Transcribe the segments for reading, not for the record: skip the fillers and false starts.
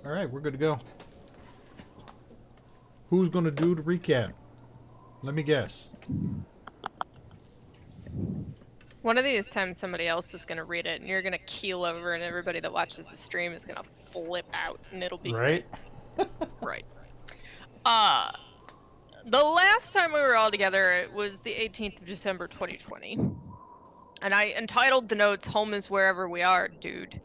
Alright, we're good to go. Who's gonna do the recap? Let me guess. One of these times somebody else is going to read it and you're going to keel over and everybody that watches the stream is going to flip out and it'll be Right? great. Right. Uh, the last time we were all together, it was the 18th of December 2020. And I entitled the notes, Home is Wherever We Are, Dude.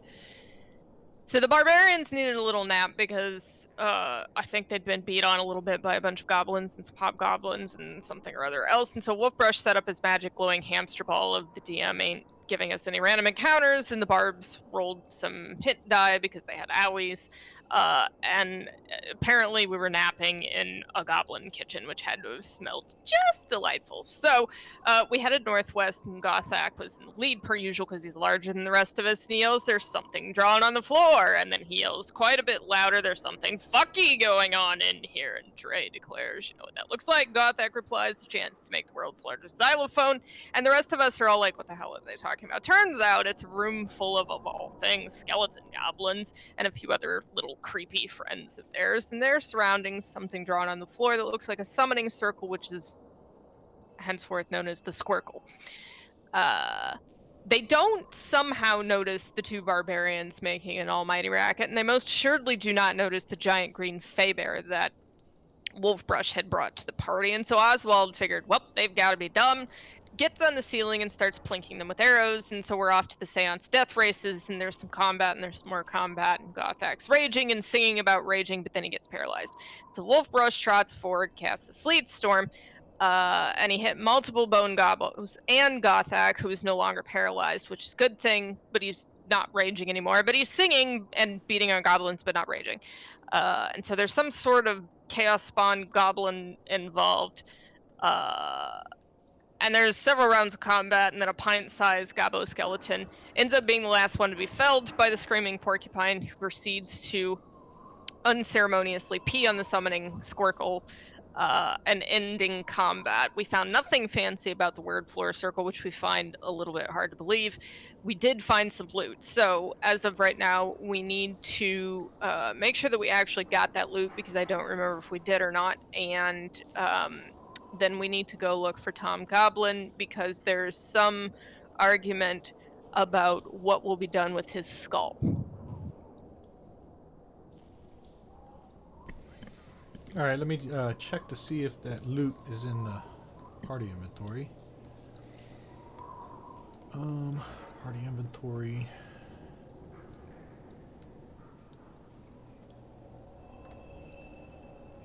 So the barbarians needed a little nap because I think they'd been beat on a little bit by a bunch of goblins and some hobgoblins and something or other else. And so Wolfbrush set up his magic glowing hamster ball of the DM ain't giving us any random encounters, and the barbs rolled some hit die because they had owies. And apparently we were napping in a goblin kitchen, which had to have smelled just delightful. So we headed northwest, and Gothak was in the lead per usual because he's larger than the rest of us. And he yells, "There's something drawn on the floor!" And then he yells quite a bit louder, "There's something fucky going on in here!" And Dre declares, "You know what that looks like?" Gothak replies, "The chance to make the world's largest xylophone." And the rest of us are all like, "What the hell are they talking about?" Turns out it's a room full of all things, skeleton goblins and a few other little creepy friends of theirs. And they're surrounding something drawn on the floor that looks like a summoning circle, which is henceforth known as the Squircle. Uh, they don't somehow notice the two barbarians making an almighty racket, and they most assuredly do not notice the giant green bear that Wolfbrush had brought to the party. And so Oswald figured, well, they've got to be dumb, gets on the ceiling and starts plinking them with arrows. And so we're off to the seance death races, and there's some combat, and there's more combat, and Gothak's raging and singing about raging, but then he gets paralyzed. So Wolfbrush trots forward, casts a sleet storm, and he hit multiple bone goblins and Gothak, who is no longer paralyzed, which is a good thing, but he's not raging anymore. But he's singing and beating on goblins, but not raging. And so there's some sort of chaos spawn goblin involved. Uh, and there's several rounds of combat, and then a pint-sized gobbo skeleton ends up being the last one to be felled by the screaming porcupine, who proceeds to unceremoniously pee on the summoning Squircle, and ending combat. We found nothing fancy about the word floor circle, which we find a little bit hard to believe. We did find some loot. So, as of right now, we need to make sure that we actually got that loot because I don't remember if we did or not. And then we need to go look for Tom Goblin because there's some argument about what will be done with his skull. Alright, let me check to see if that loot is in the party inventory. Party inventory.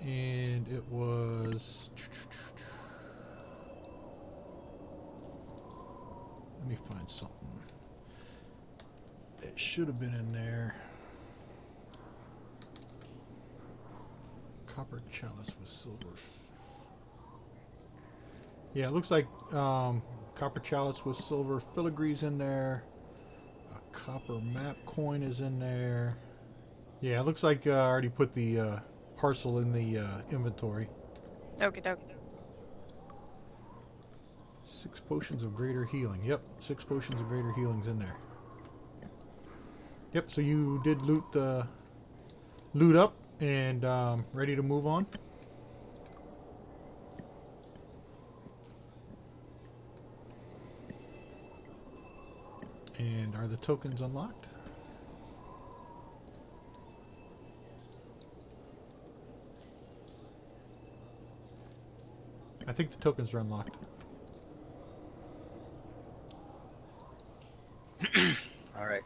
And it was... Let me find something. It should have been in there. Copper chalice with silver. Yeah, it looks like copper chalice with silver filigree's in there. A copper map coin is in there. Yeah, it looks like I already put the parcel in the inventory. Okie dokie. 6 potions of greater healing. Yep, 6 potions of greater healing's in there. Yep, so you did loot up and ready to move on. And are the tokens unlocked? I think the tokens are unlocked. Alright,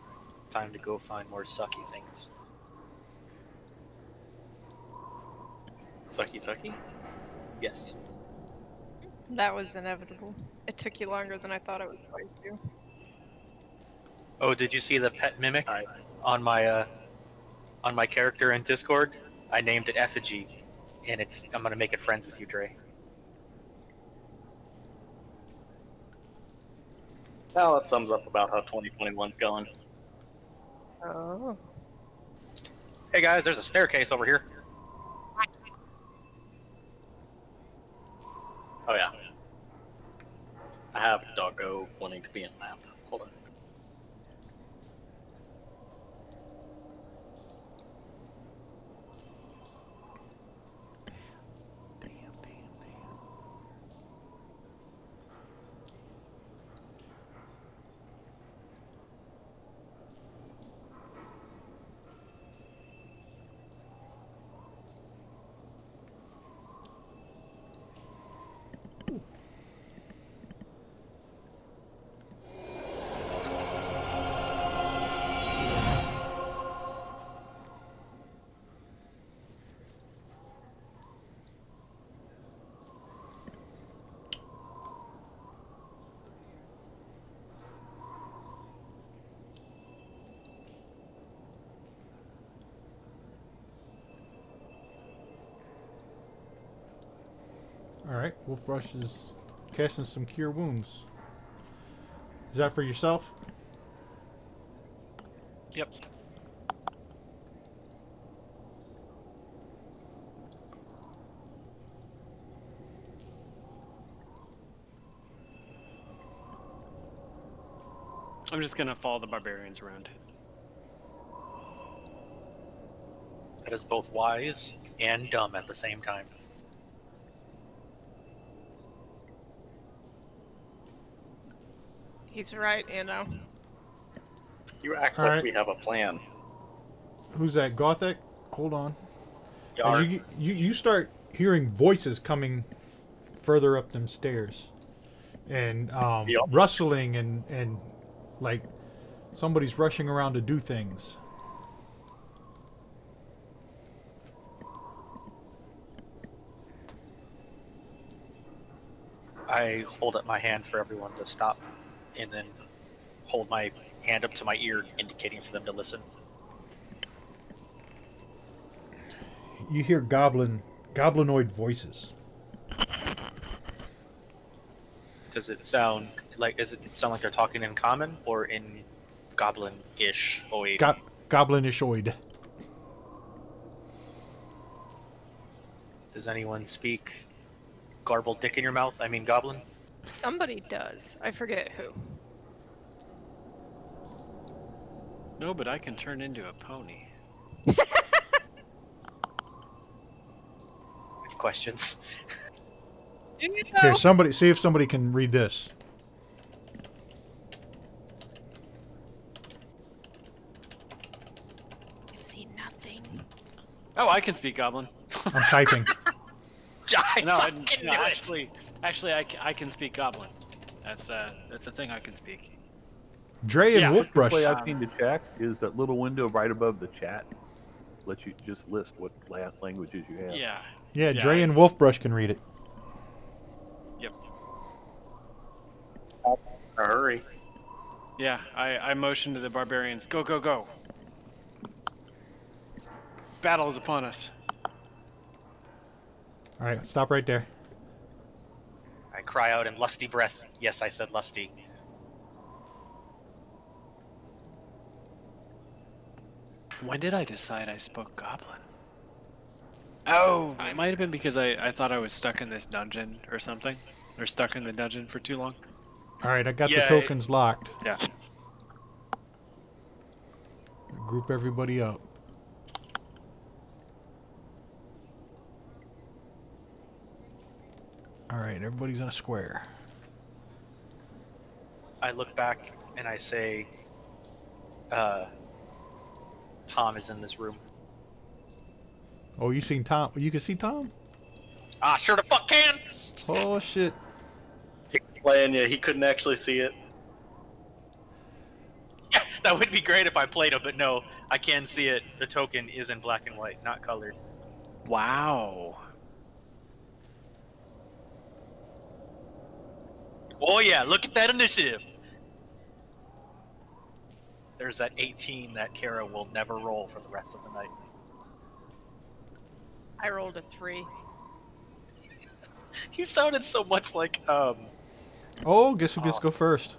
time to go find more sucky things. Sucky sucky? Yes. That was inevitable. It took you longer than I thought it was going to. Oh, did you see the pet mimic I on my character in Discord? I named it Effigy, and I'm gonna make it friends with you, Dre. Well, that sums up about how 2021's going. Oh. Hey guys, there's a staircase over here. Oh yeah. I have doggo wanting to be in map. Hold on. Alright, Wolfrush is casting some Cure Wounds. Is that for yourself? Yep. I'm just gonna follow the barbarians around. That is both wise and dumb at the same time. He's right, you know. You act All like right. we have a plan. Who's that? Gothic? Hold on. Yar. As you start hearing voices coming further up them stairs. And Yep. rustling and like somebody's rushing around to do things. I hold up my hand for everyone to stop, and then hold my hand up to my ear, indicating for them to listen. You hear goblinoid voices. Does it sound like? Does it sound like they're talking in common or in goblin-ish? Goblinishoid. Does anyone speak garbled dick in your mouth? I mean, goblin. Somebody does. I forget who. No, but I can turn into a pony. Questions. Do you Here, know? see if somebody can read this. I see nothing. Oh, I can speak Goblin. I'm typing. I No, fucking knew it. actually, I can speak Goblin. That's a thing I can speak. Dre and Yeah. Wolfbrush. Way I've seen to check is that little window right above the chat. Lets you just list what languages you have. Yeah. Yeah, Dre and Wolfbrush can read it. Yep. Hurry. Yeah, I motion to the barbarians. Go, go, go. Battle is upon us. All right, stop right there. I cry out in lusty breath. Yes, I said lusty. When did I decide I spoke Goblin? Oh, it might have been because I thought I was stuck in this dungeon or something. Or stuck in the dungeon for too long. All right, I got the Yeah, tokens locked. Yeah. Group everybody up. All right, everybody's in a square. I look back and I say, Tom is in this room. Oh, you seen Tom? You can see Tom? Ah, sure the fuck can! Oh shit! He was playing, yeah, he couldn't actually see it. Yeah, that would be great if I played it, but no, I can see it. The token is in black and white, not colored. Wow. Oh yeah, look at that initiative! There's that 18 that Kara will never roll for the rest of the night. I rolled a 3. You sounded so much like Oh, guess who gets to go first?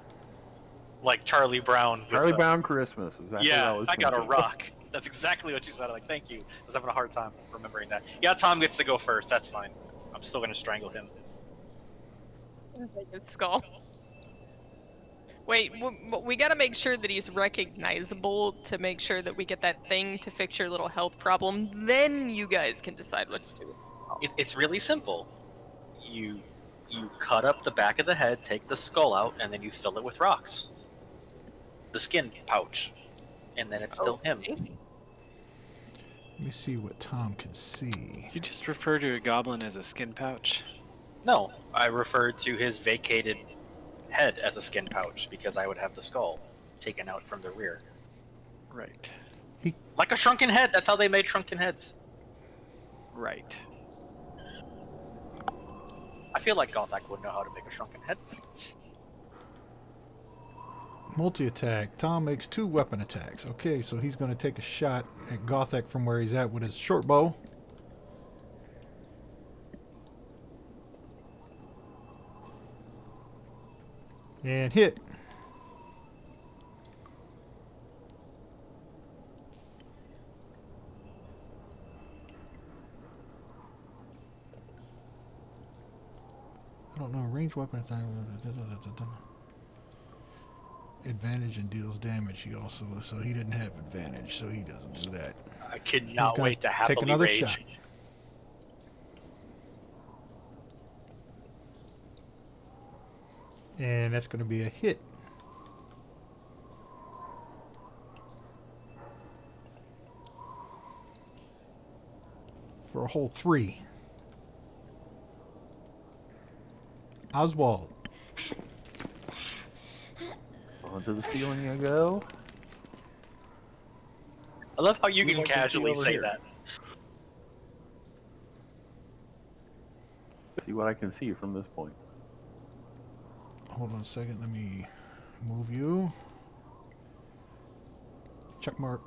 like Charlie Brown. With, Charlie Brown Christmas. Exactly Yeah, what I got a thinking. rock. That's exactly what you sounded like. Thank you. I was having a hard time remembering that. Yeah, Tom gets to go first. That's fine. I'm still gonna strangle him. Like his skull. Wait, we gotta make sure that he's recognizable to make sure that we get that thing to fix your little health problem. Then you guys can decide what to do. It's really simple. You cut up the back of the head, take the skull out, and then you fill it with rocks. The skin pouch, and then it's still him. Okay. Let me see what Tom can see. Did you just refer to a goblin as a skin pouch? No, I referred to his vacated head as a skin pouch because I would have the skull taken out from the rear. Right. Like a shrunken head. That's how they made shrunken heads. Right. I feel like Gothak would know how to make a shrunken head. Multi-attack. Tom makes 2 weapon attacks. Okay, so he's going to take a shot at Gothic from where he's at with his short bow. And hit. I don't know. Range weapon attack. Advantage and deals damage. He also, so he didn't have advantage, so he doesn't do that. I He's cannot gonna wait to happily take another rage. shot. And that's going to be a hit. For a whole 3. Oswald. Onto the ceiling you go. I love how you Who can wants to see casually over say here? that. See what I can see from this point. Hold on a second. Let me move you. Check mark.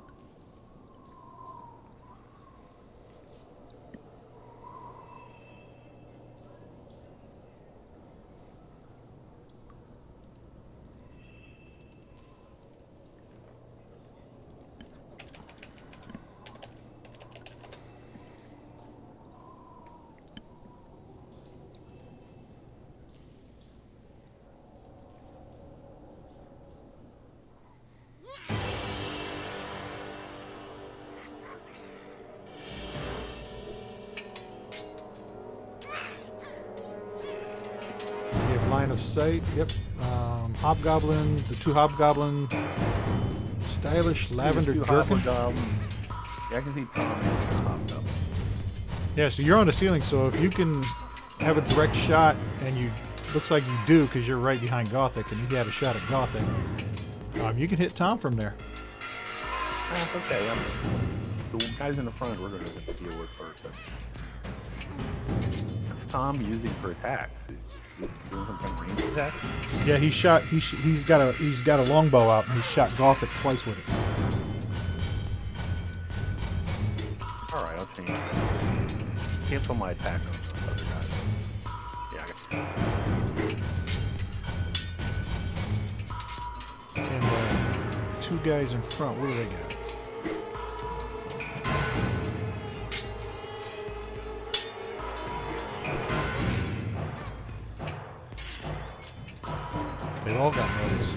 You have line of sight. Yep. Hobgoblin. The 2 hobgoblin. Stylish lavender Two jerkin. hobgoblins. Yeah, I can see Tom and the hobgoblin. Yeah, so you're on the ceiling, so if you can have a direct shot, and you looks like you do because you're right behind Gothic, and he had a shot at Gothic, you can hit Tom from there. That's okay. The guys in the front we're going to deal with first. What's Tom using for attacks? Is he doing some kind of range attack? Yeah, he shot. He's got a longbow out, and he shot Gothic twice with it. All right, I'll change that. Cancel my attack on those other guys. Yeah, And the 2 guys in front, what do they got? They all got notice.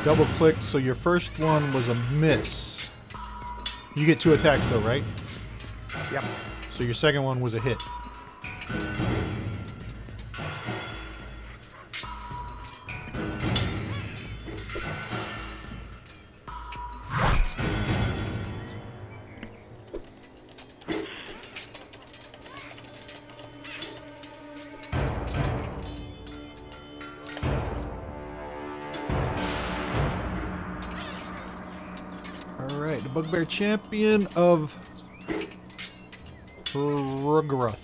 Double click, so your first one was a miss. You get 2 attacks though, right? Yep. So your second one was a hit. Alright, the Bugbear Champion of Rugroth.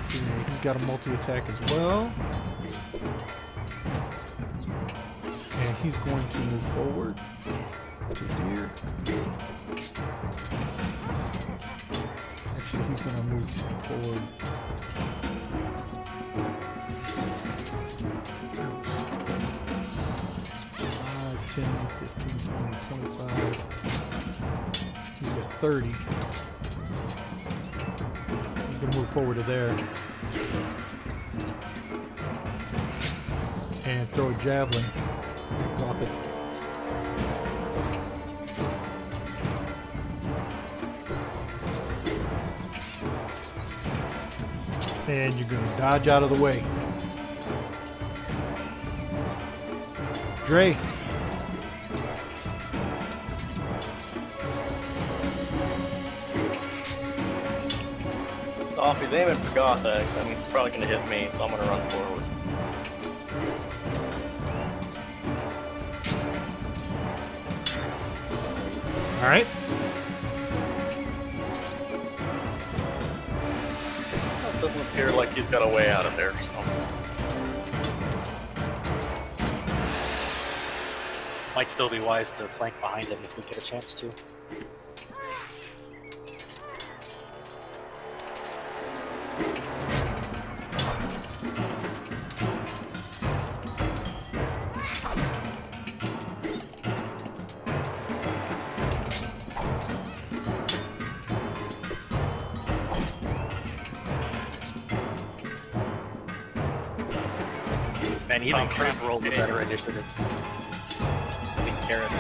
Okay, he's got a multi-attack as well. And he's going to move forward to here. Actually, he's going to move forward. 10, 15, 20, 25. He's got 30. He's going to move forward to there. And throw a javelin. Off it. And you're going to dodge out of the way. Dre. Oh, if he's aiming for Gothic, that means he's probably going to hit me, so I'm going to run forward. Alright. That doesn't appear appear like he's got a way out of there. So. Might still be wise to flank behind him if we get a chance to. Man, even Crab rolled a better initiative. Big carrot.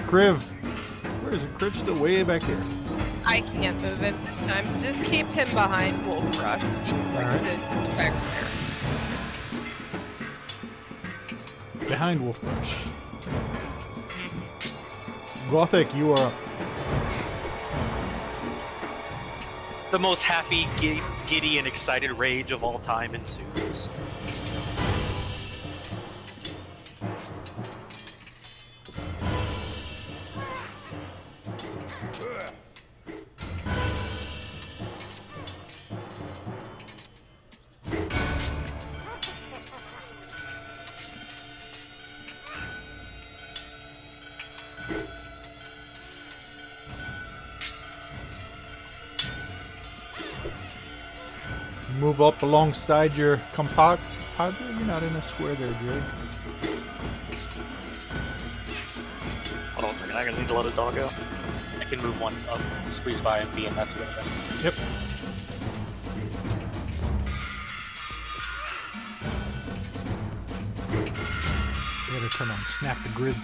Kriv. Where is it? Kriv's still way back here. I can't move him. I'm just keep him behind Wolf Rush. He brings Alright. it back there. Behind Wolf Rush. Gothic, you are up. The most happy, giddy, and excited rage of all time ensues. Move up alongside your compadre. You're not in a square there, Jerry. Hold on a second, I need to let a dog go. I can move one up, squeeze by, and be in that square. Yep. You gotta turn on snap the grid.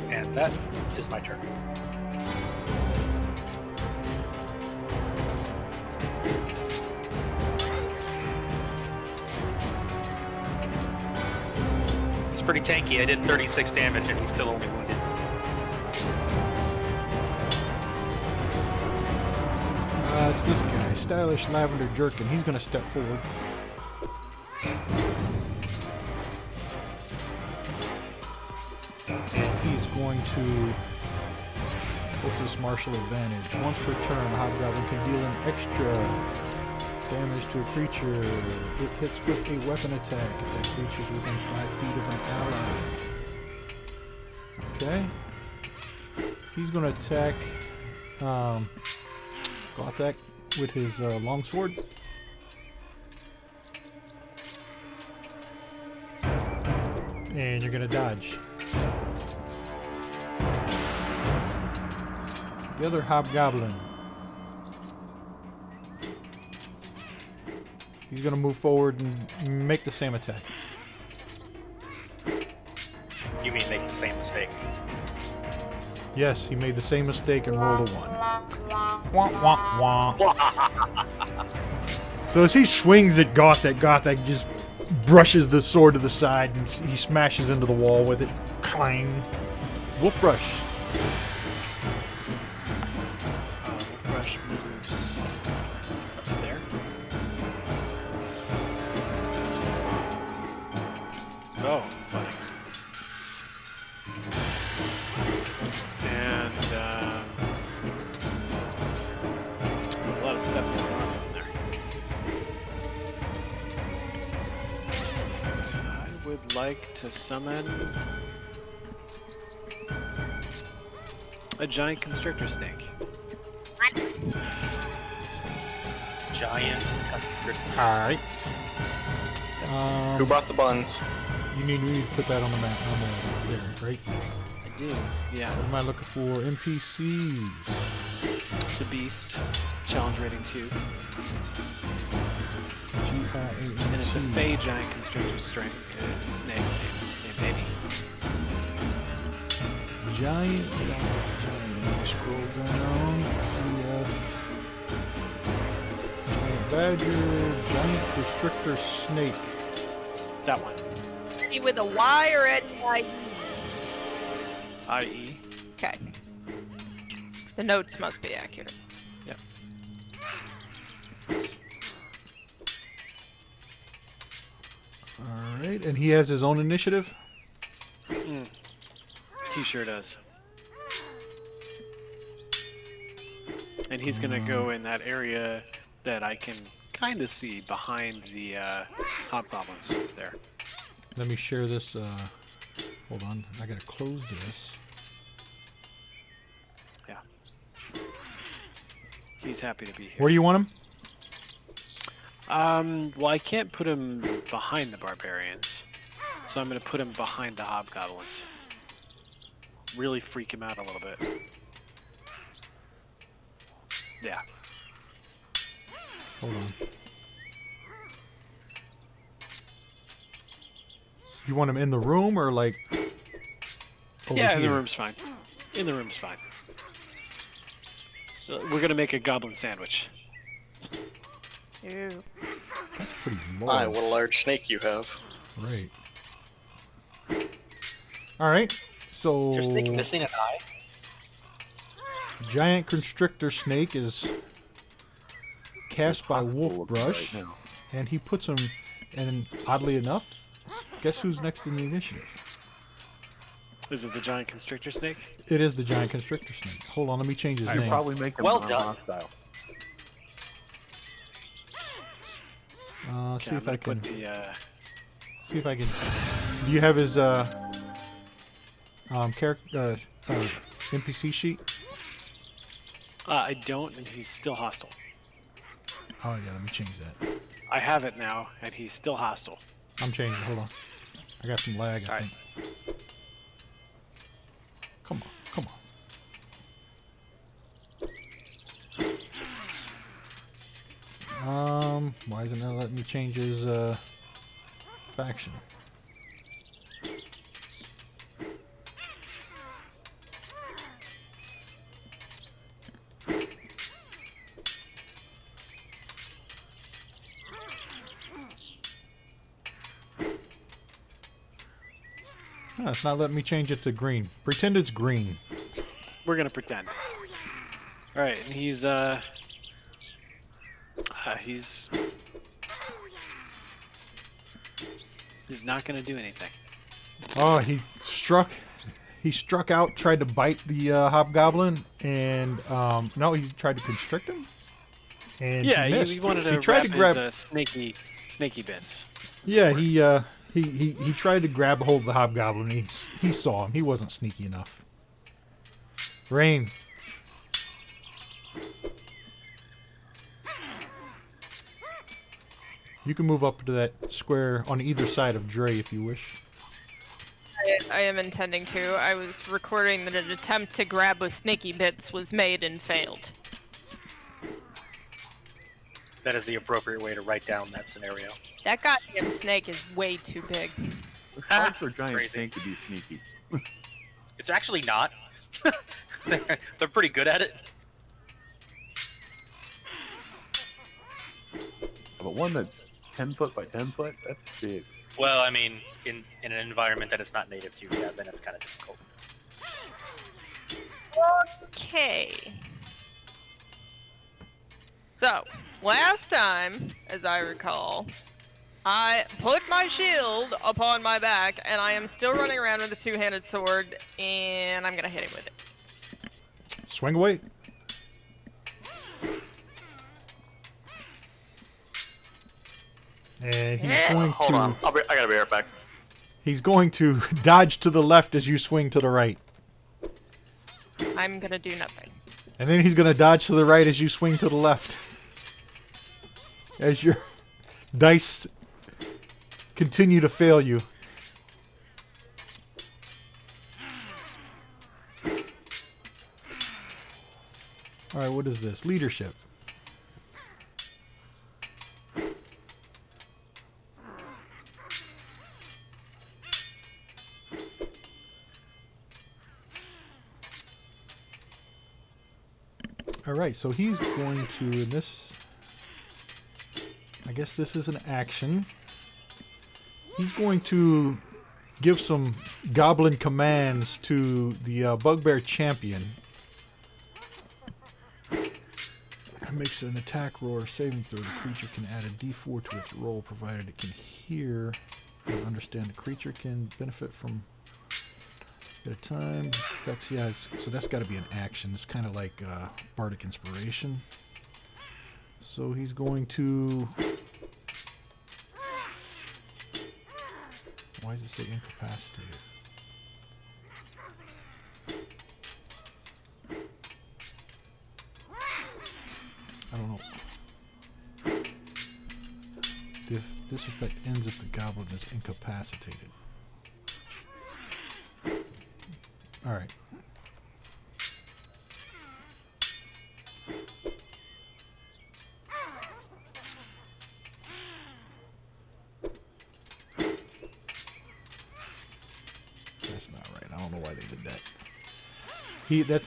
And that is my turn. He's pretty tanky. I did 36 damage and he's still only wounded. It's this guy, Stylish Lavender Jerkin. He's gonna step forward. And he's going to... What's this martial advantage? Once per turn, a Hobgoblin can deal an extra damage to a creature. It hits with a weapon attack if that creature's within 5 feet of an ally. Okay. He's going to attack Gothak with his longsword. And you're going to dodge. The other Hobgoblin. He's going to move forward and make the same attack. You mean make the same mistake? Yes, he made the same mistake and rolled a 1. Wah, wah, wah. So as he swings at Gothak, Gothak just brushes the sword to the side and he smashes into the wall with it. Clang. Wolf Rush. Rush moves up to there. Oh, funny. And a lot of stuff going on, isn't there? I would like to summon a giant constrictor snake. Giant constrictor. Alright. Who brought the buns? You need to put that on the map. On the, there, right? I do, yeah. What am I looking for? NPCs. It's a beast. Challenge rating 2. G-I-A-N-T. And it's a fey giant constrictor snake named Baby. Giant. Scroll down. Giant badger, giant constrictor snake. That one. Eddie with a Y or Eddie? I.E. Okay. The notes must be accurate. Yep. Alright, and he has his own initiative? He sure does. And he's gonna go in that area that I can kind of see behind the hobgoblins there. Let me share this. Hold on, I gotta close this. Yeah. He's happy to be here. Where do you want him? Well, I can't put him behind the barbarians, so I'm gonna put him behind the hobgoblins. Really freak him out a little bit. Yeah. Hold on. You want him in the room or like? Over Yeah, in the here? room's fine. In the room's fine. We're gonna make a goblin sandwich. Ew. That's pretty low. My, what a large snake you have. Right. All right. So Is your snake missing an eye? giant constrictor snake is cast by It's Wolf possible Brush, right now. and he puts him. And oddly enough, guess who's next in the initiative? Is it the giant constrictor snake? It is the giant constrictor snake. Hold on, let me change his You name. probably make him Well done. non-hostile. See if I can. Put the, See if I can. Do you have his character NPC sheet? I don't, and he's still hostile. Oh yeah, let me change that. I have it now, and he's still hostile. I'm changing. Hold on. I got some lag. I Alright. think. Come on, come on. Why isn't that letting me change his faction? Oh, it's not letting me change it to green. Pretend it's green. We're gonna pretend. Alright, and he's not gonna do anything. Oh, he struck out, tried to bite the hobgoblin, and no, he tried to constrict him. And Yeah, he missed. he wanted to He tried wrap to grab. his snaky bits. Yeah, he tried to grab a hold of the hobgoblin. He saw him. He wasn't sneaky enough. Rain. You can move up to that square on either side of Dre if you wish. I am intending to. I was recording that an attempt to grab with snaky bits was made and failed. That is the appropriate way to write down that scenario. That goddamn snake is way too big. It's hard for a giant Crazy. snake to be sneaky. It's actually not. They're pretty good at it. But one that's 10 foot by 10 foot, that's big. Well, I mean, in an environment that it's not native to, yeah, then it's kind of difficult. Okay. So, last time, as I recall, I put my shield upon my back, and I am still running around with a two-handed sword, and I'm gonna hit him with it. Swing away. And he's going Hold to on. I gotta be right back. he's going to dodge to the left as you swing to the right. I'm gonna do nothing. And then he's going to dodge to the right as you swing to the left. As your dice continue to fail you. Alright, what is this? Leadership. Alright, so he's going to, in this, I guess this is an action. He's going to give some goblin commands to the bugbear champion. It makes an attack roll or saving throw. The creature can add a d4 to its roll, provided it can hear and understand. The creature can benefit from at a time. Effects, yeah, so that's got to be an action. It's kind of like bardic inspiration. So he's going to. Why does it say incapacitated? I don't know. This effect ends if the goblin is incapacitated. Alright. That's not right. I don't know why they did that.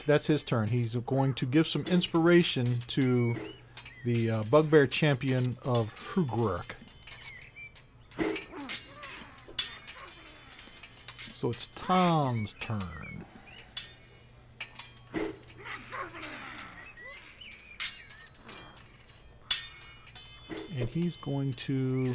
That's his turn. He's going to give some inspiration to the bugbear champion of Hrugruk. So it's Tom's turn. And he's going to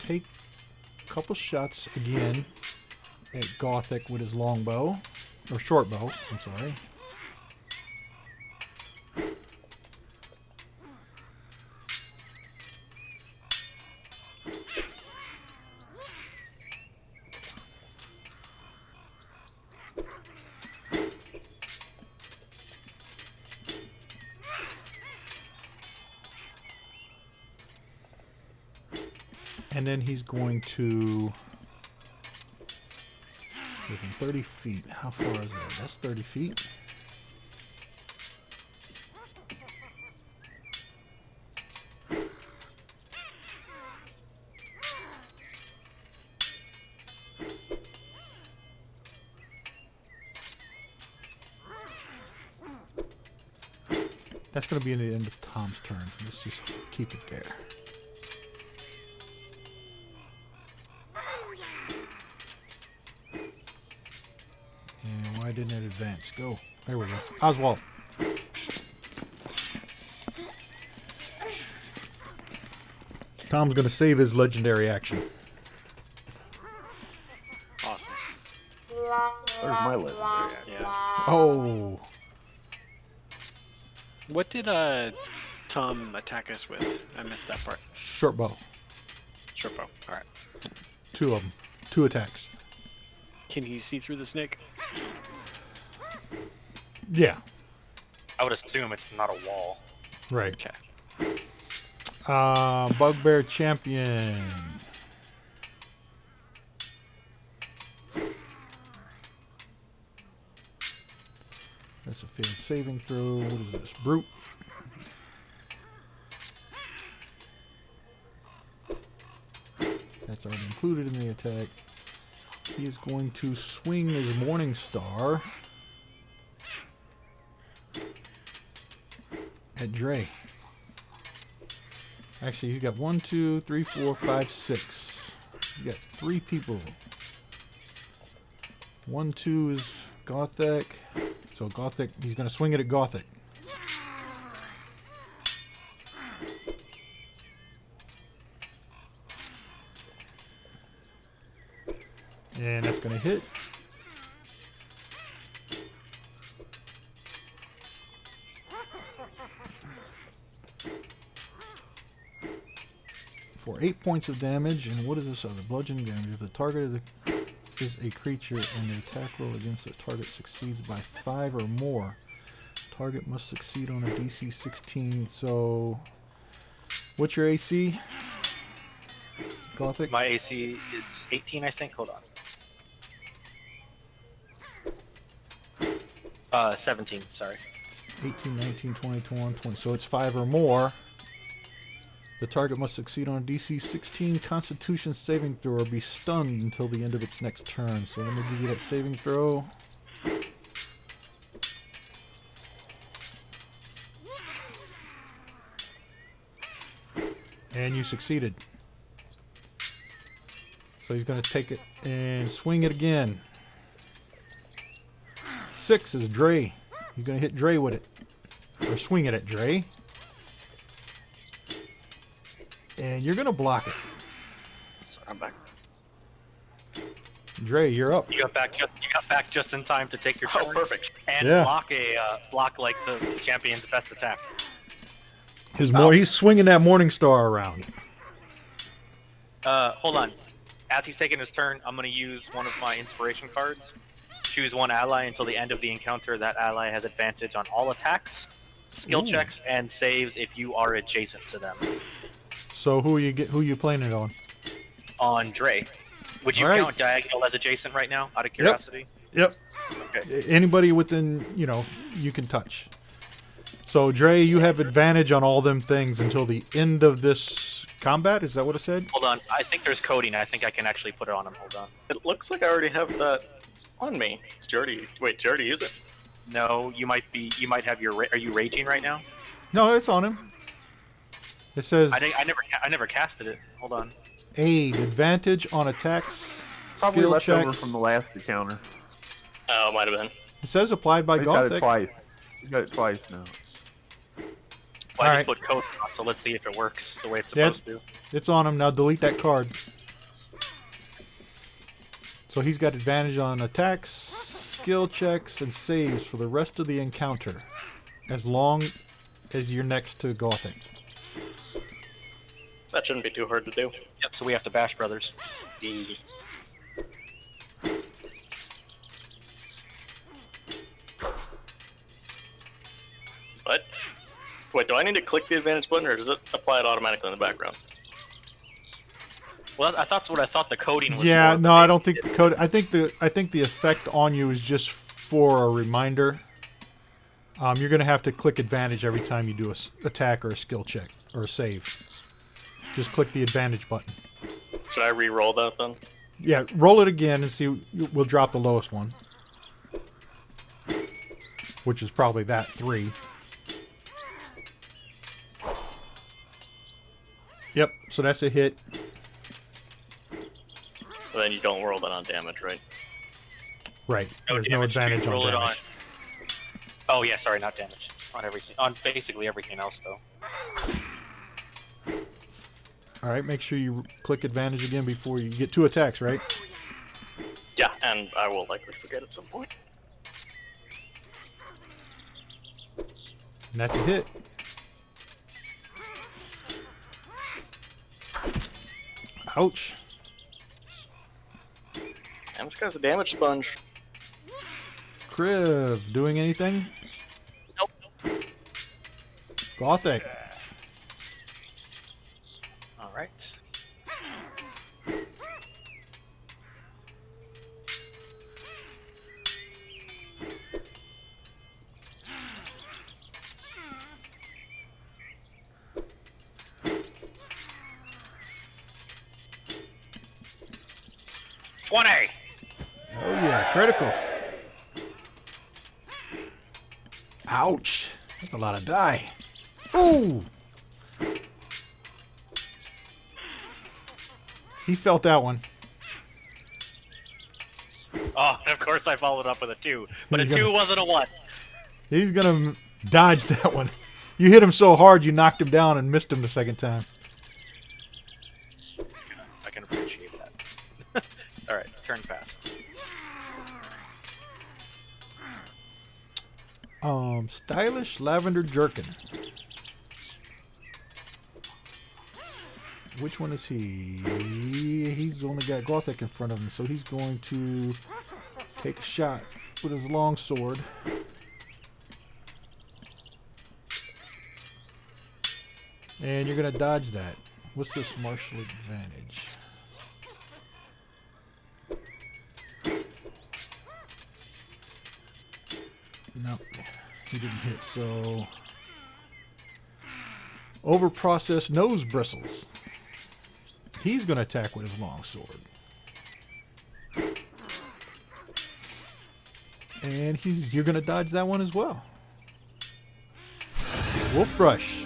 take a couple shots again at Gothic with his longbow, or short bow, I'm sorry. And then he's going to within 30 feet. How far is that? That's 30 feet. That's going to be in the end of Tom's turn. Let's just keep it there. And why didn't it advance? Go. There we go. Oswald. Tom's going to save his legendary action. Awesome. There's my legendary action. Yeah. Oh. What did Tom attack us with? I missed that part. Short bow. Short bow. All right. 2 of them. 2 attacks. Can he see through the snake? Yeah. I would assume it's not a wall. Right. Okay. Bugbear champion. That's a failed saving throw. What is this? Brute. That's already included in the attack. He is going to swing his Morning Star at Dre. Actually, he's got 1, 2, 3, 4, 5, 6. He's got 3 people. 1, 2 is Gothic. So Gothic, he's going to swing it at Gothic. And that's going to hit. For 8 points of damage. And what is this other? Bludgeoning damage. If the target is a creature and the attack roll against the target succeeds by 5 or more, target must succeed on a DC 16. So, what's your AC? Gothic? My AC is 18, I think. Hold on. 17, sorry. 18, 19, 20, 21, 20. So it's 5 or more. The target must succeed on a DC 16 Constitution saving throw or be stunned until the end of its next turn. So let me give you that saving throw. And you succeeded. So he's going to take it and swing it again. 6 is Dre. He's going to hit Dre with it. Or swing it at Dre. And you're going to block it. So I'm back. Dre, you're up. You got back just in time to take your Oh, turn perfect. and Yeah. block like the champion's best attack. He's swinging that Morning Star around. Hold on. As he's taking his turn, I'm going to use one of my inspiration cards. Choose one ally until the end of the encounter. That ally has advantage on all attacks, skill Ooh. checks, and saves if you are adjacent to them. So who you playing it on? On Dre. Would you All right. count Diagonal as adjacent right now, out of curiosity? Yep. Okay. Anybody within, you can touch. So Dre, you have advantage on all them things until the end of this combat. Is that what it said? Hold on. I think there's coding. I think I can actually put it on him. Hold on. It looks like I already have that on me. Did you already use it? No, you might have your. Are you raging right now? No, it's on him. It says I never casted it. Hold on. aid, advantage on attacks, Probably skill left over checks. from the last encounter. Oh, might have been. It says applied by He's got it Gothic. twice. He's got it twice now. Well, I Alright. did put code on, so let's see if it works the way it's Yeah. supposed to. It's on him now. Delete that card. So he's got advantage on attacks, skill checks, and saves for the rest of the encounter, as long as you're next to Gothic. That shouldn't be too hard to do. Yep. So we have to bash brothers. Easy. What? Wait, do I need to click the advantage button, or does it apply it automatically in the background? Well, that's what I thought the coding was. Yeah, for, no, but I don't think the code. I think the effect on you is just for a reminder. You're gonna have to click advantage every time you do a attack or a skill check or a save. Just click the advantage button. Should I re-roll that then? Yeah, roll it again and see. We'll drop the lowest one, which is probably that 3. Yep. So that's a hit. And then you don't roll that on damage, right? Right. There's no damage, advantage you on roll it damage. Oh yeah, sorry, not damage. On everything. On basically everything else, though. All right. Make sure you click advantage again before you get 2 attacks. Right. Yeah, and I will likely forget at some point. And that's a hit. Ouch. And this guy's a damage sponge. Kriv, doing anything? Nope. Gothic. All right. Oh Yeah, critical. Ouch. That's a lot of die. Ooh. He felt that one. Oh, and of course I followed up with a 2, but a He's 2 gonna- wasn't a 1. He's gonna dodge that one. You hit him so hard you knocked him down and missed him the second time. I can appreciate that. All right, turn pass. Stylish lavender jerkin. Which one is he? He's only got Gothic in front of him, so he's going to take a shot with his long sword. And you're going to dodge that. What's this martial advantage? No, he didn't hit, so Overprocessed nose bristles. He's going to attack with his longsword. And you're going to dodge that one as well. Wolf Brush.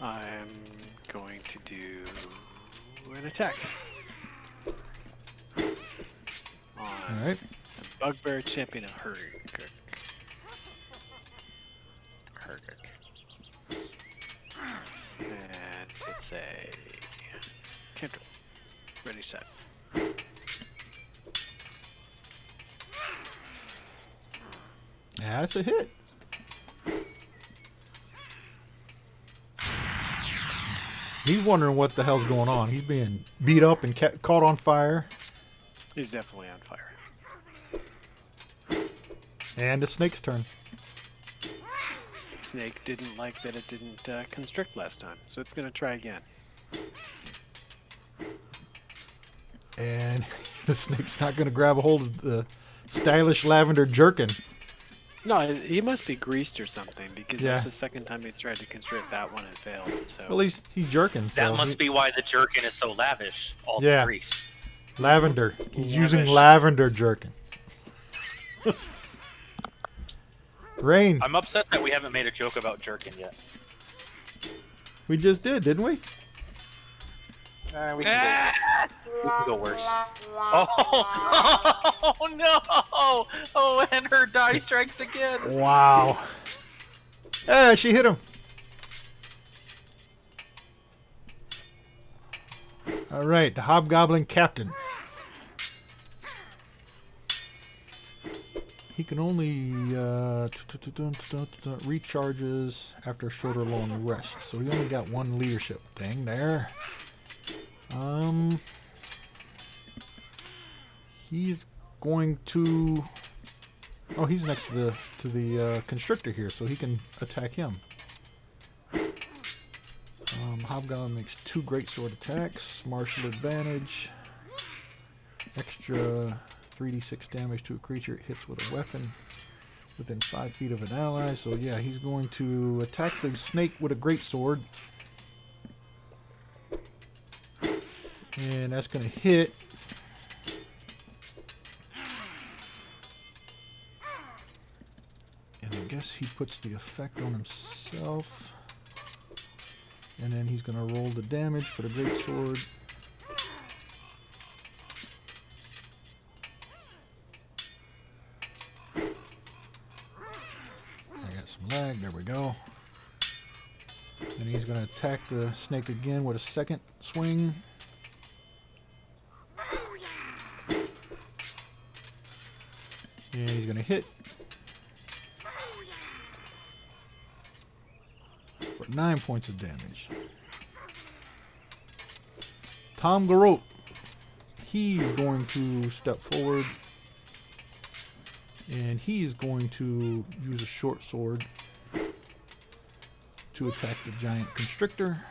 I'm going to do an attack. On Alright. the Bugbear Champion of Hurguk. And it's a cantrip. Ready, set. Yeah, that's a hit. He's wondering what the hell's going on. He's being beat up and caught on fire. He's definitely on fire. And the snake's turn. Snake didn't like that it didn't constrict last time, so it's going to try again. And the snake's not going to grab a hold of the stylish lavender jerkin. No, he must be greased or something, because Yeah. that's the second time he tried to constrict that one and failed. So At least he's jerkin. So That must be why the jerkin is so lavish. All Yeah. the grease. lavender. He's using Lavish. lavender jerkin. Rain. I'm upset that we haven't made a joke about jerkin yet. We just did, didn't we? We can go worse. Oh no! Oh, and her die strikes again. Wow. Yeah, she hit him. All right, the Hobgoblin Captain. He can only recharges after a short or long rest, so he only got one leadership thing there. He's going to. Oh, he's next to the constrictor here, so he can attack him. Hobgoblin makes 2 greatsword attacks, martial advantage, extra 3d6 damage to a creature it hits with a weapon within 5 feet of an ally. So yeah, he's going to attack the snake with a greatsword, and that's going to hit. And I guess he puts the effect on himself. And then he's going to roll the damage for the greatsword. I got some lag. There we go. And he's going to attack the snake again with a second swing. And he's going to hit. For 9 points of damage. Tom Garrote. He's going to step forward. And he is going to use a short sword to attack the giant constrictor.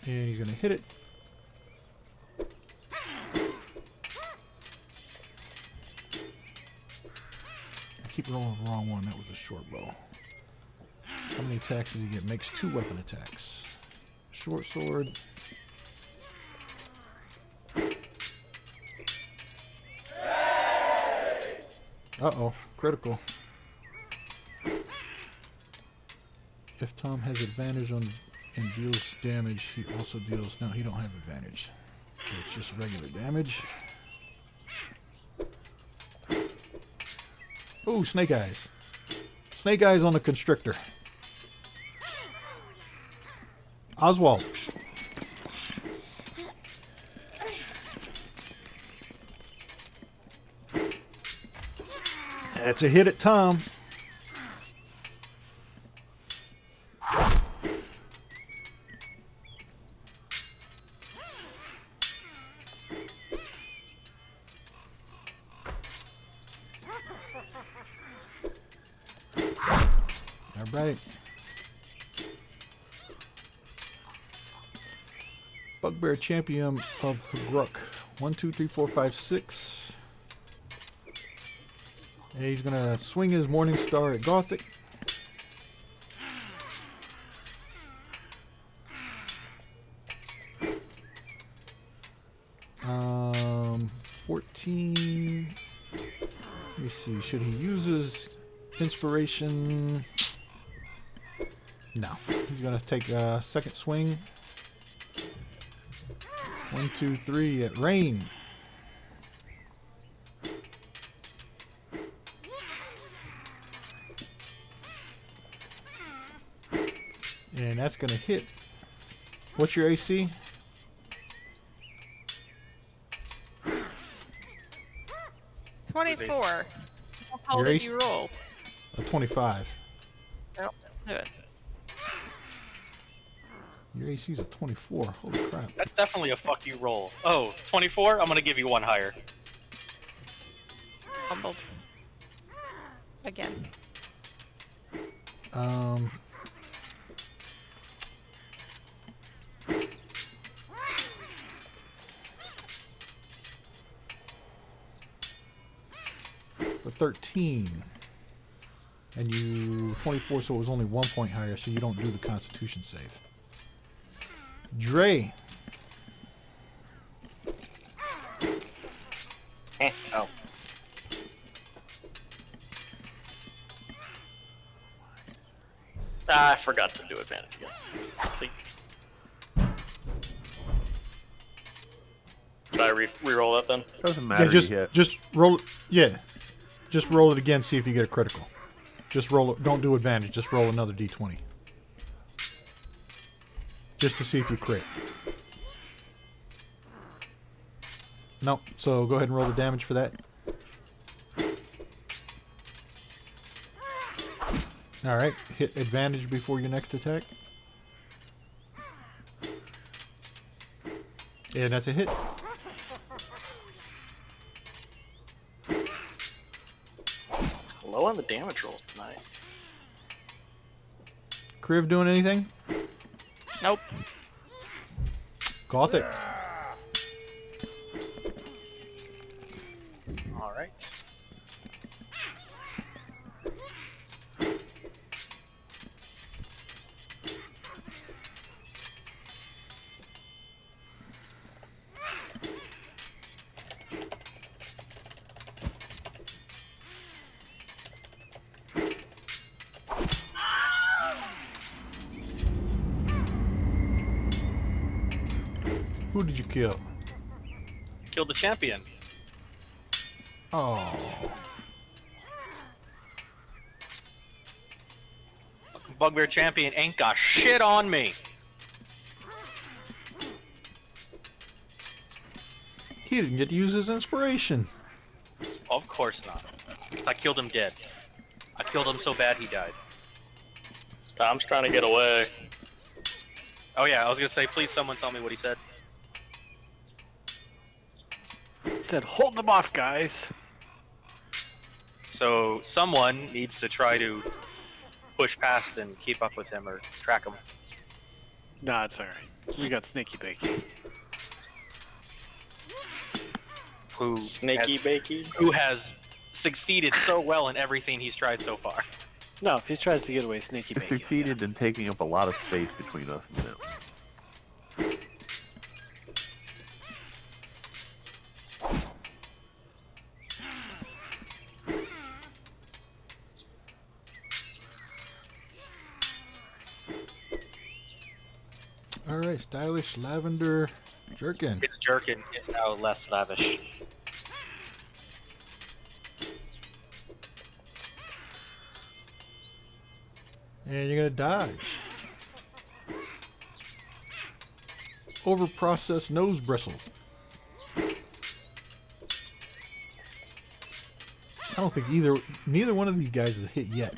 And he's going to hit it. I keep rolling the wrong one. That was a short bow. How many attacks does he get? Makes 2 weapon attacks. Short sword. Uh-oh. Critical. If Tom has advantage on and deals damage, he also deals... No, he don't have advantage. So it's just regular damage. Ooh, snake eyes. Snake eyes on the constrictor. Oswald. That's a hit at Tom. All right. Bugbear Champion of Hurguk. 1, 2, 3, 4, 5, 6. And he's gonna swing his Morning Star at Gothic. 14. Let me see. Should he use his inspiration? No. He's gonna take a second swing. 1, 2, 3 at Rain. And that's gonna hit. What's your AC? 24. How Your did AC? you roll? A 25. Yep. Good. Your AC's a 24. Holy crap. That's definitely a fuck you roll. Oh, 24? I'm gonna give you one higher. Humbled. Again. For 13. And you 24, so it was only 1 point higher, so you don't do the Constitution save. Dre. Oh. I forgot to do advantage again. See? Should I re-roll that then? Doesn't matter. Yeah, you hit. just roll. Yeah, just roll it again. See if you get a critical. Just roll it. Don't do advantage. Just roll another d20. Just to see if you crit. Nope. So go ahead and roll the damage for that. All right. Hit advantage before your next attack. And that's a hit. Low on the damage rolls tonight. Kriv doing anything? Nope. Gothic. All right. Who did you kill? Killed the champion. Oh. Bugbear champion ain't got shit on me. He didn't get to use his inspiration. Of course not. I killed him dead. I killed him so bad he died. Tom's trying to get away. Oh yeah, I was gonna say, please someone tell me what he said. He said, hold them off, guys. So someone needs to try to push past and keep up with him or track him. Nah, it's alright. We got Sneaky Bakey. Who Snaky has, bakey. who has succeeded so well in everything he's tried so far. No, if he tries to get away, Sneaky It Bakey. succeeded in taking up a lot of space between us and them. All right, stylish lavender jerkin. Its jerkin is now less lavish. And you're gonna dodge. Overprocessed nose bristle. I don't think neither one of these guys has hit yet.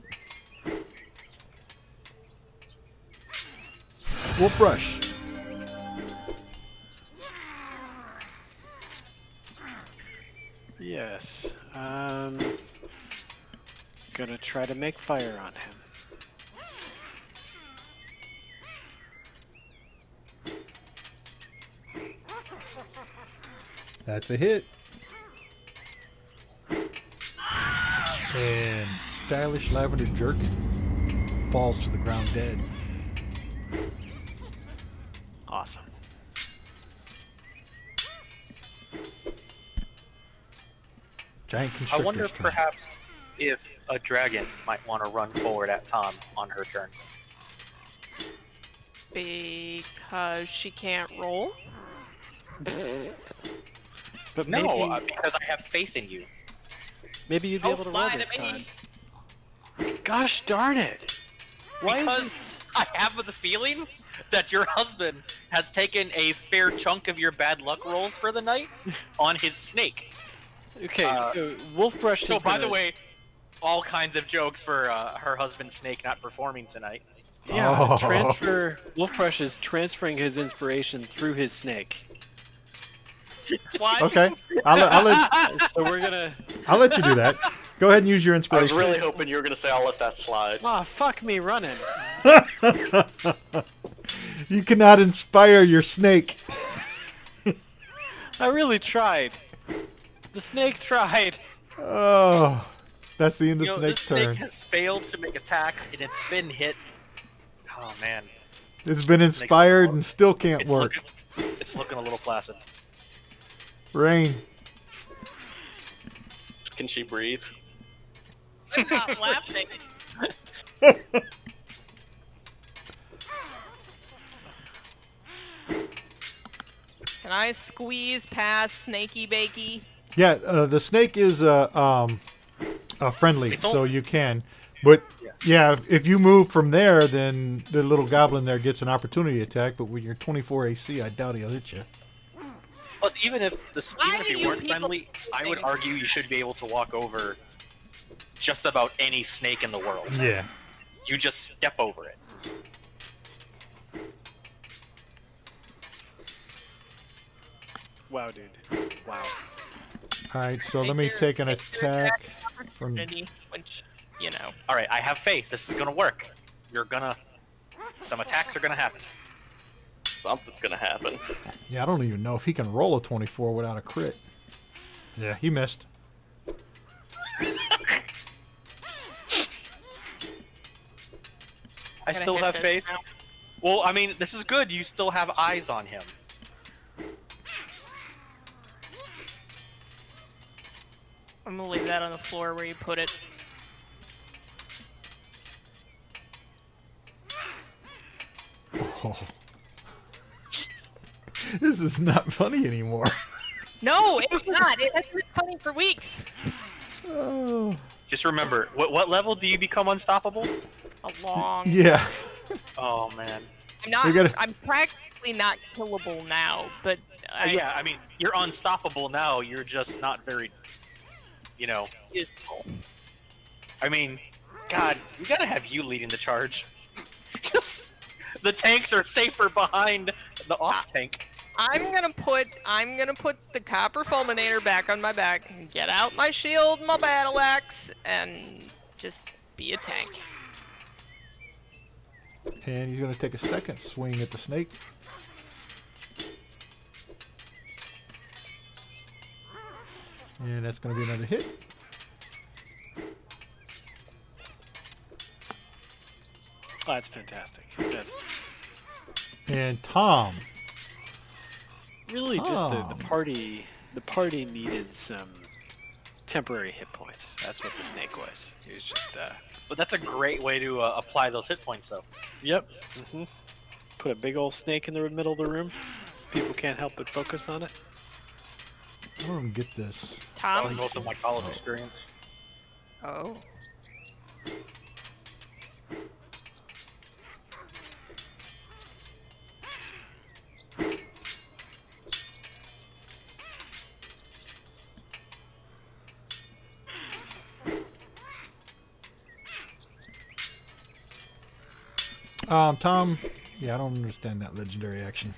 Wolf brush. Yes. Gonna try to make fire on him. That's a hit. And stylish lavender jerkin falls to the ground dead. Awesome. Giant I constrictor's wonder turn. perhaps if a dragon might want to run forward at Tom on her turn. Because she can't roll? But No, maybe, because I have faith in you. maybe you'd be Don't able to roll lie to this me. time. Gosh darn it! Why Because is it... I have the feeling that your husband has taken a fair chunk of your bad luck rolls for the night on his snake. Okay, Uh, so Wolfbrush So, is by gonna... the way, all kinds of jokes for her husband's snake not performing tonight. Yeah, Oh. Wolfbrush is transferring his inspiration through his snake. What? Okay, So we're gonna... I'll let you do that. Go ahead and use your I was inspiration. really hoping you were going to say I'll let that slide. Aw, fuck me running. You cannot inspire your snake. I really tried. The snake tried. Oh, that's the end You of know, Snake's this snake turn. has failed to make attacks, and it's been hit. Oh man, It's been inspired and still can't it's work. it's looking a little flaccid. Rain. Can she breathe? I'm not laughing. Can I squeeze past Snaky Bakey? Yeah, the snake is friendly, It's all- so you can. But Yeah. yeah, if you move from there, then the little goblin there gets an opportunity attack. But with your 24 AC, I doubt he'll hit you. Plus, even if Why do you you weren't people friendly, I would think- argue you should be able to walk over just about any snake in the world. Yeah. You just step over it. Wow, dude. Wow. All right, so let Make me your- take an make your attack attack from. opportunity, which, you know. All right, I have faith. This is gonna work. Some attacks are gonna happen. Something's going to happen. Yeah, I don't even know if he can roll a 24 without a crit. Yeah, he missed. I Gonna still hit have this faith. now. Well, I mean, this is good. You still have eyes on him. I'm gonna leave that on the floor where you put it. Oh. This is not funny anymore. No, it's not. It hasn't been funny for weeks. Oh. Just remember, what level do you become unstoppable? A long. Yeah. Oh man. I'm not. We gotta- I'm practically not killable now, but Yeah, I mean, you're unstoppable now. You're just not very, useful. I mean, God, we gotta have you leading the charge. The tanks are safer behind the off tank. I'm gonna put the copper fulminator back on my back, and get out my shield, my battle axe, and just be a tank. And he's going to take a second swing at the snake. And that's going to be another hit. Oh, that's fantastic. That's And Tom. really just the Tom. party. The party needed some temporary hit points. That's what the snake was. He was just. But that's a great way to apply those hit points, though. Yep. Put a big old snake in the middle of the room. People can't help but focus on it. I don't get this. That was Tom. most of my college experience. Oh. Tom. Yeah, I don't understand that legendary action.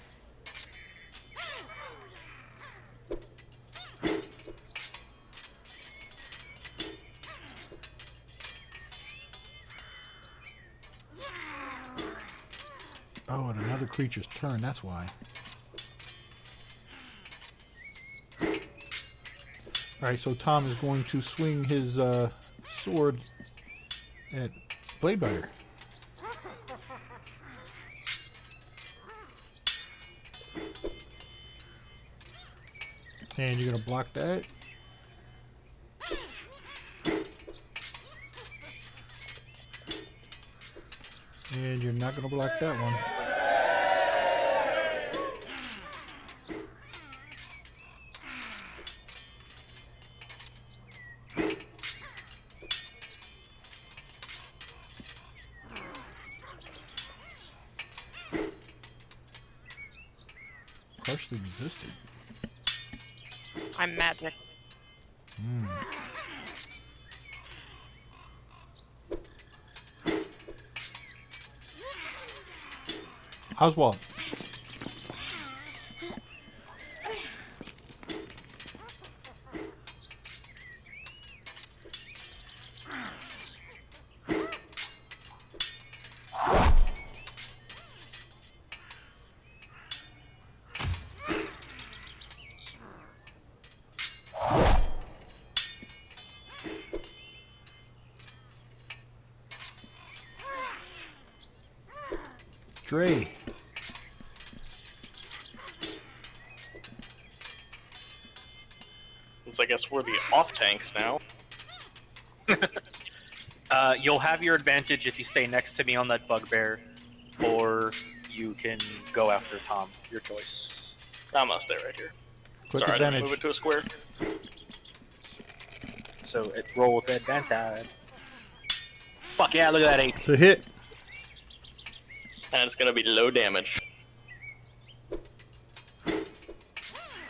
Oh, and another creature's turn, that's why. Alright, so Tom is going to swing his sword at Bladebiter. And you're gonna block that. And you're not gonna block that one. Partially resisted. I'm magic. Mm. Oswald. Dre. Since I guess we're the off tanks now. You'll have your advantage if you stay next to me on that bugbear, or you can go after Tom. Your choice. I'm gonna stay right here. Quick Sorry, I didn't advantage. move it to a square. So it roll with advantage. Fuck yeah! Look at that 8. It's a hit. And it's gonna be low damage.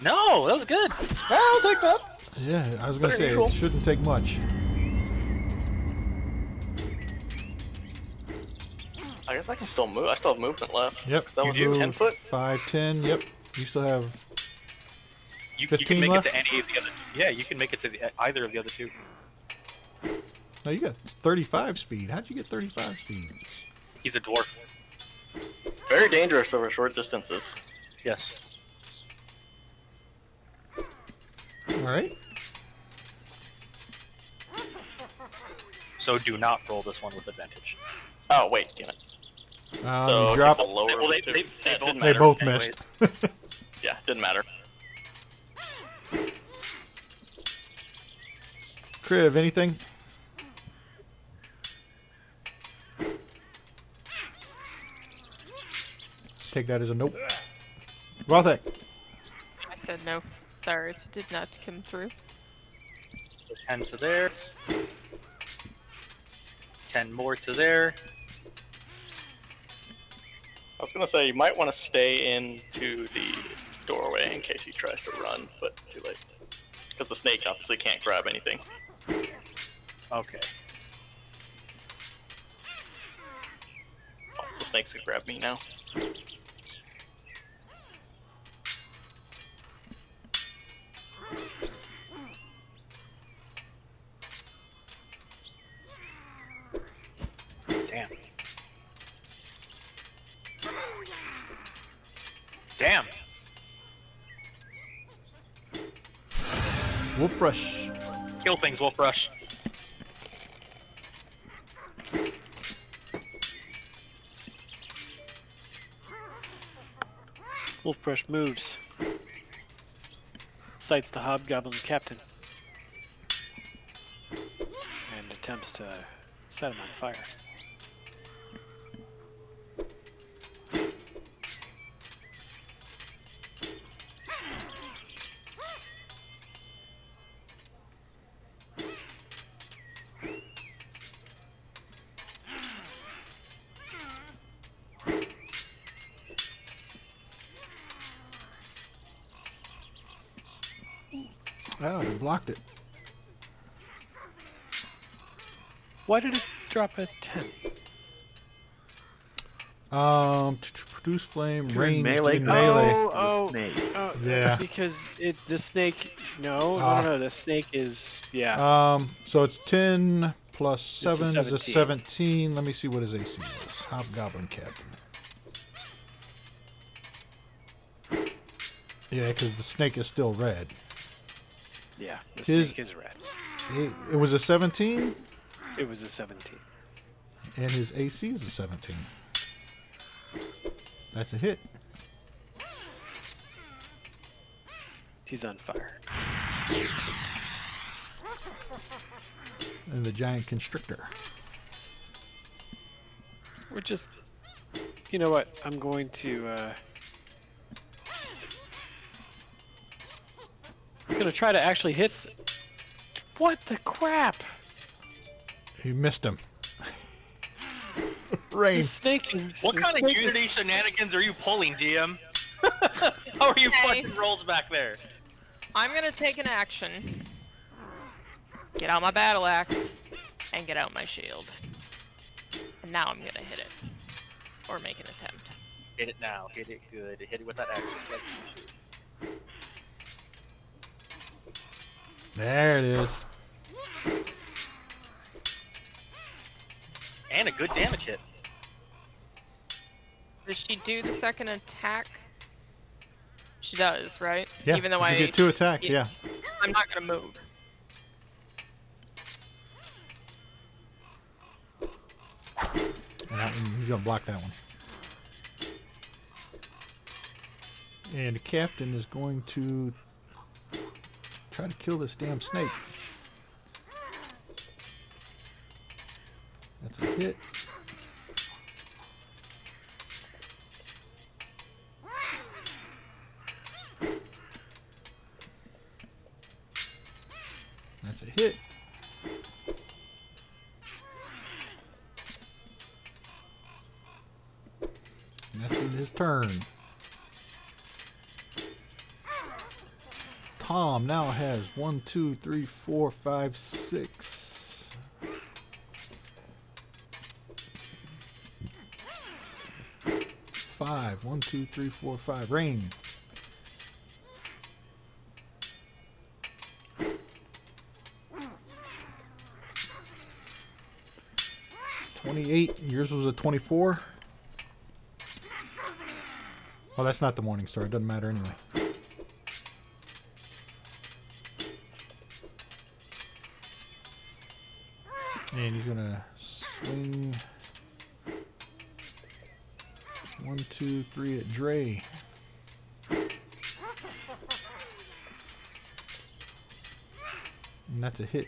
No, that was good. I'll take that. Yeah, I was gonna Better say usual. it shouldn't take much. I guess I can still move. I still have movement left. Yep. That was you 10 move foot? 5, 10. Yep. You still have. You 15 can make left? it to any of the other. Yeah, you can make it to either of the other two. No, you got 35 speed. How'd you get 35 speed? He's a dwarf. Very dangerous over short distances. Yes. All right. So do not roll this one with advantage. Oh, wait, damn it. So you drop. take the lower Well, of the they- two. they- Yeah, it both- didn't They matter. both anyways. missed. Yeah, didn't matter. Kriv, anything? Take that as a nope. Rothek. I said no. Sorry if it did not come through. So 10 to there. 10 more to there. I was gonna say you might want to stay into the doorway in case he tries to run, but too late. Because the snake obviously can't grab anything. Okay. Oh, so the snakes can grab me now. Damn. Damn. Wolf brush. Kill things, Wolf Rush. Wolfbrush moves. Sights the hobgoblin captain. And attempts to set him on fire. Oh, you blocked it. Why did it drop at 10? Produce flame, You're in range, melee in combat. melee. Oh, Snake. oh, Yeah. Because the snake. No, Ah. no, the snake is. Yeah. So it's 10 plus 7 is a 17. 17. Let me see what his AC is. Hobgoblin Captain. Yeah, because the snake is still red. Yeah, the his- snake is red. It was a 17? It was a 17. And his AC is a 17. That's a hit. He's on fire. And the giant constrictor. We're just... You know what? I'm going to... I'm gonna try to actually hit... What the crap? He missed him. Rain. The snake What kind of Unity shenanigans are you pulling, DM? How are you Okay. fucking rolls back there? I'm gonna take an action. Get out my battle axe and get out my shield. And now I'm gonna hit it. Or make an attempt. Hit it now. Hit it good. Hit it with that action. Like you should. There it is. And a good damage hit. Does she do the second attack? She does, right? Yeah, Even though you I get 2 attacks, yeah. I'm not gonna move. And that one, he's gonna block that one. And the captain is going to try to kill this damn snake. That's a hit. That's a hit. And that's his turn. Tom now has 1, 2, 3, 4, 5, 6. Five. 1, 2, 3, 4, 5. Rain. Yours was a 24. Oh, that's not the morning star. It doesn't matter anyway. And he's gonna swing 1, 2, 3 at Dre. And that's a hit.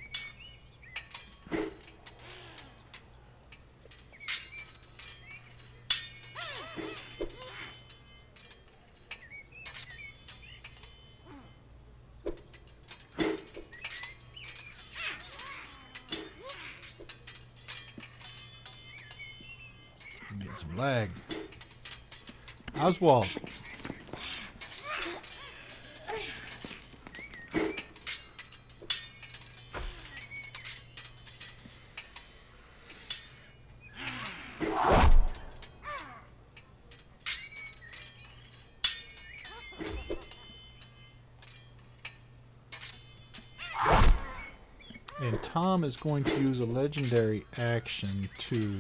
Get some lag. Oswald. And Tom is going to use a legendary action to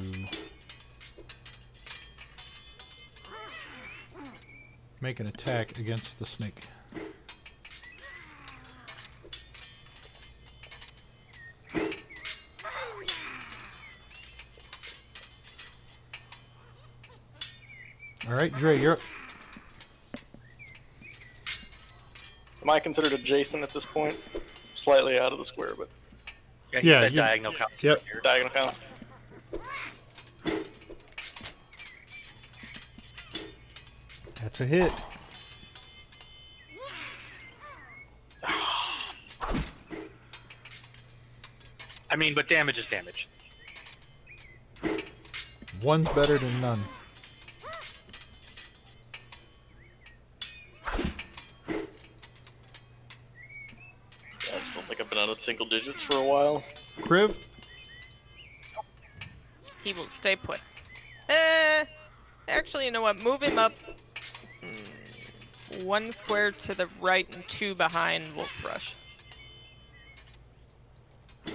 make an attack against the snake. Alright, Dre, you're up. Am I considered adjacent at this point? Slightly out of the square, but Yeah, he Yeah, said you- diagonal count. Yep. Here. diagonal counts. That's a hit. I mean, but damage is damage. One's better than none. I just don't think I've been out of single digits for a while. Kriv? He will stay put. Actually, you know what? Move him up 1 square to the right and 2 behind Wolf Rush.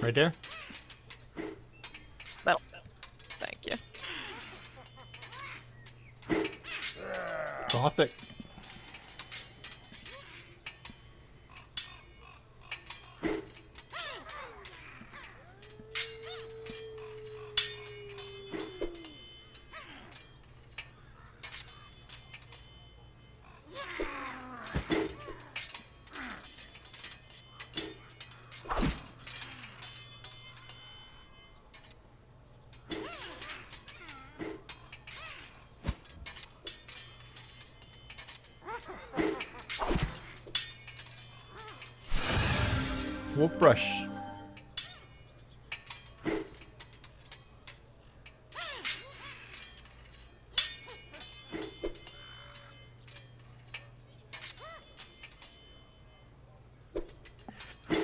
Right there? Well, thank you. Gothic. Wolf brush.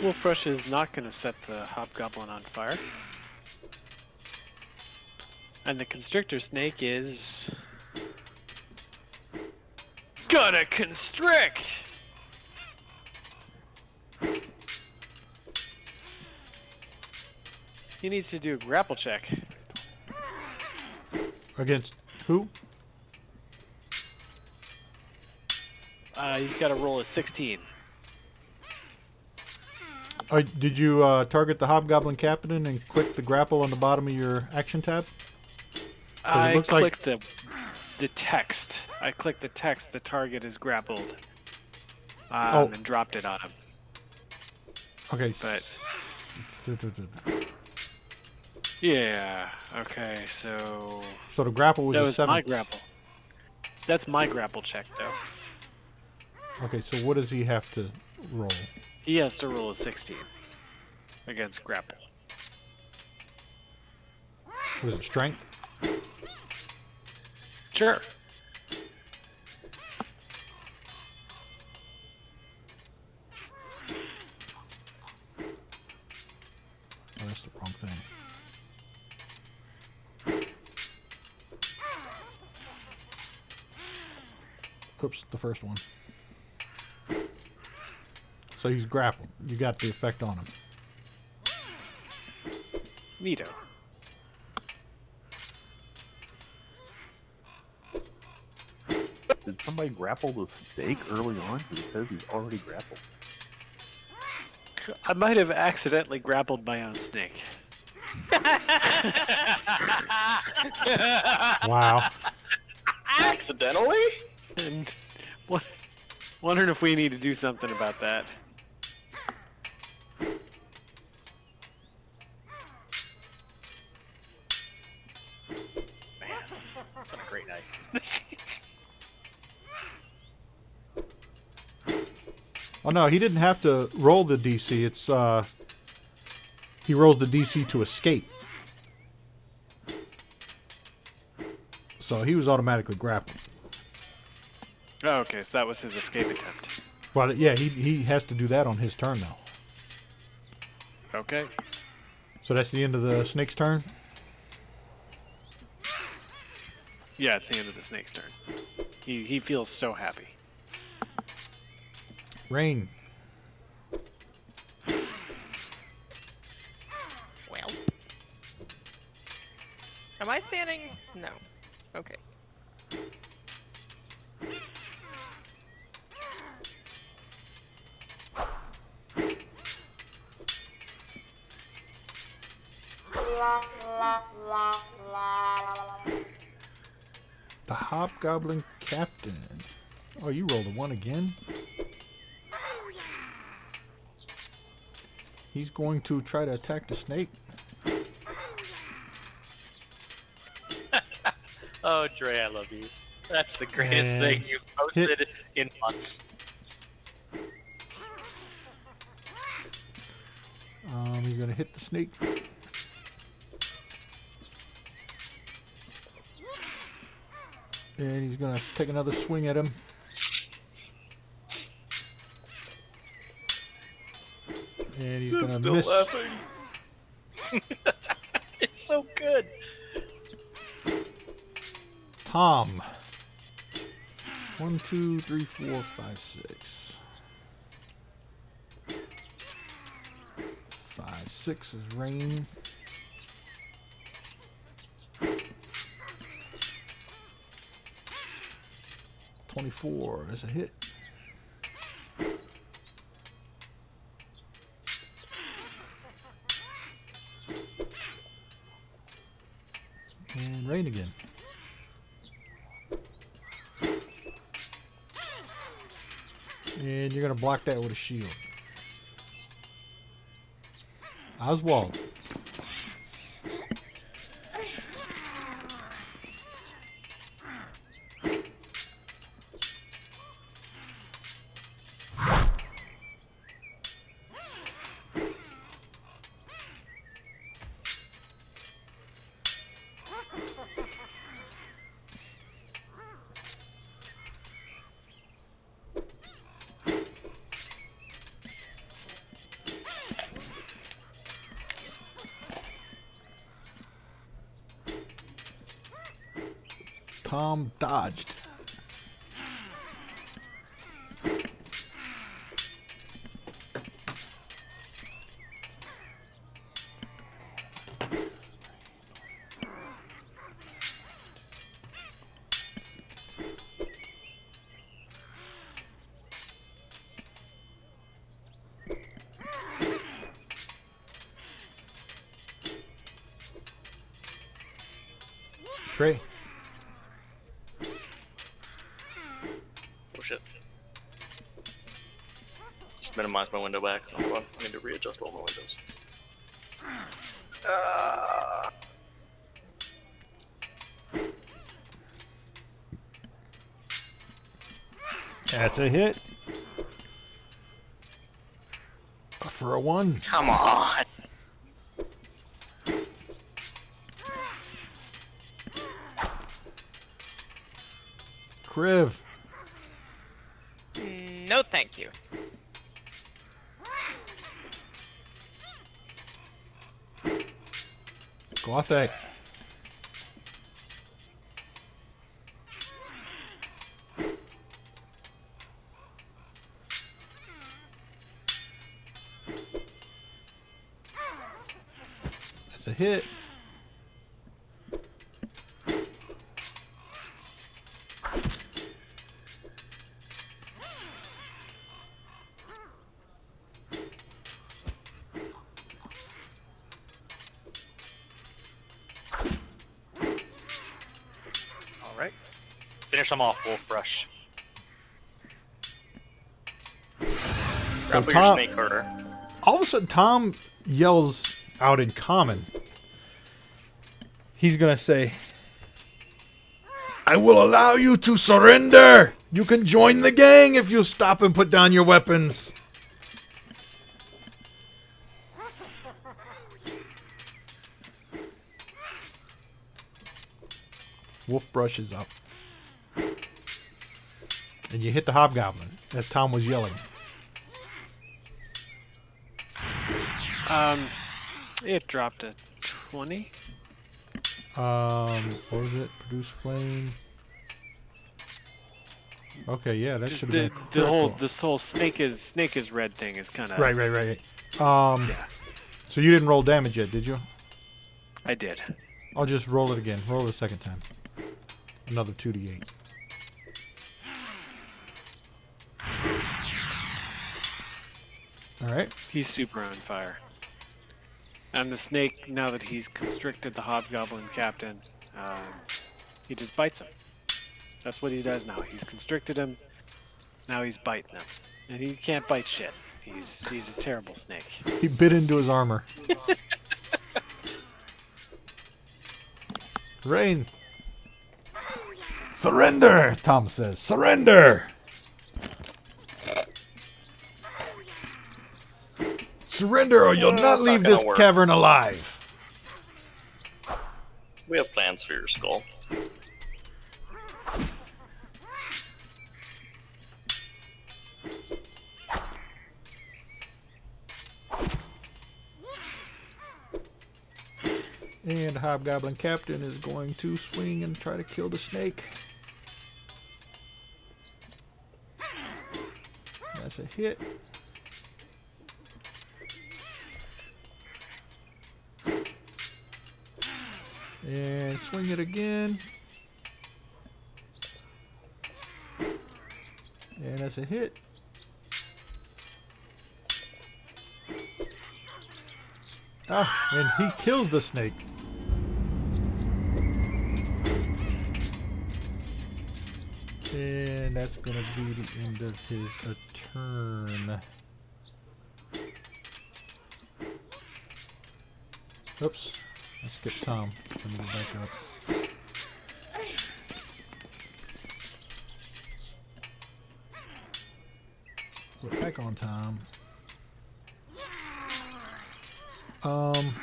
Wolf Brush is not going to set the Hobgoblin on fire. And the Constrictor Snake is... gonna constrict! He needs to do a grapple check. Against who? He's got to roll a 16. Did you target the Hobgoblin Captain and click the grapple on the bottom of your action tab? I looks like- clicked the text. I clicked the text. The target is grappled. Oh. And dropped it on him. Okay. But yeah. Okay. So So the grapple was that a was 7. my grapple. That's my grapple check, though. Okay, so what does he have to roll? He has to roll a 16 against grapple. Was it strength? Sure. Oh, that's the wrong thing. Oops, the first one. So he's grappled. You got the effect on him. Neato. Did somebody grapple the snake early on? Because it says he's already grappled. I might have accidentally grappled my own snake. Wow. Accidentally? And wondering if we need to do something about that. Man, what a great night. Oh no, he didn't have to roll the DC. It's he rolls the DC to escape. So he was automatically grappled. Oh, okay, so that was his escape attempt. Well, yeah, he has to do that on his turn though. Okay. So that's the end of the snake's turn. Yeah, it's the end of the snake's turn. He feels so happy. Rain. Well. Am I standing? No. Okay. The Hobgoblin Captain. Oh, you rolled a 1 again? He's going to try to attack the snake. Oh, Dre, I love you. That's the greatest And thing you've posted in months. He's going to hit the snake. And he's going to take another swing at him. And he's going to Still miss. laughing. It's so good. Tom. 1, 2, 3, 4, 5, 6. 5, 6 is rain. $24. That's a hit. And rain again. And you're going to block that with a shield. Oswald. Tom dodged. Trey. Oh shit. Just minimize my window back, so I need to readjust all my windows. That's a hit. For a 1. Come on! Kriv. No, thank you. Gothic. That's a hit. Alright. Finish them off, Wolf Brush. Grapple your Tom- snake herder. All of a sudden, Tom yells out in common. He's gonna say, "I will allow you to surrender. You can join the gang if you stop and put down your weapons." Wolf brushes up. And you hit the hobgoblin as Tom was yelling. It dropped a 20. What was it? Produce flame. Okay, yeah, that Just should have been the whole critical. this whole snake is red thing is kind of Right. Yeah, So you didn't roll damage yet, did you? I did. I'll just roll it again. Roll it a second time. Another 2d8. All right. He's super on fire. And the snake, now that he's constricted the hobgoblin captain, he just bites him. That's what he does now. He's constricted him. Now he's biting him, and he can't bite shit. He's a terrible snake. He bit into his armor. Rain. Surrender, Tom says. Surrender. Surrender or you'll not That's not leave gonna this work. cavern alive. We have plans for your skull. And Hobgoblin Captain is going to swing and try to kill the snake. That's a hit. And swing it again. And that's a hit. Ah, and he kills the snake. And that's going to be the end of his turn. Oops. I skipped Tom. Let me go back up. Put back on Tom. Um.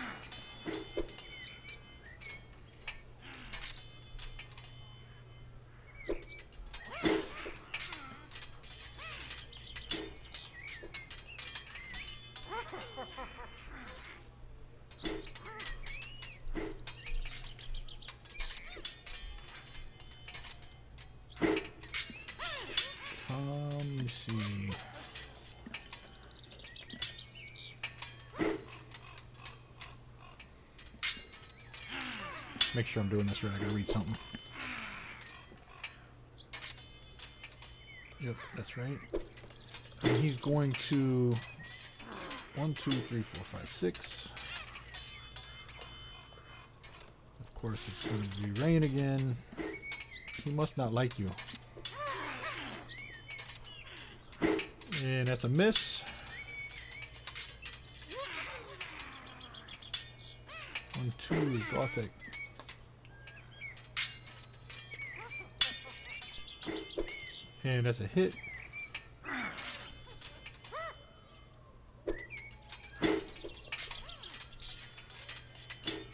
Let me see. Make sure I'm doing this right. I gotta read something. Yep, that's right. And he's going to 1, 2, 3, 4, 5, 6. Of course, it's going to be rain again. He must not like you. And that's a miss. 1, 2, Gothic. And that's a hit.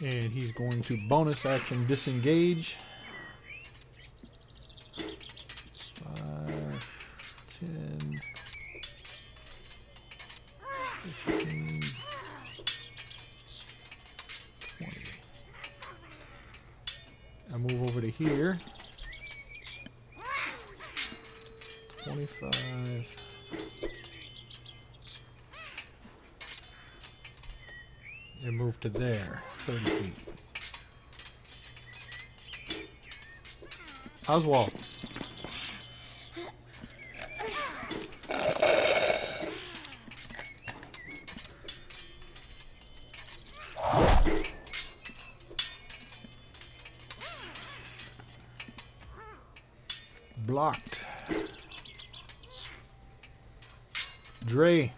And he's going to bonus action disengage. 5, 10, 15, 20. I move over to here. 25. And move to there. 30 feet. Oswald. Blocked. Dre.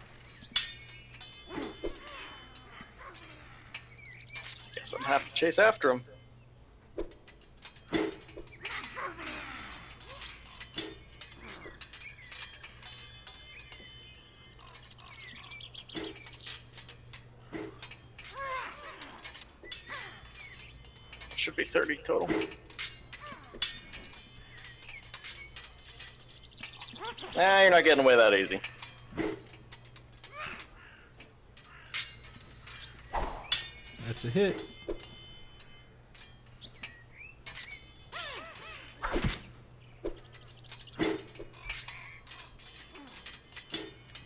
Guess I'm gonna have to chase after him. Should be 30 total. Nah, you're not getting away that easy. That's a hit.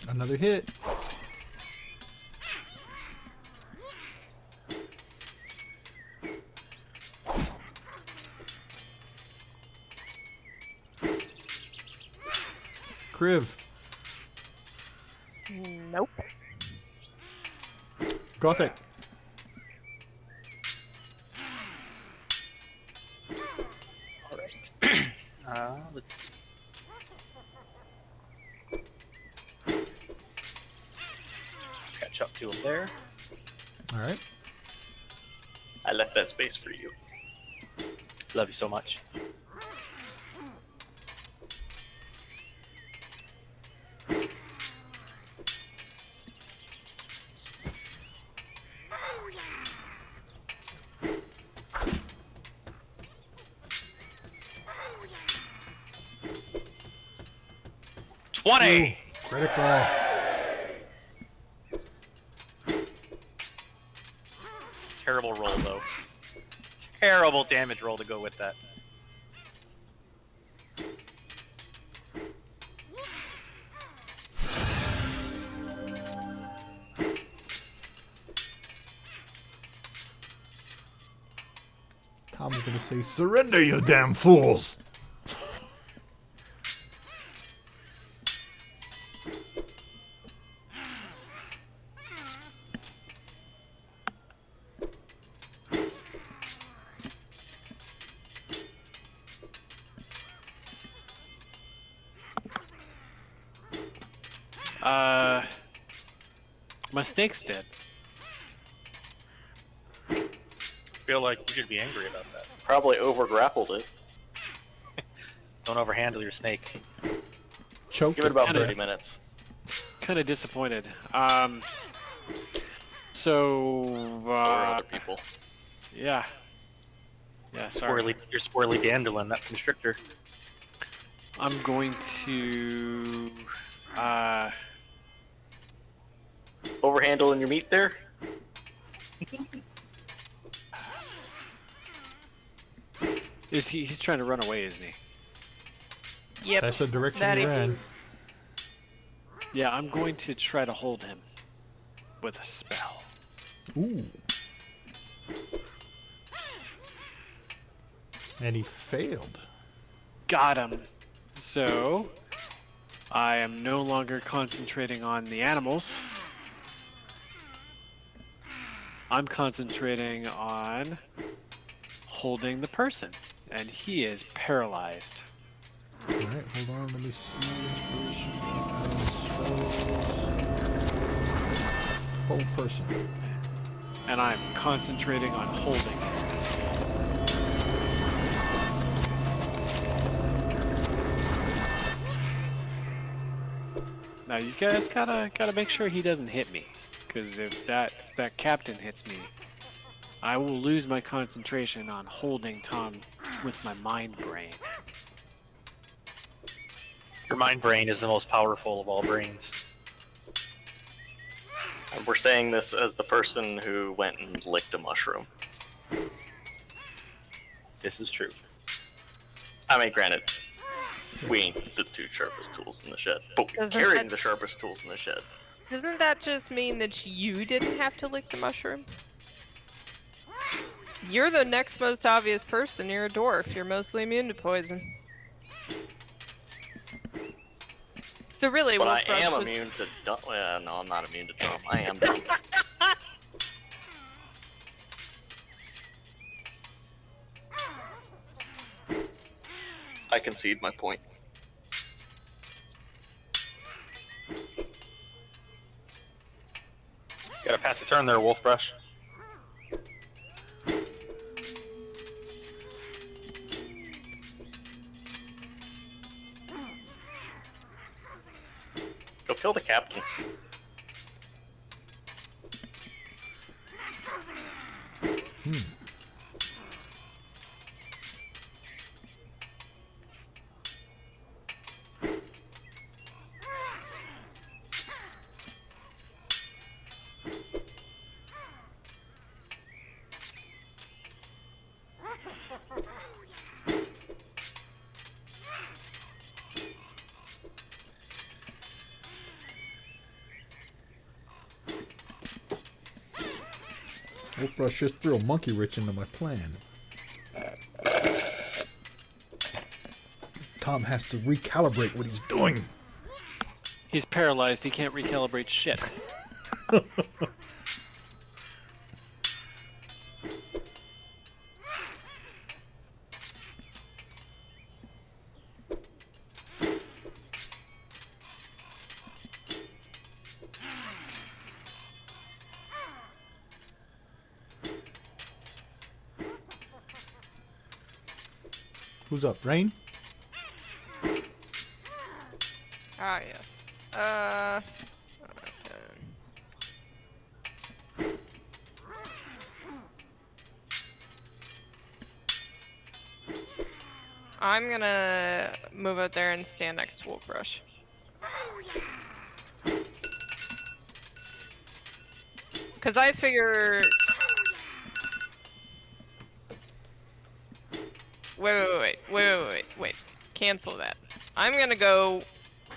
Another hit. Kriv. Nope. Gothic. All right. Let's see. Catch up to him there. Alright. I left that space for you. Love you so much. Ooh, 20! critical. Terrible roll, though. Terrible damage roll to go with that. Tom's gonna say, "Surrender, you damn fools!" My snake's dead. feel like you should be angry about that. Probably over grappled it. Don't overhandle your snake. Choke Give it about Kinda. 30 minutes. Kind of disappointed. So are other people. Yeah. Yeah, sorry. You're squirrely dandelion, that constrictor. I'm going to... Overhandling your meat there? He's trying to run away, isn't he? Yep. That's the direction That you're is- in. Yeah, I'm going to try to hold him with a spell. Ooh. And he failed. Got him. So, I am no longer concentrating on the animals. I'm concentrating on holding the person, and he is paralyzed. Alright, hold on, let me see. Whole person. And I'm concentrating on holding him. Now you guys gotta make sure he doesn't hit me, because if that captain hits me, I will lose my concentration on holding Tom with my mind brain. Your mind brain is the most powerful of all brains. And we're saying this as the person who went and licked a mushroom. This is true. I mean, granted, we ain't the two sharpest tools in the shed, but we're Doesn't carrying that- the sharpest tools in the shed. Doesn't that just mean that you didn't have to lick the mushroom? You're the next most obvious person. You're a dwarf. You're mostly immune to poison. So really, But I Wolfrush am was- immune to dumb. Well, no, I'm not immune to dumb. I am dumb. I concede my point. Gotta pass a turn there, Wolfbrush. Go kill the captain. Wolfrush just threw a monkey wrench into my plan. Tom has to recalibrate what he's doing. He's paralyzed. He can't recalibrate shit. Who's up? Rain? Ah, yes. I'm gonna move out there and stand next to Wolfrush. Cause I figure. Wait. Cancel that. I'm gonna go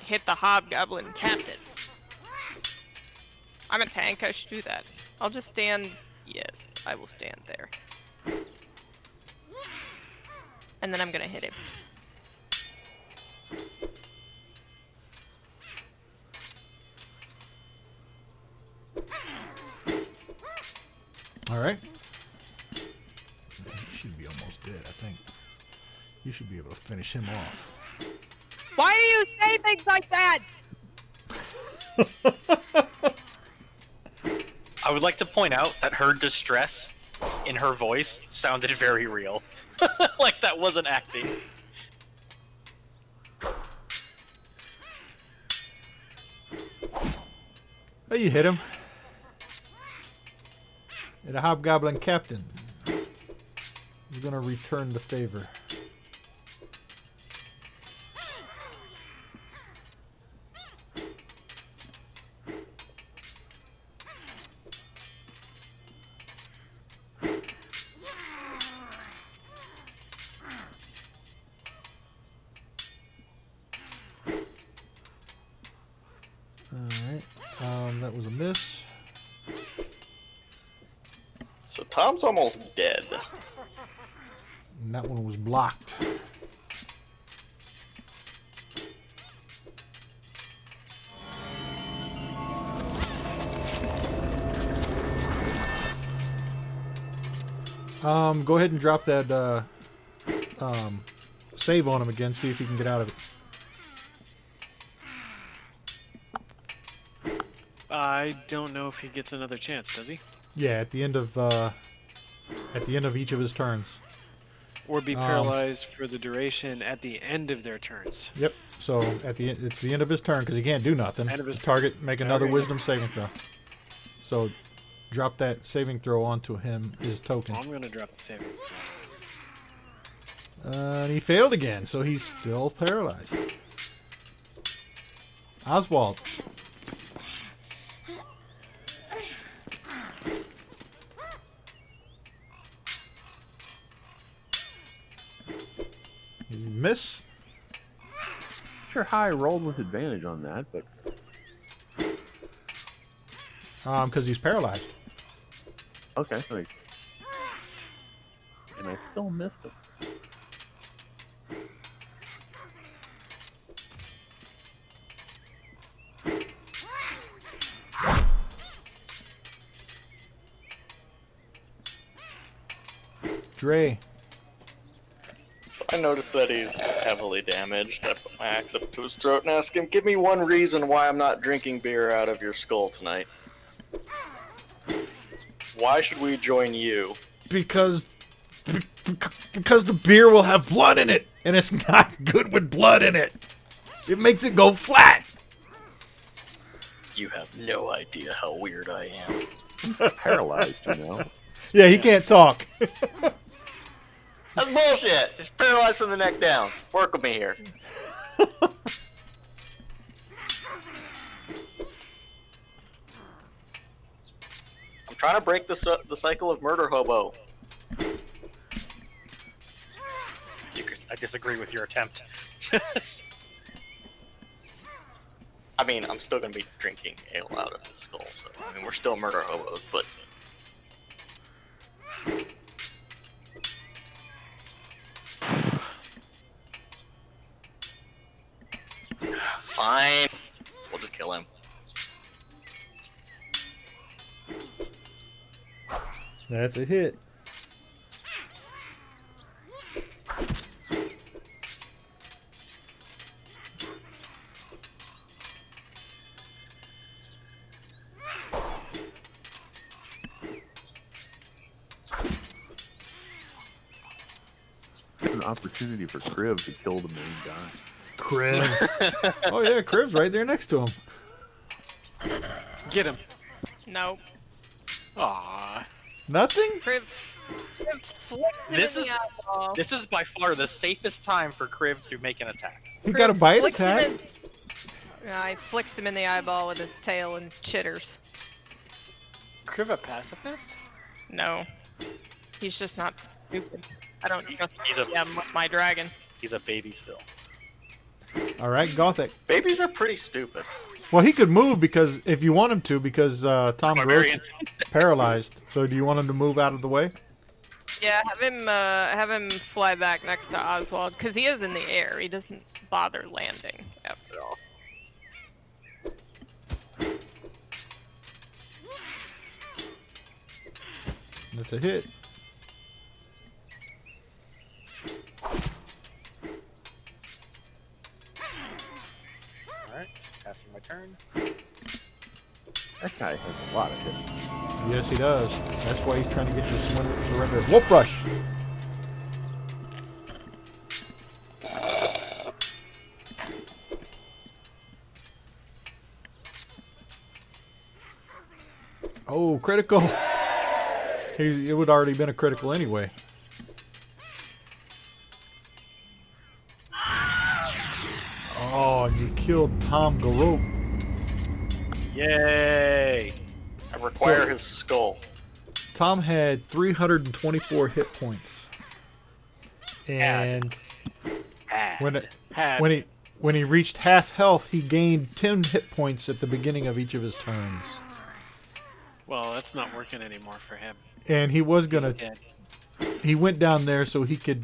hit the hobgoblin captain. I'm a tank, I should do that. I'll just stand. Yes, I will stand there. And then I'm gonna hit him. Alright. He should be almost dead, I think. You should be able to finish him off. Why do you say things like that? I would like to point out that her distress in her voice sounded very real. Like that wasn't acting. Oh, you hit him. And a hobgoblin captain. He's gonna return the favor. Alright, that was a miss. So Tom's almost dead. And that one was blocked. Go ahead and drop that save on him again, see if he can get out of it. I don't know if he gets another chance, does he? Yeah, at the end of each of his turns. Or be paralyzed for the duration at the end of their turns. Yep. So at the end, it's the end of his turn because he can't do nothing. End of his Target, make another Okay. Wisdom saving throw. So drop that saving throw onto him, his token. I'm gonna drop the saving throw. And he failed again, so he's still paralyzed. Oswald. Did he miss? Sure how I rolled with advantage on that, but Because he's paralyzed. okay. And I still missed him. Dre. So I noticed that he's heavily damaged. I put my axe up to his throat and ask him, give me one reason why I'm not drinking beer out of your skull tonight. Why should we join you? Because the beer will have blood in it, and it's not good with blood in it. It makes it go flat. You have no idea how weird I am. Paralyzed, you know. Yeah, he can't talk. That's bullshit! He's paralyzed from the neck down. Work with me here. I'm trying to break the cycle of murder hobo. I disagree with your attempt. I mean, I'm still gonna be drinking ale out of his skull, so I mean, we're still murder hobos, but fine. We'll just kill him. That's a hit. An opportunity for Crib to kill the main guy. Crib. Oh yeah, Crib's right there next to him. Get him. Nope. Aww. Nothing? Crib flicked him This in the is- eyeball. This is by far the safest time for Kriv to make an attack. He got a Crib bite flicks him attack. in- he flicks him in the eyeball with his tail and chitters. Kriv a pacifist? No. He's just not stupid. I don't trust He's a my dragon. he's a baby still. All right, Gothic. Babies are pretty stupid. Well, he could move because if you want him to, because Tom Barbarian. Roach is paralyzed. So do you want him to move out of the way? Yeah, have him fly back next to Oswald because he is in the air. He doesn't bother landing after all. That's a hit. Alright, passing my turn. That guy has a lot of hits. Yes, he does. That's why he's trying to get you to surrender. Wolf Rush! Oh, critical! It would already been a critical anyway. Oh, and you killed Tom Garrote. Yay! I require So- his skull. Tom had 324 hit points. And Had. when he reached half health, he gained 10 hit points at the beginning of each of his turns. Well, that's not working anymore for him. And he was He's gonna. dead. He went down there so he could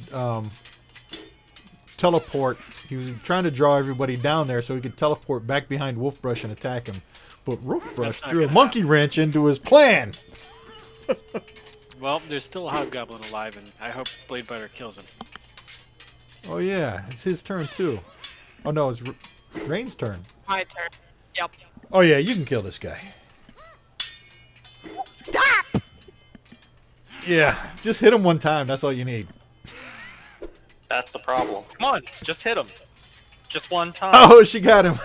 teleport. He was trying to draw everybody down there so he could teleport back behind Wolfbrush and attack him. But Wolfbrush That's not threw a gonna monkey wrench into his plan. Well, there's still a hobgoblin alive, and I hope Bladebiter kills him. Oh yeah, it's his turn too. Oh no, it's Rain's turn. My turn. Yep. Oh yeah, you can kill this guy. Stop! Yeah, just hit him one time. That's all you need. That's the problem. Come on, just hit him. Just one time. Oh, she got him.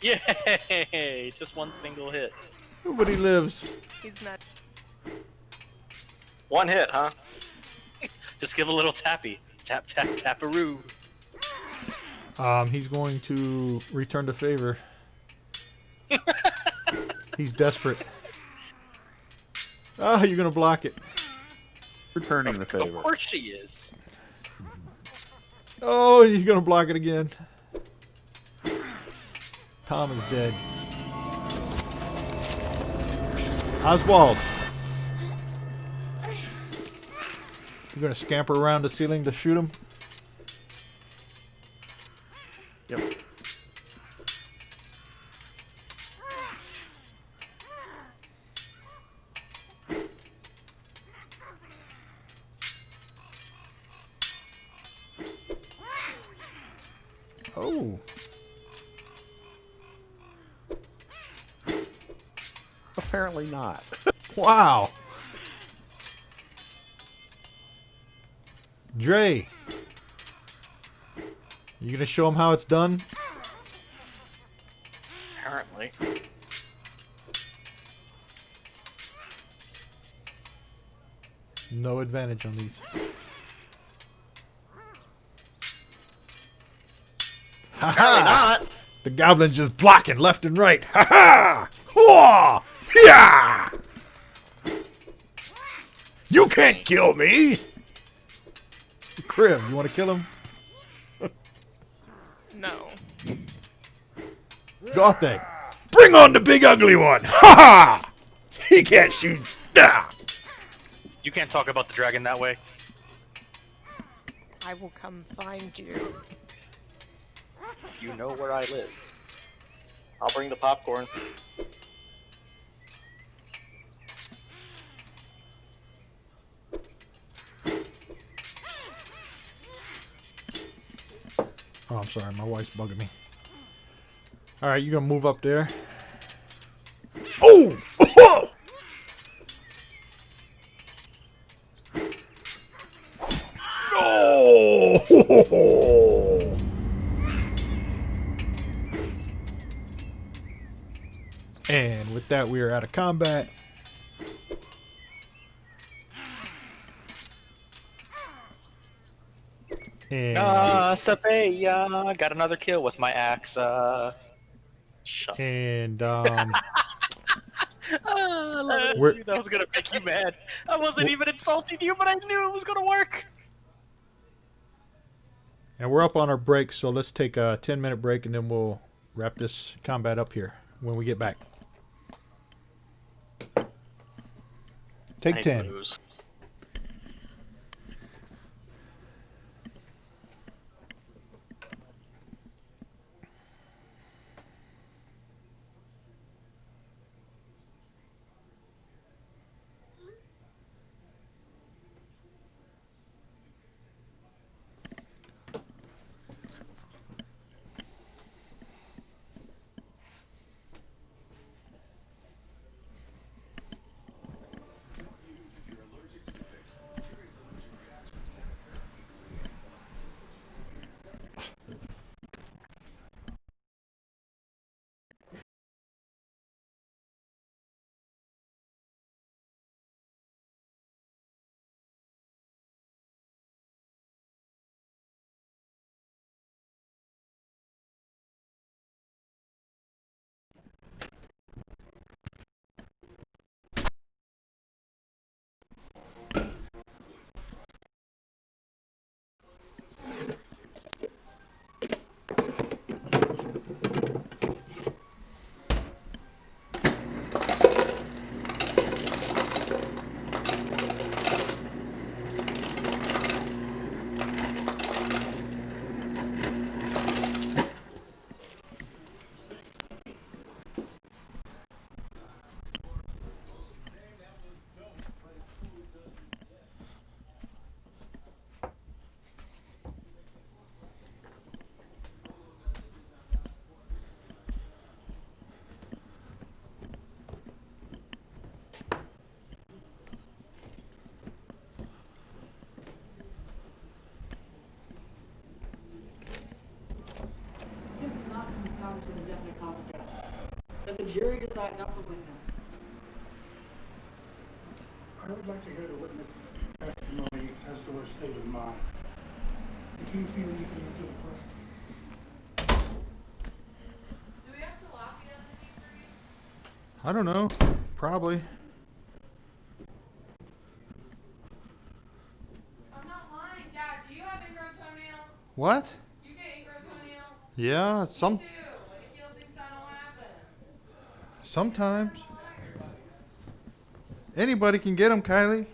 Yay! Just one single hit. Nobody lives. He's not. One hit, huh? Just give a little tappy. Tap, tap, taparoo. He's going to return the favor. He's desperate. Ah, you're gonna block it. Returning the Of favor. course she is. Oh, you're gonna block it again. Tom is dead. Oswald. You're gonna scamper around the ceiling to shoot him? Yep. Oh. Apparently not. Wow. Dre. You gonna show him how it's done? Apparently. No advantage on these. Ha Apparently ha! not. The goblin's just blocking left and right. Ha ha! Hua! Yeah! You can't kill me! Krim, you want to kill him? No. Gothic, bring on the big ugly one! Ha ha! He can't shoot. Ah! You can't talk about the dragon that way. I will come find you. You know where I live. I'll bring the popcorn. Oh, I'm sorry, my wife's bugging me. Alright, you gonna move up there. Oh! Oh! Oh! And with that, we are out of combat. And, Sabeya got another kill with my axe. Shut and I love it. We're- I knew that was gonna make you mad. I wasn't even insulting you, but I knew it was gonna work. and we're up on our break, so let's take a 10-minute break, and then we'll wrap this combat up here when we get back. Take I need 10. booze. jury decide not to witness. I would like to hear the witness's testimony as to her state of mind. If you feel you can answer the question. Do we have to lock it on the debrief? I don't know. Probably. I'm not lying, Dad. Do you have ingrown toenails? What? Do you get ingrown toenails? Yeah, Me some too. And it healed things that don't happen. sometimes. I'm a liar. Anybody can get them, Kylie.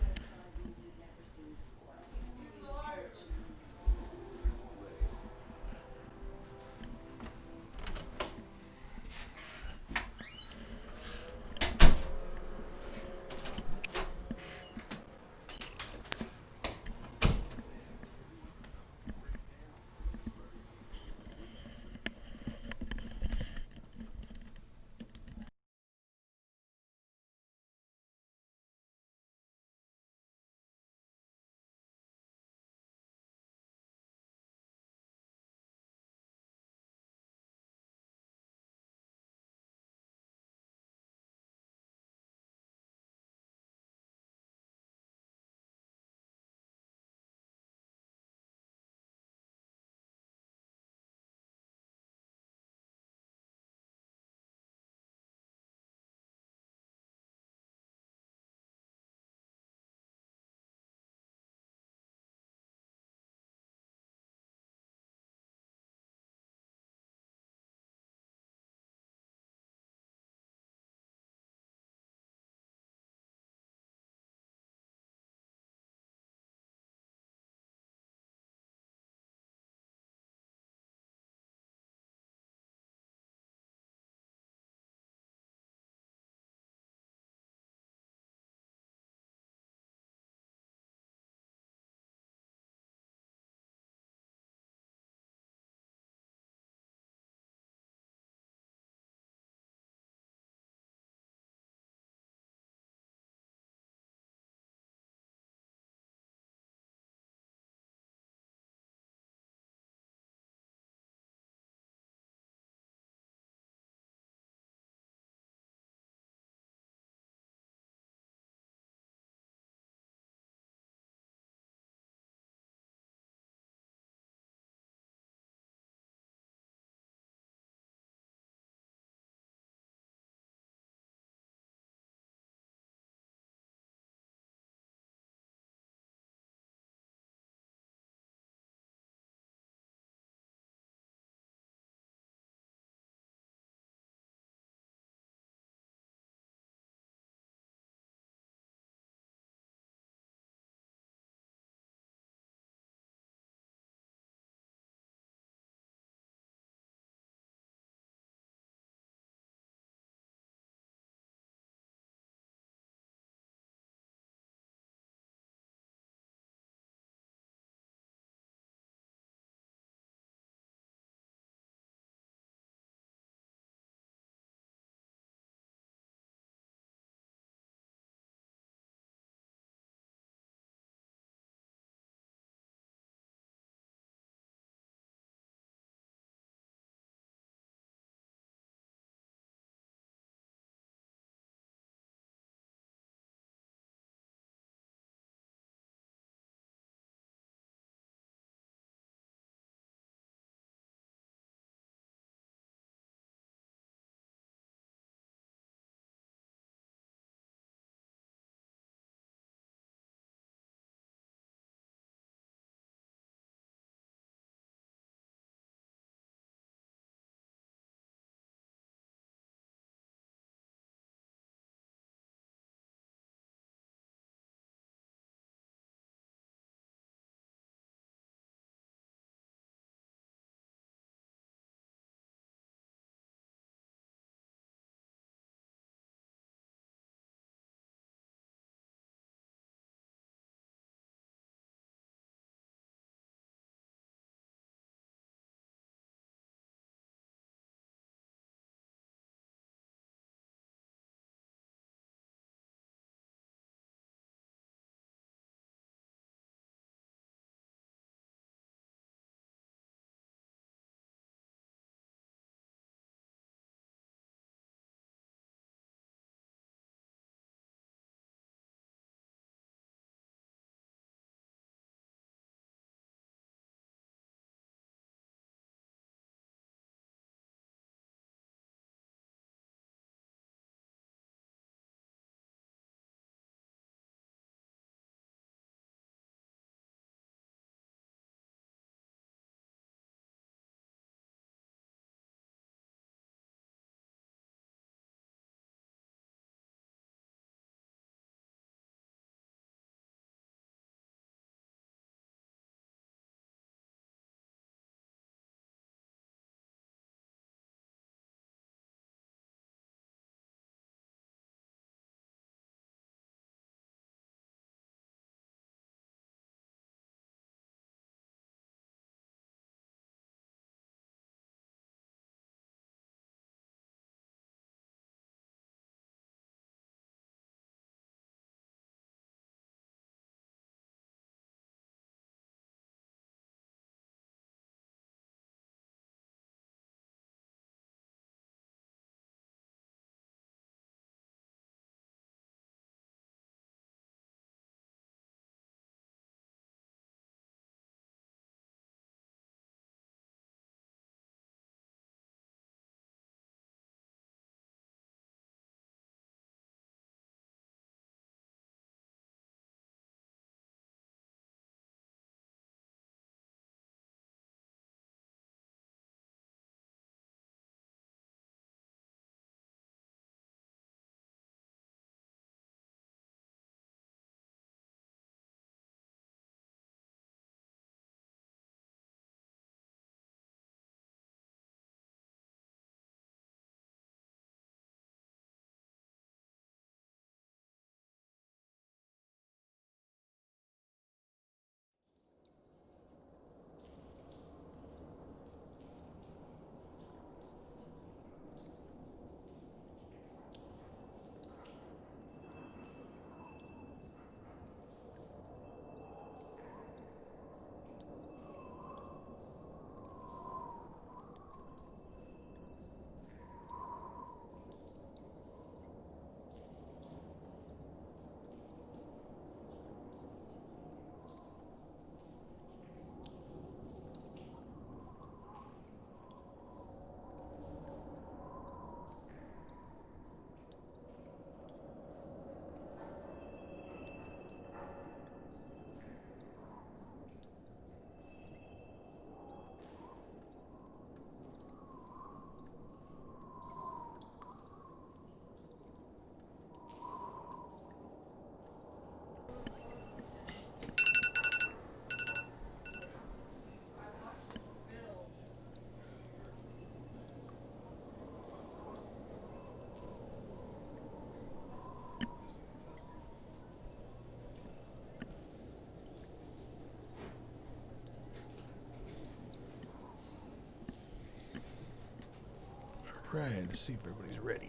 Right, let's see if everybody's ready.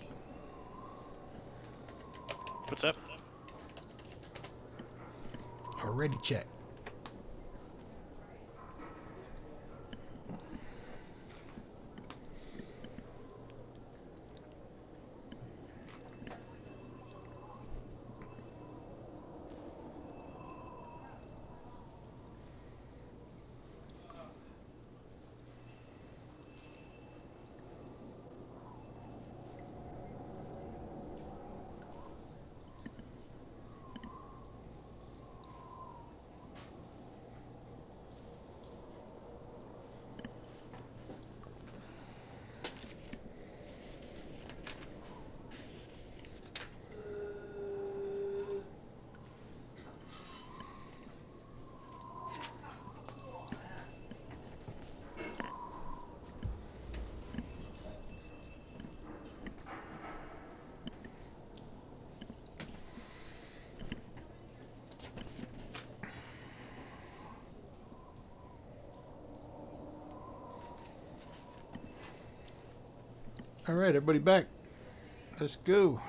What's up? A ready check. All right, everybody back. Let's go.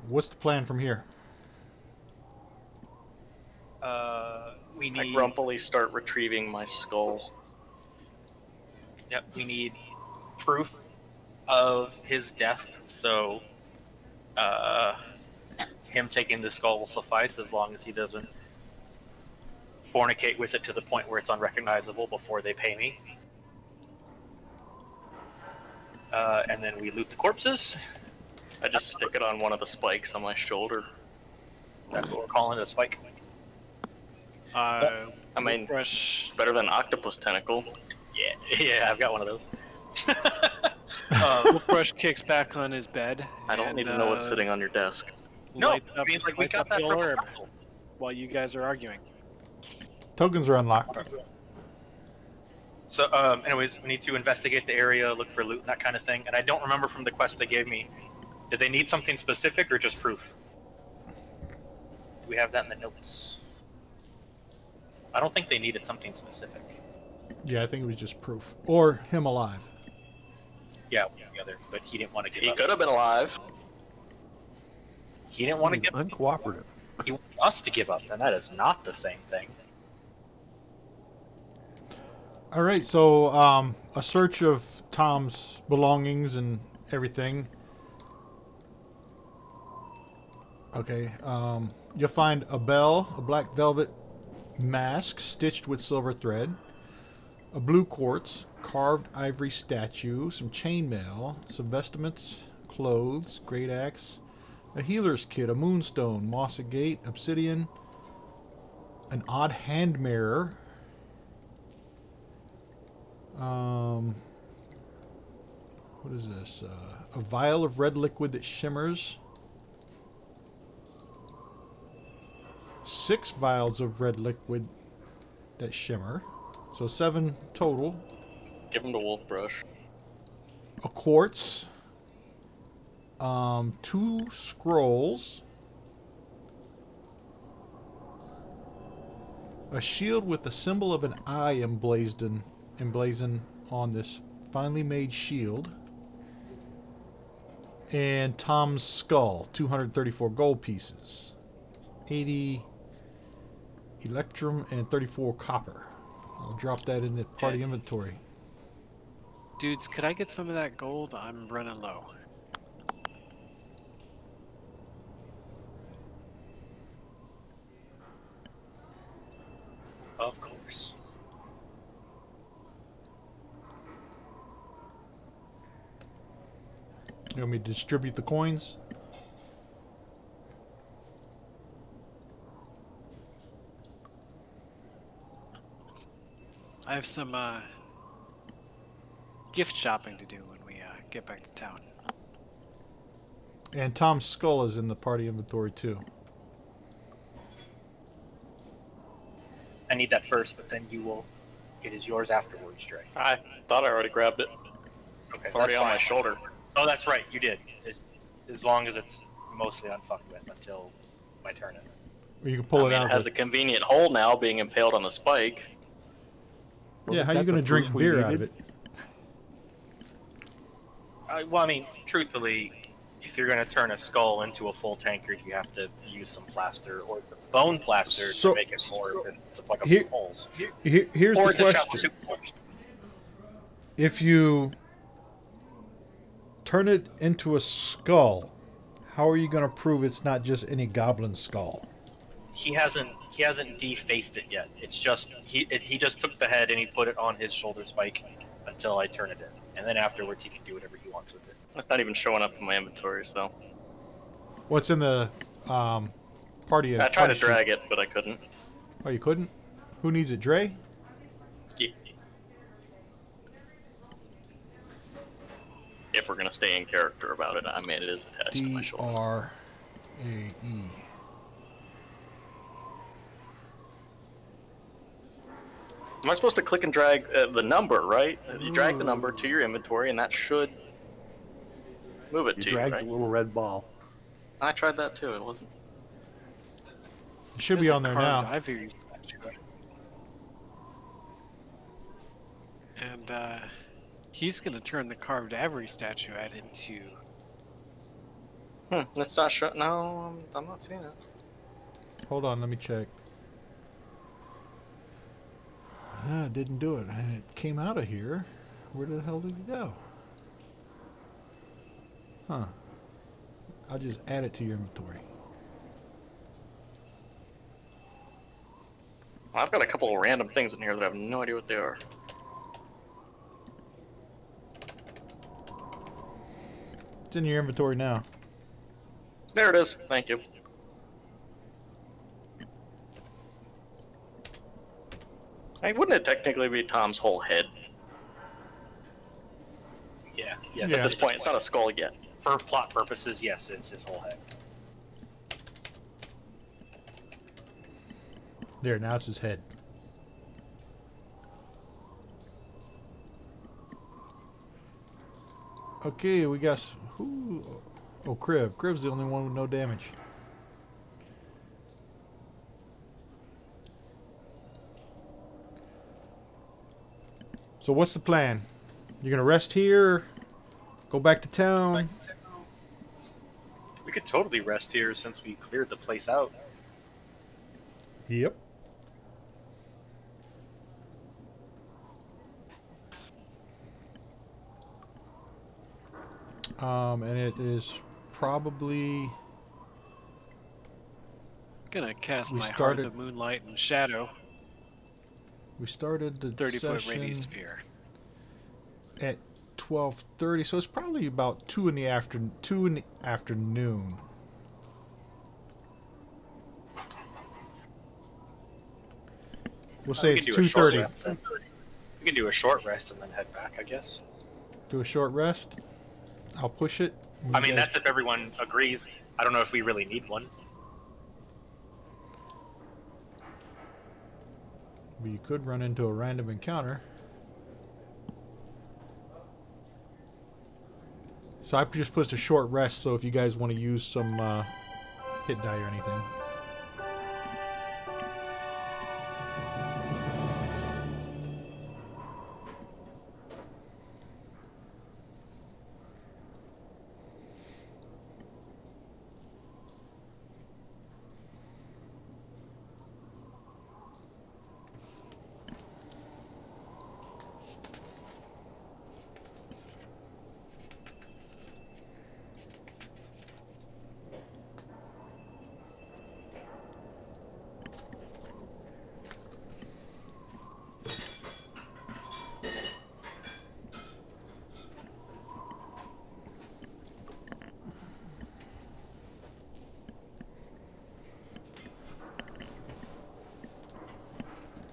What's the plan from here? We I need. grumpily start retrieving my skull. Yep, we need proof of his death. So, him taking the skull will suffice as long as he doesn't fornicate with it to the point where it's unrecognizable before they pay me. And then we loot the corpses. I just stick it on one of the spikes on my shoulder. That's what we're calling it, a spike. I mean, Fresh. it's better than octopus tentacle. Yeah, I've got one of those. Brush kicks back on his bed. I don't need to know what's sitting on your desk. No, lights I mean, like, we lights got up that the from orb the while you guys are arguing. Tokens are unlocked. So, anyways, we need to investigate the area, look for loot, and that kind of thing. And I don't remember from the quest they gave me. Did they need something specific or just proof? Do we have that in the notes? I don't think they needed something specific. Yeah, I think it was just proof. Or him alive. Yeah, the other, but he didn't want to give He up. could have been alive. He didn't want to He's give uncooperative. He wanted us to give up, and that is not the same thing. All right, so a search of Tom's belongings and everything. Okay, you'll find a bell, a black velvet mask stitched with silver thread, a blue quartz, carved ivory statue, some chainmail, some vestments, clothes, great axe, a healer's kit, a moonstone, moss agate, obsidian, an odd hand mirror, what is this? A vial of red liquid that shimmers, 6 vials of red liquid that shimmer, so 7 total. Give him to Wolfbrush. A quartz, 2 scrolls, a shield with the symbol of an eye emblazoned on this finely made shield, and Tom's skull, 234 gold pieces, 80 electrum, and 34 copper. I'll drop that in the party inventory. Dudes, could I get some of that gold? I'm running low. Of course. You want me to distribute the coins? I have some gift shopping to do when we get back to town. And Tom's skull is in the party inventory too. I need that first, but then you will. It is yours afterwards, Dre. I thought I already grabbed it. Okay, It's already that's on my fine. shoulder. Oh, that's right, you did. As long as it's mostly unfucked with until my turn. Or you can pull I it mean, out. it has a convenient hole now, being impaled on the spike. Yeah, how you Wasn't that gonna the drink proof we beer out of needed? it? Well, I mean, truthfully, if you're going to turn a skull into a full tankard, you have to use some plaster or bone plaster So- to make it more to plug up Here- some holes. Here's Or the it's a shallow question: soup. if you turn it into a skull, how are you going to prove it's not just any goblin skull? He hasn't defaced it yet. It's just he just took the head and he put it on his shoulder spike until I turn it in, and then afterwards he can do whatever he wants with it. It's not even showing up in my inventory, so What's in the party? I tried to party sheet? drag it, but I couldn't. Oh, you couldn't? Who needs it, Dre? Yeah. If we're gonna stay in character about it, I mean it is attached to my shoulder. D-R-A-E. Am I supposed to click and drag the number, right? You drag the number to your inventory, and that should move it You to you, drag right? the little red ball. I tried that too. It wasn't. It should be There's a on there carved now. ivory statue. And he's going to turn the carved ivory statuette into... That's not sure. No, I'm not seeing it. Hold on, let me check. Ah, it didn't do it. And it came out of here. Where the hell did it go? Huh. I'll just add it to your inventory. I've got a couple of random things in here that I have no idea what they are. It's in your inventory now. There it is. Thank you. Hey, wouldn't it technically be Tom's whole head? Yeah, yes. Yeah. At this point, it's not a skull yet. For plot purposes, yes, it's his whole head. There, now it's his head. Okay, we got... Who? Oh, Crib. Crib's the only one with no damage. So what's the plan? You're gonna rest here? Go back to town? We could totally rest here since we cleared the place out. Yep. And it is probably... Gonna cast We my Heart started- of the Moonlight and Shadow, We started the 30-foot session radius sphere. at 12:30, so it's probably about 2 in the afternoon. We'll say We it's can do a short 2:30. rest then. We can do a short rest and then head back, I guess. Do a short rest. I'll push it. I mean, that's if everyone agrees. I don't know if we really need one. You could run into a random encounter. So I just pushed a short rest, so if you guys want to use some hit die or anything.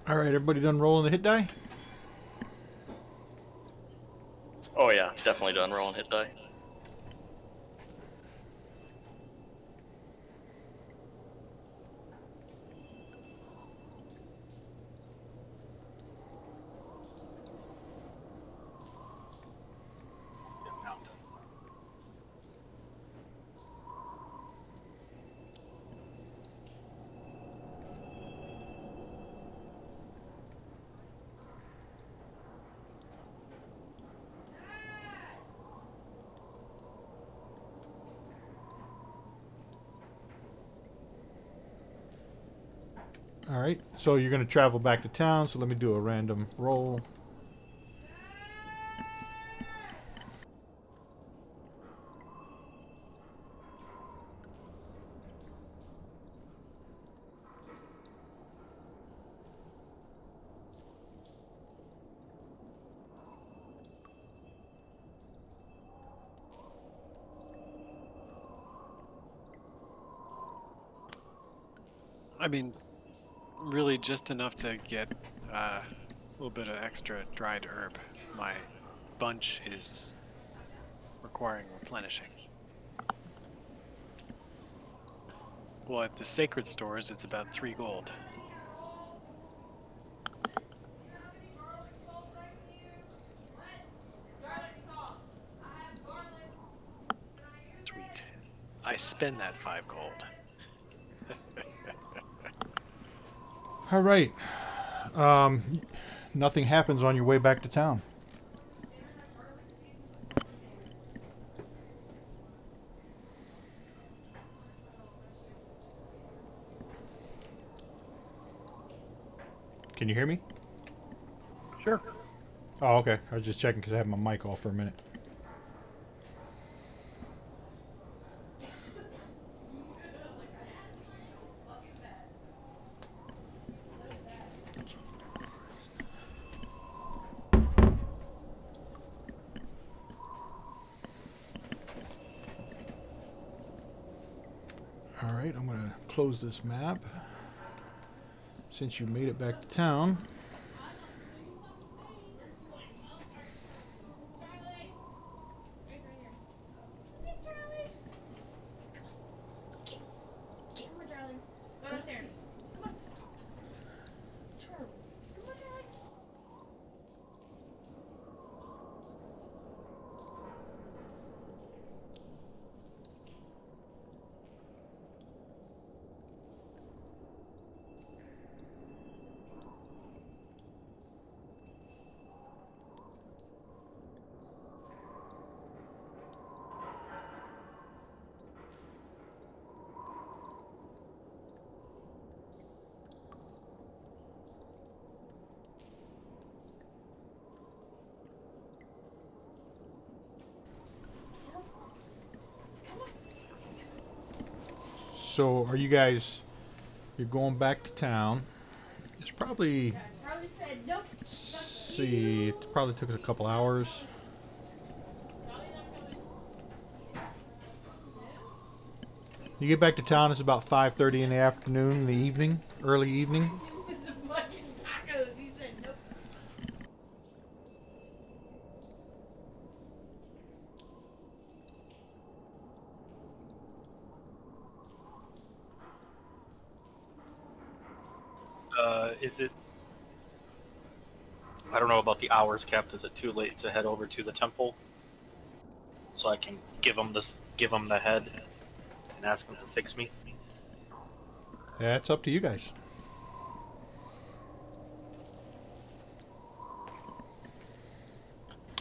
Alright, everybody done rolling the hit die? Oh yeah, definitely done rolling hit die. All right. So you're going to travel back to town. So let me do a random roll. I mean, really just enough to get a little bit of extra dried herb. My bunch is requiring replenishing. Well, at the sacred stores, it's about 3 gold. Sweet. I spend that 5 gold. All right. Nothing happens on your way back to town. Can you hear me? Sure. Oh, okay. I was just checking because I had my mic off for a minute. All right, I'm going to close this map. Since you made it back to town. So are you guys, you're going back to town. It's probably, see, it probably took us a couple hours. You get back to town, it's about 5:30 in the afternoon, in the evening, early evening. Is it? I don't know about the hours kept. Is it too late to head over to the temple, so I can give them the head, and ask them to fix me? That's up to you guys.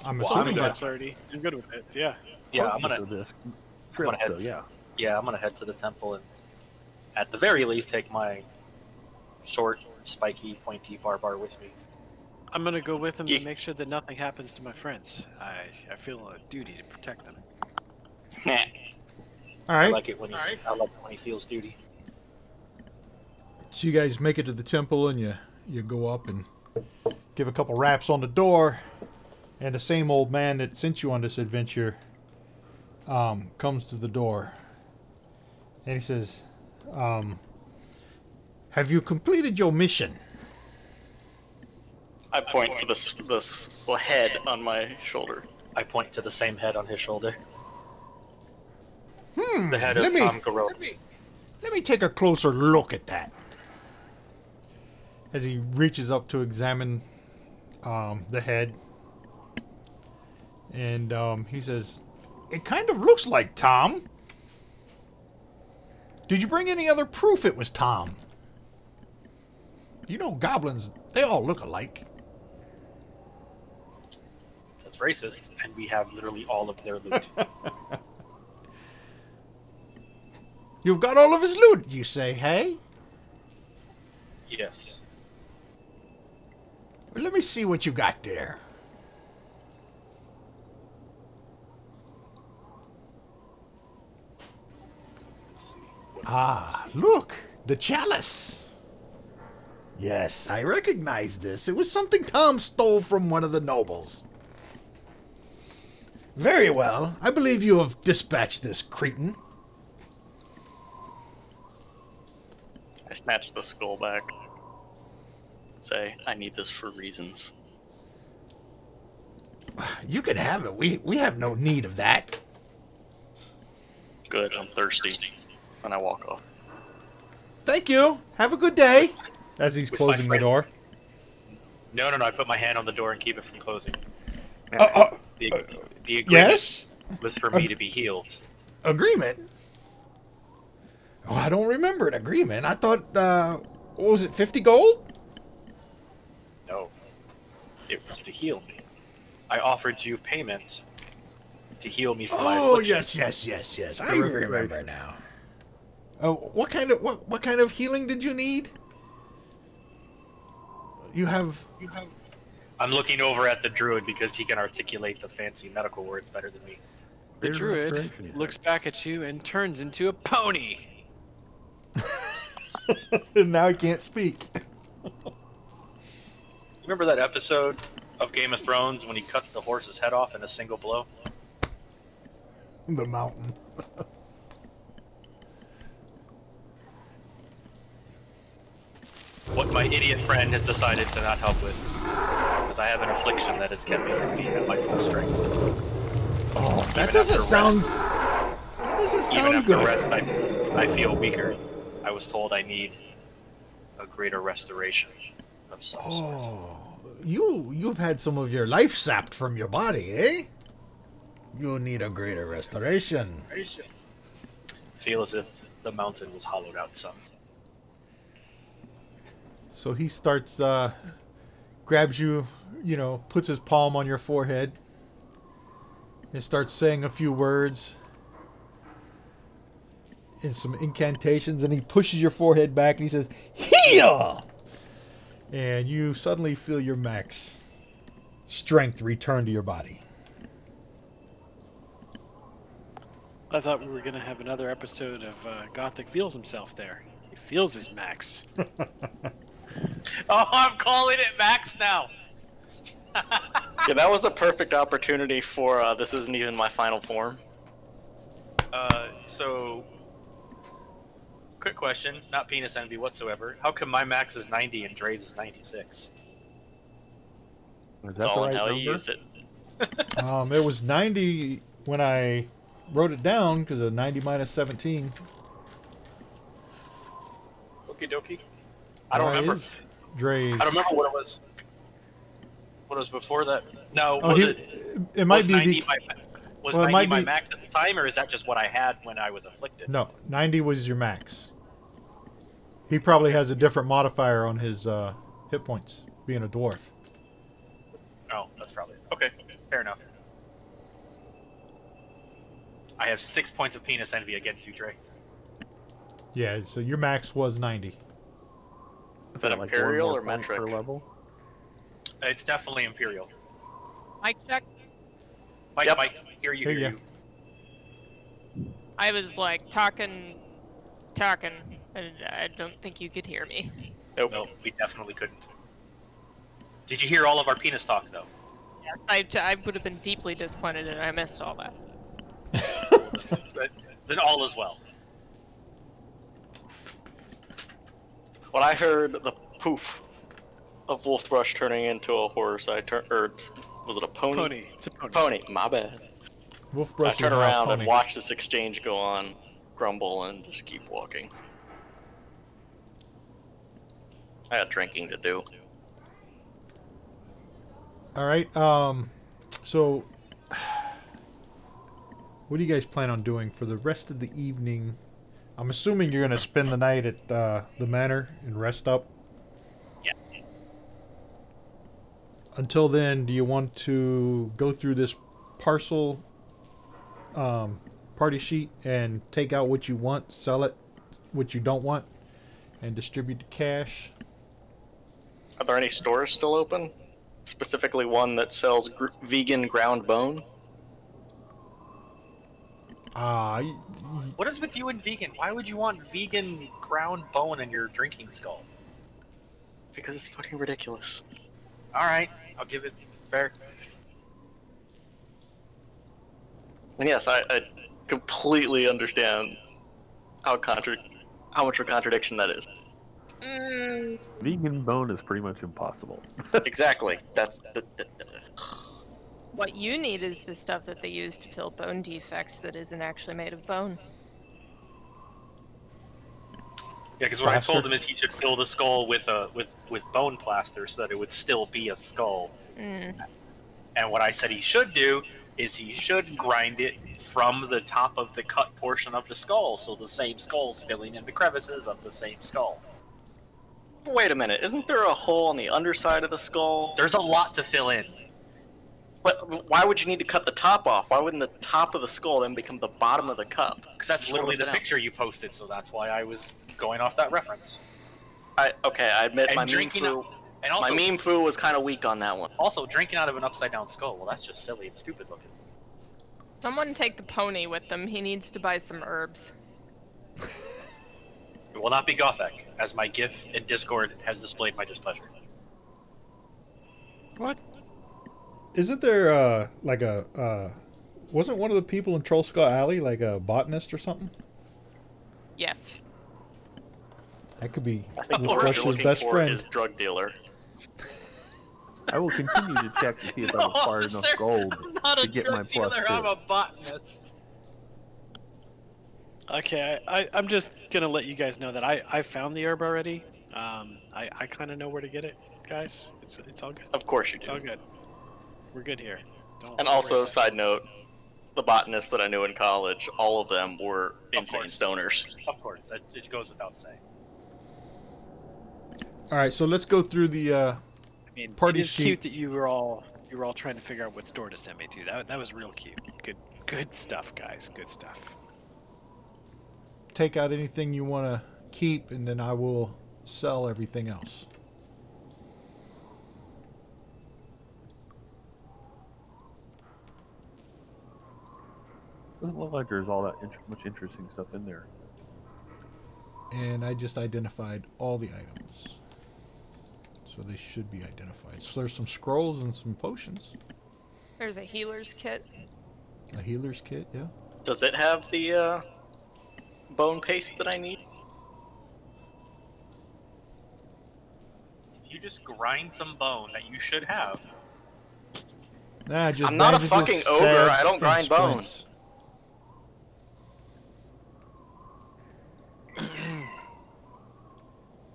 I'm Well, assuming I'm that's 30. I'm good with it. Yeah. Yeah, I'm Purpose gonna. of this I'm trip, gonna head. so yeah. Yeah, I'm gonna head to the temple and, at the very least, take my short, spiky, pointy barbar with me. I'm gonna go with him Yeah. to make sure that nothing happens to my friends. I feel a duty to protect them. all I right. like it when he feels duty. So you guys make it to the temple and you go up and give a couple raps on the door, and the same old man that sent you on this adventure comes to the door, and he says, "Have you completed your mission?" I point to the head on my shoulder. I point to the same head on his shoulder. The head Let of me Tom Garrotz. let me take a closer look at that. As he reaches up to examine the head, and he says, "It kind of looks like Tom. Did you bring any other proof it was Tom? You know, goblins, they all look alike." That's racist, and we have literally all of their loot. You've got all of his loot, you say, hey? Yes. Well, let me see what you got there. Let's see. What Ah, look, the chalice. Yes, I recognize this. It was something Tom stole from one of the nobles. Very well. I believe you have dispatched this cretin. I snatch the skull back. Say, I need this for reasons. You can have it. We have no need of that. Good, I'm thirsty. And I walk off. Thank you. Have a good day. As he's With my closing the friends. door. No. I put my hand on the door and keep it from closing. The agreement Yes? was for me to be healed. Agreement? Oh, I don't remember an agreement. I thought, what was it, 50 gold? No. It was to heal me. I offered you payment to heal me from my Oh, affliction. yes. I remember now. Oh, what kind of healing did you need? You have... I'm looking over at the druid because he can articulate the fancy medical words better than me. The Greater druid restoration, you looks said. back at you and turns into a pony. Now he can't speak. Remember that episode of Game of Thrones when he cut the horse's head off in a single blow? The mountain. What my idiot friend has decided to not help with, because I have an affliction that has kept me from being at my full strength. Oh, that Even doesn't after sound... rest- That doesn't Even sound after good. rest, I feel weaker. I was told I need a greater restoration of some sort. Oh, you've had some of your life sapped from your body, eh? You need a greater restoration. Feel as if the mountain was hollowed out some. So he starts, grabs you, puts his palm on your forehead, and starts saying a few words and some incantations, and he pushes your forehead back and he says, "Heal!" And you suddenly feel your max strength return to your body. I thought we were going to have another episode of Gothic feels himself there. He feels his max. Oh, I'm calling it max now! Yeah, that was a perfect opportunity for this isn't even my final form. So, quick question, not penis envy whatsoever. How come my max is 90 and Dre's is 96? Is That's that the all in right how number? you use it. It was 90 when I wrote it down because of 90 minus 17. Okie dokie. I don't remember. Dre's. I don't remember what it was. What was before that? No, Oh, it might was be 90 my, was well, it 90 might my be- max at the time, or is that just what I had when I was afflicted? No, 90 was your max. He probably has a different modifier on his hit points, being a dwarf. Oh, that's probably okay. Fair enough. I have 6 points of penis envy against you, Dre. Yeah, so your max was 90. Is that Like imperial one or more point metric? per level? It's definitely imperial. Mic check. Mike, Yep. Mike, hear Hear ya. you. I was like talking, and I don't think you could hear me. Nope. No, we definitely couldn't. Did you hear all of our penis talk, though? Yes, I would have been deeply disappointed and I missed all that. But then all is well. When I heard the poof of Wolfbrush turning into a horse, I turned, or was it a pony? Pony. It's a pony. Pony, my bad. Wolfbrush I is turn now a around pony. and watch this exchange go on, grumble, and just keep walking. I got drinking to do. All right. So, what do you guys plan on doing for the rest of the evening? I'm assuming you're gonna spend the night at the manor and rest up. Yeah. Until then, do you want to go through this parcel party sheet and take out what you want, sell it, what you don't want, and distribute the cash? Are there any stores still open? Specifically one that sells vegan ground bone? What is with you and vegan? Why would you want vegan ground bone in your drinking skull? Because it's fucking ridiculous. Alright, I'll give it fair. And yes, I completely understand how much of a contradiction that is. Vegan bone is pretty much impossible. Exactly. That's What you need is the stuff that they use to fill bone defects that isn't actually made of bone. Yeah, because what I Plaster? told him is he should fill the skull with bone plaster so that it would still be a skull. Mm. And what I said he should do is he should grind it from the top of the cut portion of the skull, so the same skull's filling in the crevices of the same skull. Wait a minute, isn't there a hole on the underside of the skull? There's a lot to fill in. But why would you need to cut the top off? Why wouldn't the top of the skull then become the bottom of the cup? Because that's Just literally close the it out. picture you posted, so that's why I was going off that reference. I admit And my meme drinking foo. And also, My meme foo was kind of weak on that one. also, drinking out of an upside-down skull, well, that's just silly and stupid looking. Someone take the pony with them. He needs to buy some herbs. It will not be Gothic, as my GIF in Discord has displayed my displeasure. What? Isn't there like a wasn't one of the people in Troll Skull Alley like a botanist or something? Yes. That could be I think the word you're Rush's looking best for friend. is drug dealer. I will continue to check to see if I've acquired enough gold I'm not to a get my drug dealer, plus I'm 2. a botanist. Okay, I'm just gonna let you guys know that I found the herb already. I kind of know where to get it, guys. It's all good. Of course you It's all do. good. We're good here. Don't And worry also, about it. side note, the botanists that I knew in college, all of them were Of insane course. stoners. Of course, it goes without saying. All right, so let's go through the I mean, party it is sheet. cute that you were all trying to figure out what store to send me to. That was real cute. Good stuff, guys. Good stuff. take out anything you want to keep, and then I will sell everything else. Doesn't look like there's all that much interesting stuff in there. And I just identified all the items. So they should be identified. So there's some scrolls and some potions. There's a healer's kit. A healer's kit, yeah. Does it have the bone paste that I need? If you just grind some bone that you should have, Nah, just I'm not a bandages, fucking ogre, salves, I don't and grind splints.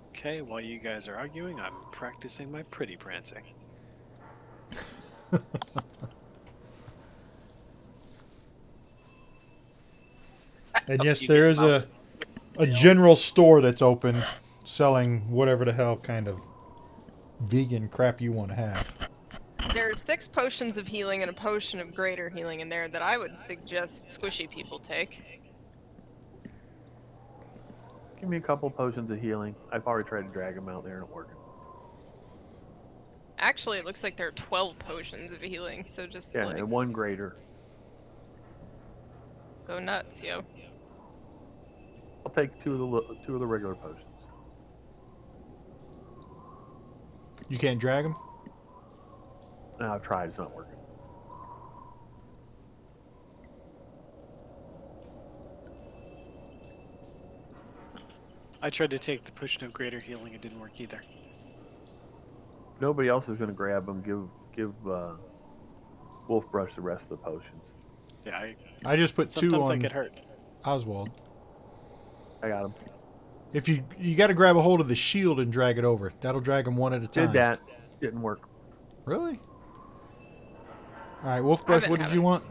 Okay, while you guys are arguing, I'm practicing my pretty prancing. And yes, You there get is mounted. a general store that's open selling whatever the hell kind of vegan crap you want to have. There are 6 potions of healing and a potion of greater healing in there that I would suggest squishy people take. Give me a couple potions of healing. I've already tried to drag them out there and it working. Actually, it looks like there are 12 potions of healing, so just Yeah, like and one greater. go nuts, yo. I'll take two of the regular potions. You can't drag them? No, I've tried. It's not working. I tried to take the potion of greater healing. It didn't work either. Nobody else is going to grab them. Give Wolf Brush the rest of the potions. Yeah, I just put 2 sometimes I on get hurt. Oswald. I got them. If you got to grab a hold of the shield and drag it over. That'll drag them one at a time. Did that. Didn't work. Really? All right, Wolf Brush, been what did having- you want?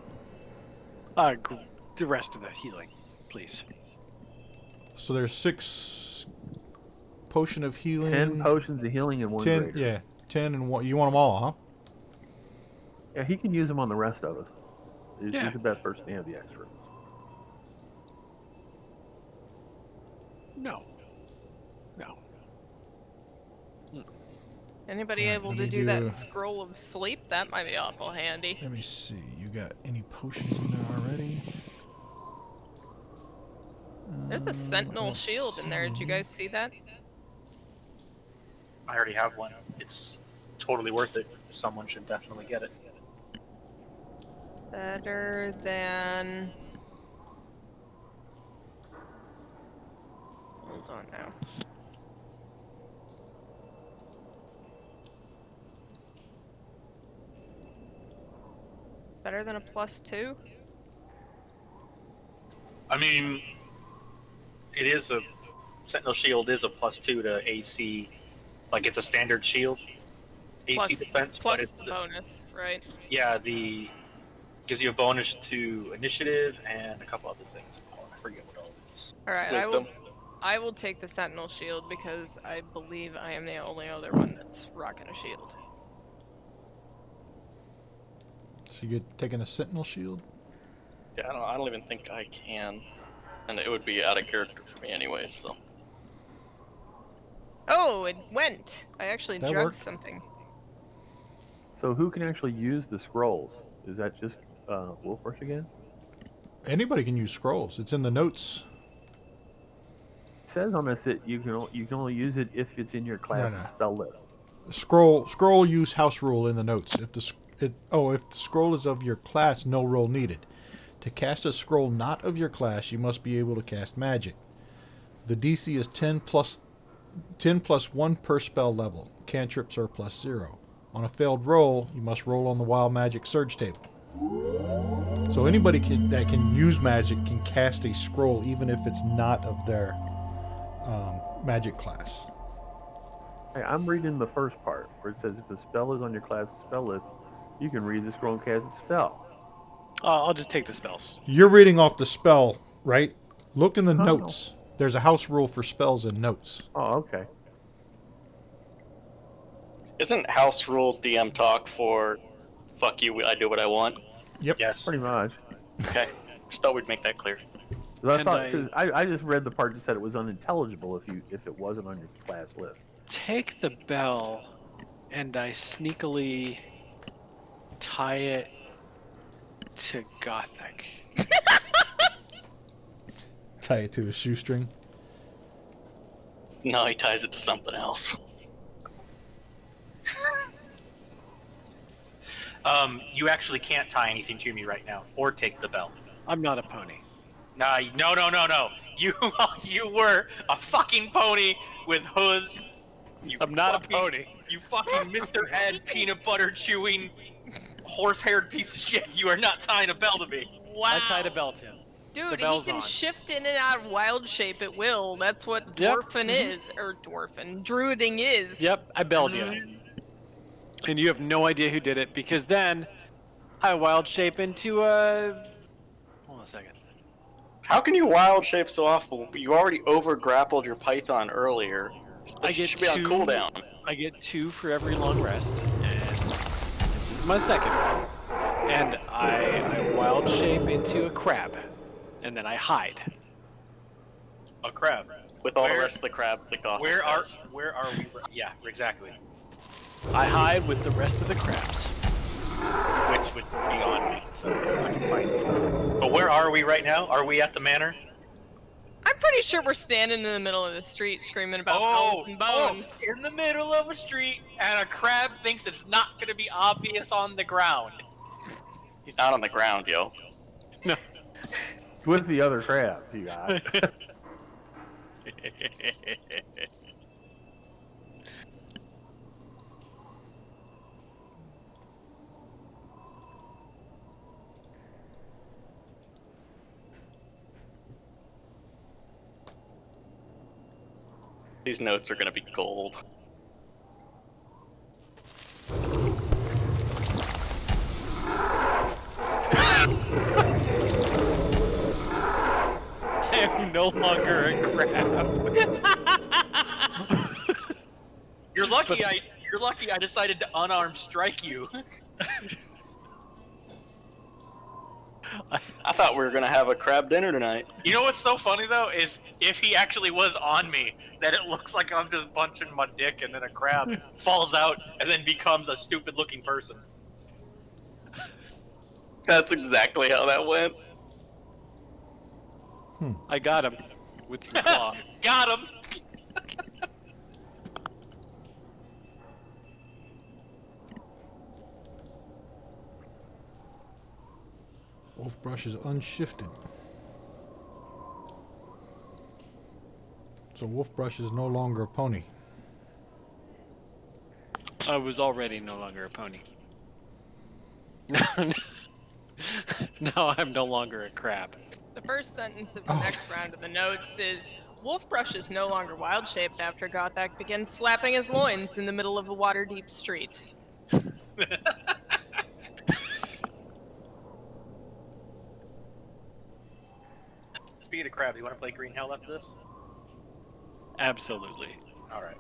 The rest of the healing, please. So there's 6 potion of healing. 10 potions of healing and one 10, greater. yeah, 10 and 1. You want them all, huh? Yeah, he can use them on the rest of us. He's Yeah. the best person to have the extra. No. No. Anybody Alright, able let to me do that do- scroll of sleep? That might be awful handy. Let me see. You got any potions in there already? There's a sentinel Let's shield in there. Did you see. guys see that? I already have one. It's totally worth it. Someone should definitely get it. Better than... Hold on now. Better than a +2? I mean, it is a Sentinel Shield is a +2 to AC. Like it's a standard shield, AC Plus- defense, but Plus it's the bonus, right? yeah, the gives you a bonus to initiative and a couple other things. Oh, I forget what all it is. Alright, Wisdom. I will take the sentinel shield because I believe I am the only other one that's rocking a shield. So you get taking a sentinel shield? Yeah, I don't even think I can. And it would be out of character for me anyway, so. Oh, it went! I actually That drugged worked. something. So who can actually use the scrolls? Is that just Wolfrush again? Anybody can use scrolls. It's in the notes. It says on this that you can only use it if it's in your class no. spell list. Scroll use house rule in the notes. If the scroll is of your class, no roll needed. To cast a scroll not of your class, you must be able to cast magic. The DC is 10 plus 1 per spell level. Cantrips are +0. On a failed roll, you must roll on the wild magic surge table. So anybody that can use magic can cast a scroll even if it's not of their magic class. Hey, I'm reading the first part where it says if a spell is on your class spell list, you can read the scroll and cast a spell. I'll just take the spells. You're reading off the spell, right? Look in the No. notes. There's a house rule for spells in notes. Oh, okay. Isn't house rule DM talk for fuck you, I do what I want? Yep. Yes. Pretty much. Okay. Just thought we'd make that clear. 'Cause I And thought because I just read the part that said it was unintelligible if it wasn't on your class list. Take the bell, and I sneakily tie it to Gothic. Tie it to a shoestring. No, he ties it to something else. You actually can't tie anything to me right now, or take the bell. I'm not a pony. Nah, no. You were a fucking pony with hooves. You I'm not a fucking- pony. You fucking Mr. Ed peanut butter chewing, horse-haired piece of shit. You are not tying a bell to me. Wow! I tied a bell to him. Dude, he bell's can on. shift in and out of wild shape at will. That's what Yep. dwarfing is, or druiding is. Yep, I belled you. And you have no idea who did it because then I wild shape into a. Hold on a second. How can you wild shape so awful? You already over grappled your python earlier. I It get should be on 2 cooldown. I get 2 for every long rest, and this is my second one. And I wild shape into a crab, and then I hide. A crab. With all the Where- rest of the crab the Gothic Where are has. we? Yeah, exactly. I hide with the rest of the crabs. Which would be on me, so I can find it. But where are we right now? Are we at the manor? I'm pretty sure we're standing in the middle of the street screaming about bones and bones. In the middle of a street, and a crab thinks it's not going to be obvious on the ground. He's not on the ground, yo. No. With the other crabs, you got. These notes are gonna be gold. I am no longer a crab. You're lucky I decided to unarmed strike you. I thought we were gonna have a crab dinner tonight. You know what's so funny though is if he actually was on me, that it looks like I'm just punching my dick, and then a crab falls out and then becomes a stupid-looking person. That's exactly how that went. I got him with the claw. Got him. Wolfbrush is unshifted. So Wolfbrush is no longer a pony. I was already no longer a pony. Now I'm no longer a crab. The first sentence of the Oh. next round of the notes is Wolfbrush is no longer wild shaped after Gothak begins slapping his loins in the middle of a water deep street. Speaking of crabs, you want to play Green Hell after this? Absolutely. All right.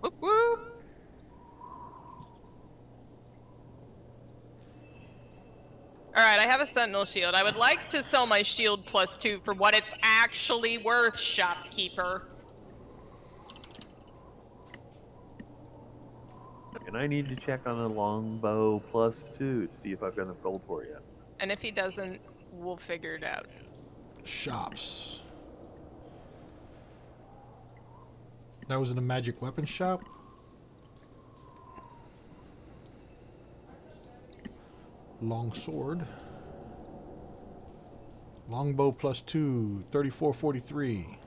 Whoop whoop! Alright, I have a sentinel shield. I would like to sell my shield +2 for what it's actually worth, shopkeeper. And I need to check on the longbow +2 to see if I've got enough gold for it yet. And if he doesn't, we'll figure it out. Shops. That was in the magic weapon shop. Long sword. Longbow +2, 3443.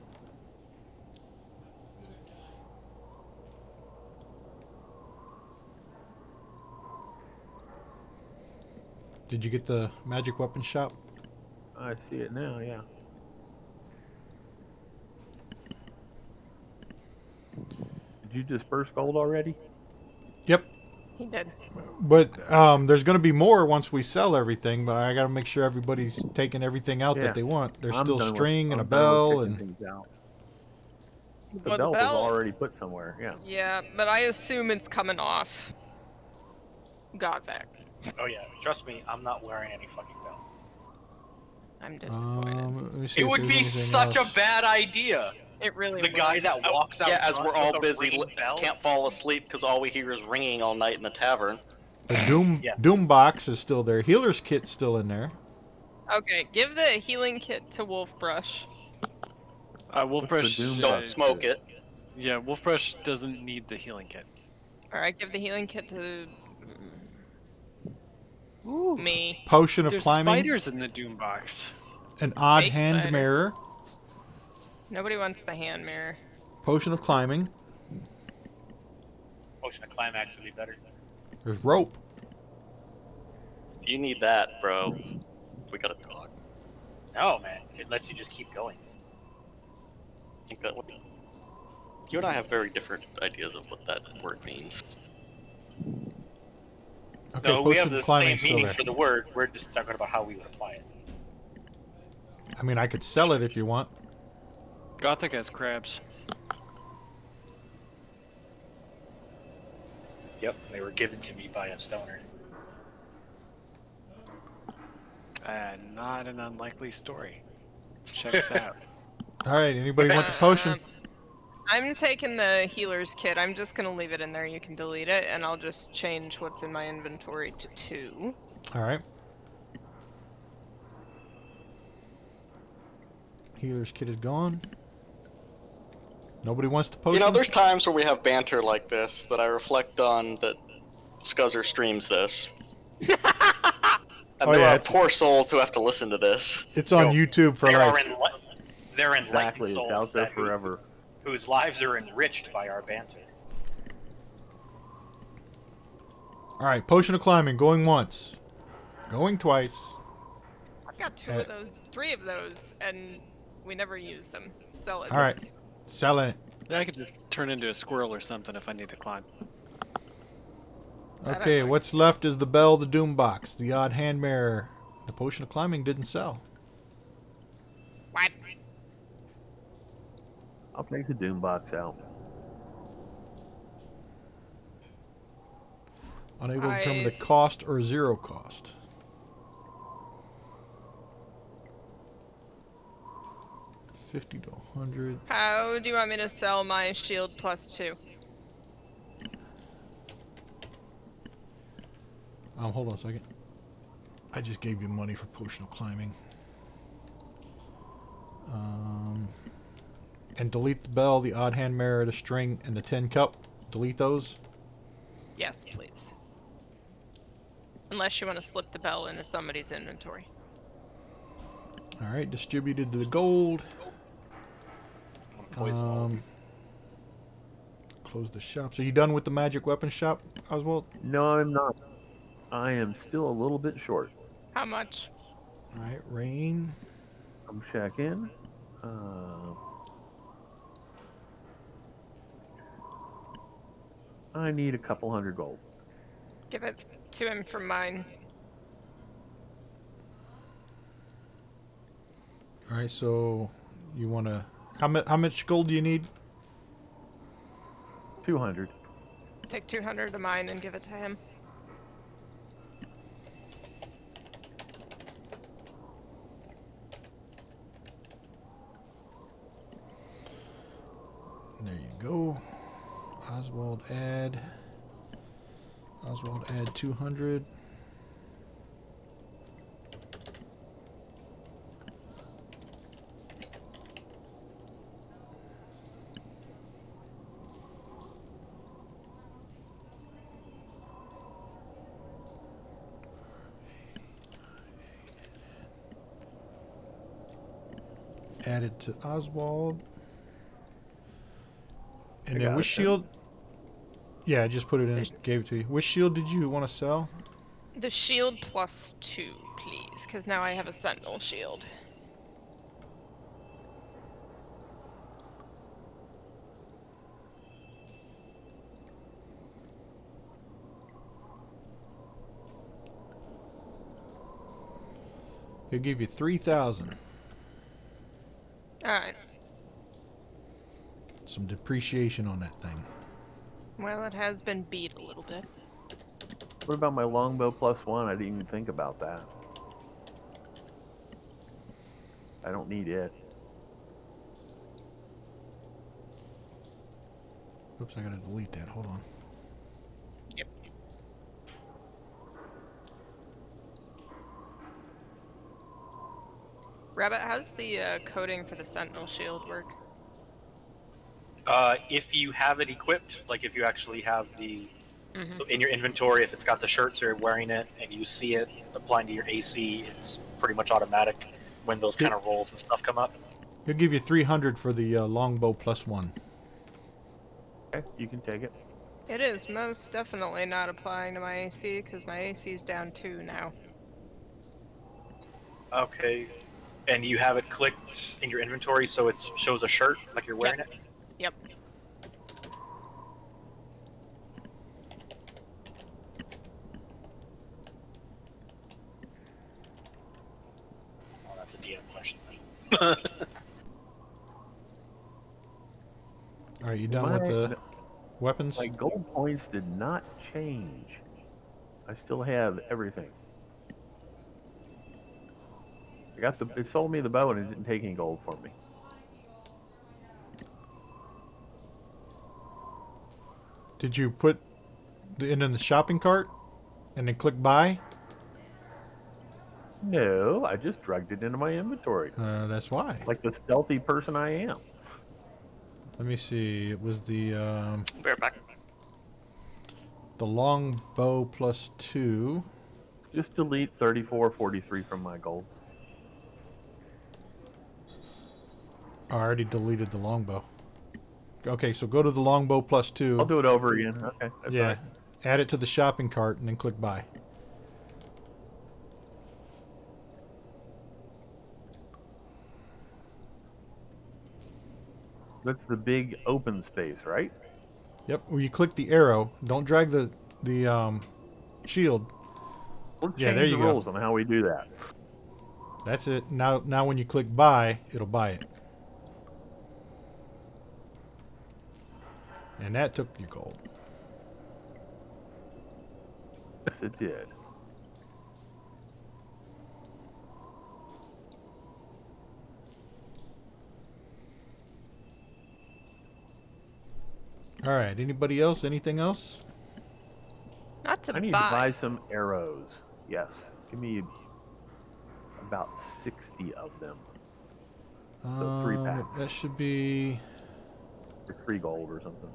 Did you get the magic weapon shop? I see it now, yeah. Did you disperse gold already? Yep. He did. But there's going to be more once we sell everything, but I got to make sure everybody's taking everything out Yeah. that they want. There's I'm still done with- string and a I'm done with bell checking and things out. The Well, belt was already put somewhere, yeah. Yeah, but I assume it's coming off. Gothak. Oh yeah, trust me, I'm not wearing any fucking belt. I'm disappointed. let me see It if would there's be anything such else. a bad idea. It really The guy would. that walks out. Yeah, as front we're all with a busy, ringing bell. can't fall asleep because all we hear is ringing all night in the tavern. The Yes. Doom box is still there. Healer's kit's still in there. Okay, give the healing kit to Wolfbrush. Wolfbrush. Doom Don't smoke it. Yeah, Wolfbrush doesn't need the healing kit. Alright, give the healing kit to Ooh. me. Potion of There's climbing. spiders in the Doom box. An odd Fake hand spiders. mirror. Nobody wants the hand mirror. Potion of climbing. Potion of climax would be better. There's rope. If you need that, bro, we gotta talk. No, man, it lets you just keep going. I think that you and I have very different ideas of what that word means. Okay, No, we potion have of the climbing same still meanings there. for the word. We're just talking about how we would apply it. I mean, I could sell it if you want. Gothic has crabs. Yep, they were given to me by a stoner. Not an unlikely story. Check us out. All right, anybody want the potion? I'm taking the healer's kit. I'm just gonna leave it in there. You can delete it, and I'll just change what's in my inventory to 2. All right. Healer's kit is gone. Nobody wants the potion? You know, there's times where we have banter like this that I reflect on that Scuzzer streams this. And Oh, there yeah, are it's- poor souls who have to listen to this. It's on Yo, YouTube for There life. are they're enlightened Exactly, it's souls out there that- forever. whose lives are enriched by our banter. All right, potion of climbing going once. Going twice. I've got 2 of those, 3 of those, and we never use them. Sell it. All right. Selling it. I could just turn into a squirrel or something if I need to climb. That I Okay, like. what's left is the bell, the doom box, the odd hand mirror. The potion of climbing didn't sell. What? I'll take the Doom box out. Unable to determine the I cost or 0 cost. 50 to 100. How do you want me to sell my shield +2? Hold on a second. I just gave you money for potional climbing. And delete the bell, the odd hand mirror, the string, and the tin cup. Delete those. Yes, please. Unless you want to slip the bell into somebody's inventory. Alright, distributed the gold. Poison all of you. Close the shop. So you done with the magic weapon shop, Oswald? No, I'm not. I am still a little bit short. How much? Alright, rain. I'm checking. I need a couple hundred gold. Give it to him from mine. Alright, so you want to... How much gold do you need? 200. Take 200 of mine and give it to him. There you go. Oswald add 200. Add it to Oswald. And then which shield? Yeah, I just put it in, gave it to you. Which shield did you want to sell? The shield +2, please, because now I have a sentinel shield. He'll give you 3,000. Alright. Some depreciation on that thing. Well, it has been beat a little bit. What about my longbow +1? I didn't even think about that. I don't need it. Oops, I gotta delete that. Hold on. Yep. Rabbit, how's the coding for the sentinel shield work? If you have it equipped, like if you actually have the Mm-hmm. in your inventory, if it's got the shirt, so you're wearing it, and you see it applying to your AC, it's pretty much automatic when those kind of rolls and stuff come up. He'll give you 300 for the longbow +1. Okay, you can take it. It is most definitely not applying to my AC, because my AC is down 2 now. Okay. And you have it clicked in your inventory, so it shows a shirt, like you're wearing it? Yep. Oh, that's a DM question. Alright, you done with the weapons? My gold points did not change. I still have everything. It sold me the bow and it didn't take any gold for me. Did you put it in the shopping cart and then click buy? No, I just dragged it into my inventory. That's why. Like the stealthy person I am. Let me see. It was the Bear back. the longbow +2. Just delete 3443 from my gold. I already deleted the longbow. Okay, so go to the longbow +2. I'll do it over again. Okay, that's Yeah. all right. Add it to the shopping cart and then click buy. That's the big open space, right? Yep. Well, you click the arrow. Don't drag the shield. Let's Yeah, change there you the go. rules on how we do that. That's it. Now when you click buy, it'll buy it. And that took your gold. Yes, it did. All right. Anybody else? Anything else? Not to I need to buy some arrows. Yes. Give me about 60 of them. So 3 packs That should be. for 3 gold or something.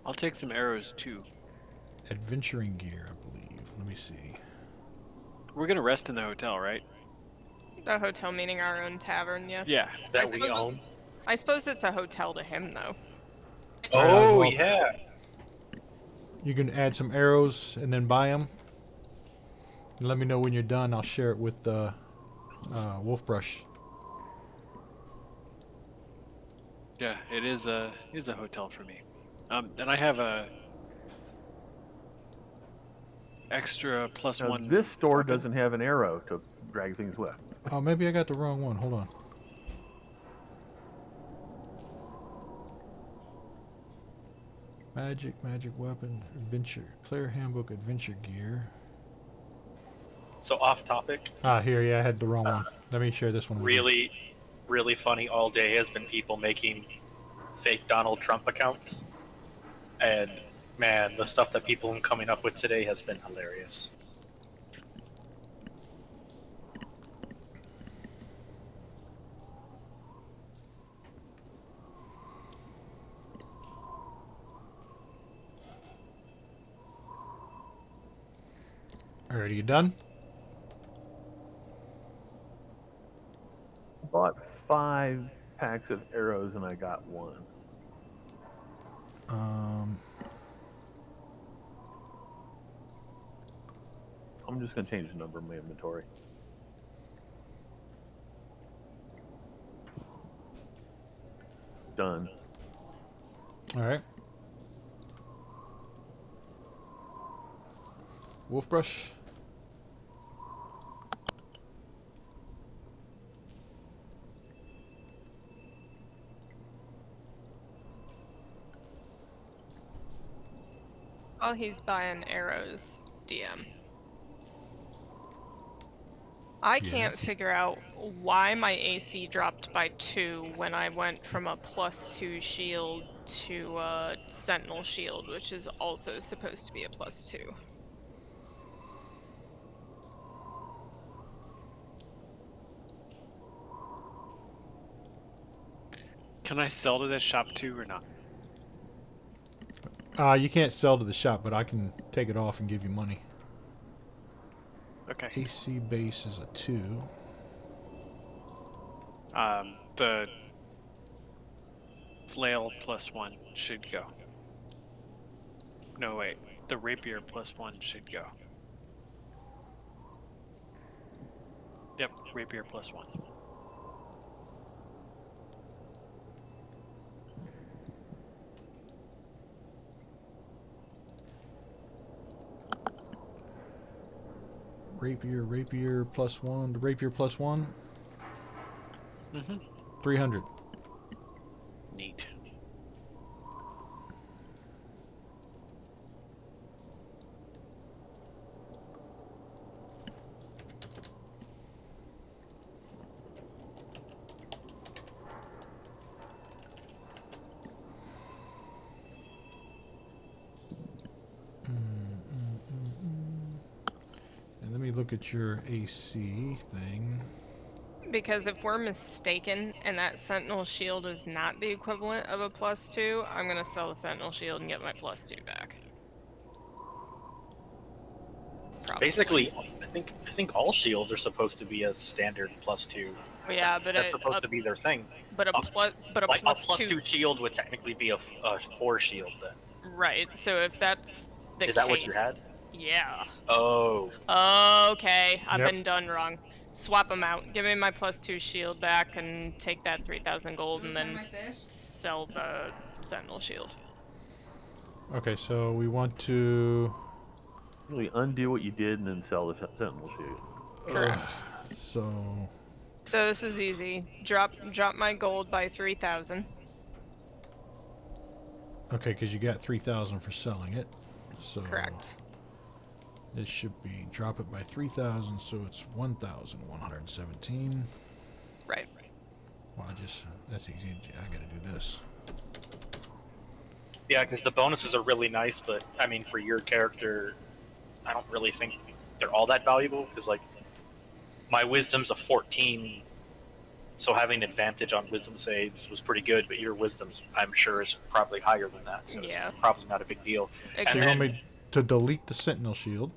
I'll take some arrows too. Adventuring gear, I believe. Let me see. We're gonna rest in the hotel, right? the hotel, meaning our own tavern. Yes. Yeah. That we own. I suppose it's a hotel to him, though. All right, Oh Oswald. yeah. You can add some arrows and then buy them. And let me know when you're done. I'll share it with Wolfbrush. Yeah, it is a hotel for me. And I have a extra plus Now, one. this store weapon. doesn't have an arrow to drag things with. Oh, maybe I got the wrong one. Hold on. Magic weapon, adventure, player handbook, adventure gear. So off topic. Ah, here, yeah, I had the wrong one. Let me share this one with you. Really funny all day has been people making fake Donald Trump accounts, and man, the stuff that people are coming up with today has been hilarious. Alright, are you done? Bought 5 packs of arrows and I got 1. I'm just gonna change the number in my inventory. Done. Alright. Wolfbrush. Oh, he's buying arrows, DM. I can't Yes. figure out why my AC dropped by 2 when I went from a +2 shield to a Sentinel shield, which is also supposed to be a +2. Can I sell to this shop too or not? You can't sell to the shop, but I can take it off and give you money. Okay. AC base is a 2. The flail +1 should go. No, wait. The rapier +1 should go. Yep, rapier +1. Rapier +1. The rapier +1. Mm-hmm. 300. Neat. And let me look at your AC thing. Because if we're mistaken and that Sentinel shield is not the equivalent of a +2, I'm gonna sell the Sentinel shield and get my +2 back. Probably. Basically, I think all shields are supposed to be a standard +2. Yeah, but That's supposed to be their thing. but a Like a +2 +2 shield would technically be a 4 shield then. Right. So if that's the case, Is that what you had? Yeah. Oh. Okay, I've Yep. been done wrong. Swap them out. Give me my +2 shield back and take that 3,000 gold and then sell the Sentinel shield. Okay, so we want to. Really undo what you did and then sell the Sentinel shield. Correct. So. So this is easy. Drop my gold by 3,000. Okay, because you got 3,000 for selling it. So. Correct. It should be drop it by 3,000, so it's 1,117. Right. Well, that's easy. I gotta do this. Yeah, because the bonuses are really nice, but I mean, for your character, I don't really think they're all that valuable. Because like, my wisdom's a 14, so having advantage on wisdom saves was pretty good. But your wisdom's, I'm sure, is probably higher than that, so Yeah. it's probably not a big deal. So And you Agreed. want then, me to delete the Sentinel Shield?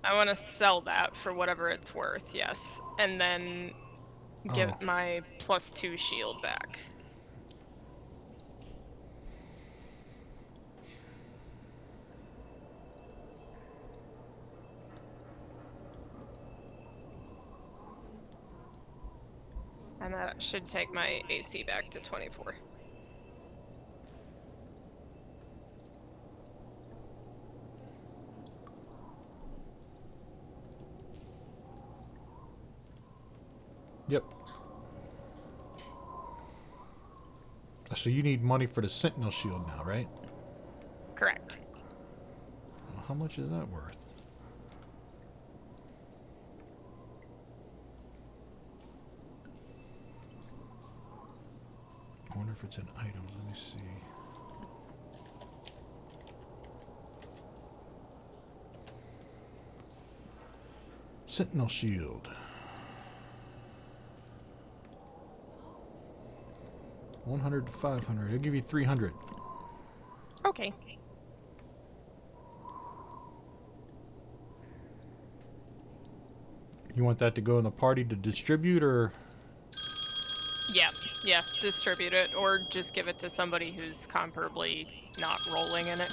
I want to sell that for whatever it's worth, yes. And then give Oh. my +2 shield back. And that should take my AC back to 24. Yep. So you need money for the Sentinel Shield now, right? Correct. Well, how much is that worth? I wonder if it's in items. Let me see. Sentinel Shield. 100 to 500. I'll give you 300. Okay. You want that to go in the party to distribute, or? Yeah, distribute it, or just give it to somebody who's comparably not rolling in it.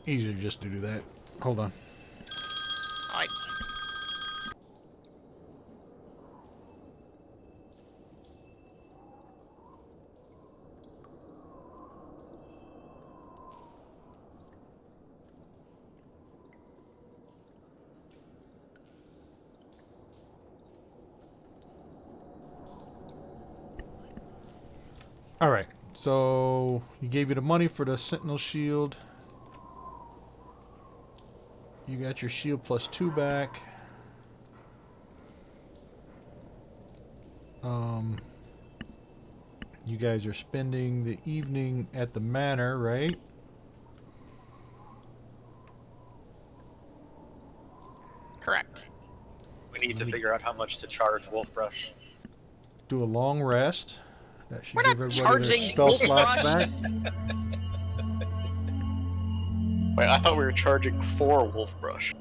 Easier just to do that. Hold on. I Alright, so he gave you the money for the Sentinel Shield. You got your shield +2 back. You guys are spending the evening at the manor, right? correct. we need to figure out how much to charge Wolfbrush. Do a long rest. That should We're give not everybody their charging spell slots Wolfbrush. back. Wait, I thought we were charging for Wolfbrush.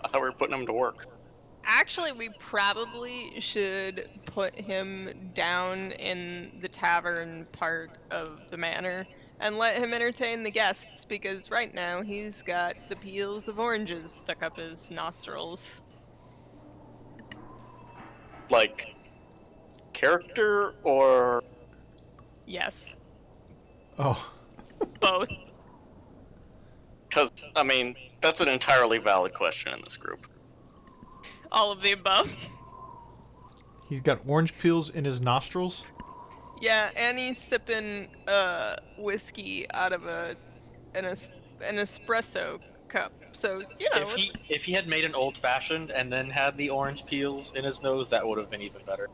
I thought we were putting him to work. Actually, we probably should put him down in the tavern part of the manor and let him entertain the guests, because right now he's got the peels of oranges stuck up his nostrils. Like, character or... Yes, Oh, both. Because, I mean, that's an entirely valid question in this group. All of the above. he's got orange peels in his nostrils. Yeah, and he's sipping whiskey out of an espresso cup. So, you know, If he had made an old fashioned and then had the orange peels in his nose, that would have been even better.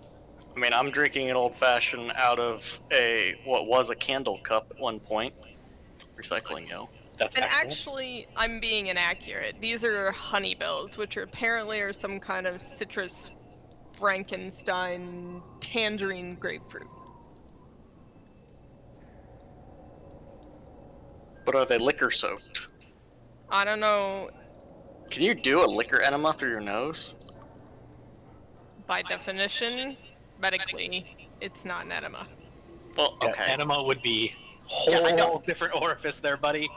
I mean, I'm drinking an old-fashioned out of what was a candle cup at one point. Recycling, yo. That's and excellent. actually, I'm being inaccurate. These are honeybells, which apparently are some kind of citrus Frankenstein tangerine grapefruit. But are they liquor-soaked? I don't know, Can you do a liquor enema through your nose? by definition, medically, it's not an enema. Well, Yeah, okay. enema would be Yeah, I whole know. different orifice there, buddy.